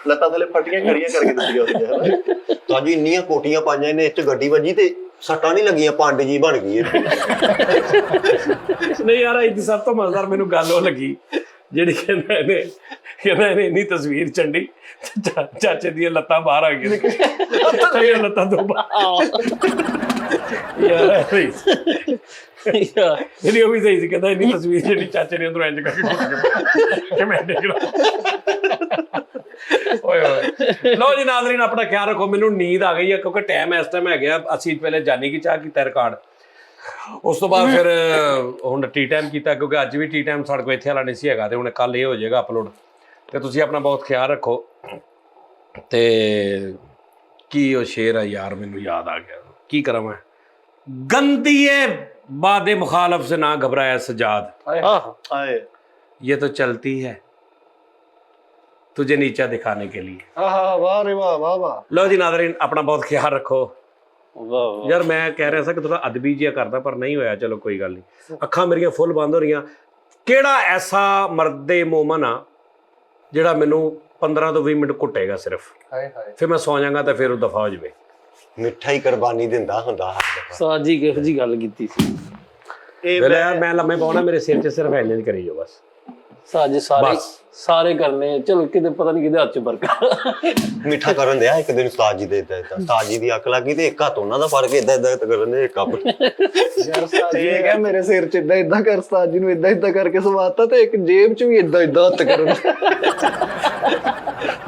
ਲੱਤਾਂ ਥੱਲੇ ਫਟੀਆਂ ਖੜੀਆਂ ਕਰਕੇ ਦਿੱਤੀਆਂ ਹੋਈਆਂ। ਭਾਜੀ ਇੰਨੀਆਂ ਕੋਟੀਆਂ ਪਾਈਆਂ ਇਹਨੇ, ਇੱਥੇ ਗੱਡੀ ਵੱਜੀ ਤੇ ਸੱਟਾਂ ਨਹੀਂ ਲੱਗੀਆਂ, ਪੰਡ ਜੀ ਬਣ ਗਈ। ਨਹੀਂ ਯਾਰ ਇਹਦੀ ਸਭ ਤੋਂ ਮਜ਼ੇਦਾਰ ਮੈਨੂੰ ਗੱਲ ਉਹ ਲੱਗੀ ਜਿਹੜੀ ਕਹਿੰਦਾ ਇਹਨੇ ਇੰਨੀ ਤਸਵੀਰ ਚੰਡੀ ਚਾਚੇ ਦੀਆਂ ਲੱਤਾਂ ਬਾਹਰ ਆ ਗਈਆਂ, ਲੱਤਾਂ ਤੋਂ ਯਾਰ ਇਹਦੀ ਉਹ ਵੀ ਸਹੀ ਸੀ, ਕਹਿੰਦਾ ਇੰਨੀ ਤਸਵੀਰ ਜਿਹੜੀ ਚਾਚੇ ਨੇ ਅੰਦਰੋਂ ਇੰਜ ਕਰਕੇ ਕਿ ਮੈਂ ਦੇਖ ਓਏ ਓਏ। ਲਓ ਜੀ ਨਾਜ਼ਰੀਨ, ਆਪਣਾ ਖਿਆਲ ਰੱਖੋ। ਮੈਨੂੰ ਨੀਂਦ ਆ ਗਈ ਹੈ ਕਿਉਂਕਿ ਟਾਈਮ ਇਸ ਟਾਈਮ ਹੈਗਾ, ਅਸੀਂ ਪਹਿਲੇ ਜਾਨੀ ਕੀ ਚਾਹ ਕੀਤਾ ਰਿਕਾਰਡ, ਉਸ ਤੋਂ ਬਾਅਦ ਫਿਰ ਹੁਣ ਟੀ ਟਾਈਮ ਕੀਤਾ ਕਿਉਂਕਿ ਅੱਜ ਵੀ ਟੀ ਟਾਈਮ ਸਾਡੇ ਕੋਲ ਇੱਥੇ ਵਾਲਾ ਨਹੀਂ ਸੀ ਹੈਗਾ ਤੇ ਹੁਣ ਕੱਲ ਇਹ ਹੋ ਜਾਏਗਾ ਅਪਲੋਡ। ਤੇ ਤੁਸੀਂ ਆਪਣਾ ਬਹੁਤ ਖਿਆਲ ਰੱਖੋ। ਤੇ ਕੀ ਉਹ ਸ਼ੇਰ ਆ ਯਾਰ, ਮੈਨੂੰ ਯਾਦ ਆ ਗਿਆ, ਕੀ ਕਰਾਂ ਮੈਂ। गंदीए बादे मुखालफ से ना घबराया सजाद, ये तो चलती है तुझे नीचा दिखाने के लिए। वाह रे वाह वाह वाह। लो जी नाज़रीन, अपना बहुत ख्याल रखो। यार मैं कह रहा था कि थोड़ा अदबी जिहा करदा पर नहीं होया, चलो कोई गल नहीं। अखां मेरियां फुल बंद हो रही। किहड़ा ऐसा मर्दे मोमन आ जिहड़ा मैनू 15 तो 20 मिनट घुटेगा सिर्फ, फिर मैं सौ जाऊंगा तो फिर वो दफा हो जाए। ਮਿੱਠਾ ਹੀ ਕੁਰਬਾਨੀ ਦਿੰਦਾ ਹੁੰਦਾ। ਸਾਜੀ ਕਿਹੋ ਜੀ ਗੱਲ ਕੀਤੀ ਸੀ। ਮੈਂ ਲੰਮੇ ਪਾਉਣਾ, ਮੇਰੇ ਸਿਰ 'ਚ ਸਿਰਫ ਇੰਜ ਕਰੀ ਜਾਓ ਬਸ। ਸਾਜੀ ਸਾਰੇ ਕਰਨੇ, ਚਲੋ ਕਿਤੇ ਪਤਾ ਨਹੀਂ ਕਿਹਦੇ ਹੱਥ 'ਚ ਬਰਕਤ। ਮਿੱਠਾ ਕਰਨ ਦਿਆ ਇੱਕ ਦਿਨ ਉਸਤਾਦ ਜੀ ਦੇ ਇਦਾਂ ਉਸਤਾਦ ਜੀ ਦੀ ਅੱਖ ਲੱਗੀ ਤੇ ਇੱਕ ਹੱਥ ਉਹਨਾਂ ਦਾ ਫੜ ਕੇ ਇਦਾਂ ਇਦਾਂ ਕਰਨ ਦੇ, ਇੱਕ ਆਪਣੇ। ਯਾਰ ਉਸਤਾਦ ਜੀ ਨੇ ਕਿਹਾ ਮੇਰੇ ਸਿਰ 'ਚ ਇਦਾਂ ਇਦਾਂ ਕਰ, ਉਸਤਾਦ ਜੀ ਨੂੰ ਇਦਾਂ ਇਦਾਂ ਕਰਕੇ ਸਵਾਤਾ ਤੇ ਇੱਕ ਜੇਬ 'ਚ ਵੀ ਇਦਾਂ ਇਦਾਂ ਹੱਥ ਕਰਨ।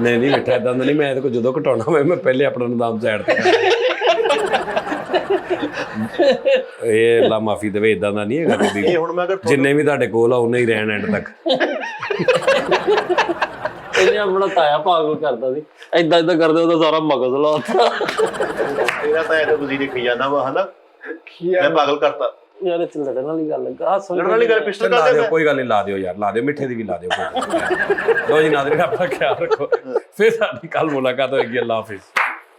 ਨਹੀਂ ਮਿੱਠਾ ਇਦਾਂ ਦਾ ਨਹੀਂ, ਮੈਂ ਇਹਦੇ ਕੋਲ ਜਦੋਂ ਘਟਾਉਣਾ ਮੈਂ ਪਹਿਲੇ ਆਪਣਾ ਨਿਦਾਮ ਸਾਈਡ ਤੇ। ਇਹ ਅੱਲਾ ਮਾਫੀ ਦੇਵੇ, ਇਦਾਂ ਦਾ ਨਹੀਂ ਹੈਗਾ ਕਦੀ। ਜਿੰਨੇ ਵੀ ਤੁਹਾਡੇ ਕੋਲ ਆ ਉਹਨੇ ਹੀ ਰਹਿਣ ਐਂਡ ਤੱਕ। ਇਹਨੇ ਆਪਣਾ ਤਾਇਆ ਪਾਗਲ ਕਰਦਾ ਸੀ, ਏਦਾਂ ਏਦਾਂ ਕਰਦੇ ਉਹਦਾ ਸਾਰਾ ਮਗਜ਼ ਲਾਤਾ। ਇਹਦਾ ਤਾਂ ਇਹਦਾ ਵਜ਼ੀਰ ਖੀ ਜਾਂਦਾ ਵਾ ਹਨਾ, ਮੈਂ ਪਾਗਲ ਕਰਤਾ ਯਾਰ। ਇਹ ਲੜਨ ਵਾਲੀ ਗੱਲ ਹੈ, ਲੜਨ ਵਾਲੀ ਗੱਲ ਪਿਸਟਲ ਲਾ ਦਿਓ, ਕੋਈ ਗੱਲ ਨਹੀਂ, ਲਾ ਦਿਓ ਯਾਰ, ਲਾ ਦਿਓ, ਮਿੱਠੇ ਦੀ ਵੀ ਲਾ ਦਿਓ। ਲੋ ਜੀ ਨਾਜ਼ਰੀਨ, ਆਪਣਾ ਖਿਆਲ ਰੱਖੋ, ਫਿਰ ਸਾਡੀ ਕੱਲ ਮੁਲਾਕਾਤ ਹੋਏਗੀ। ਅੱਲਾ ਹਾਫਿਜ਼।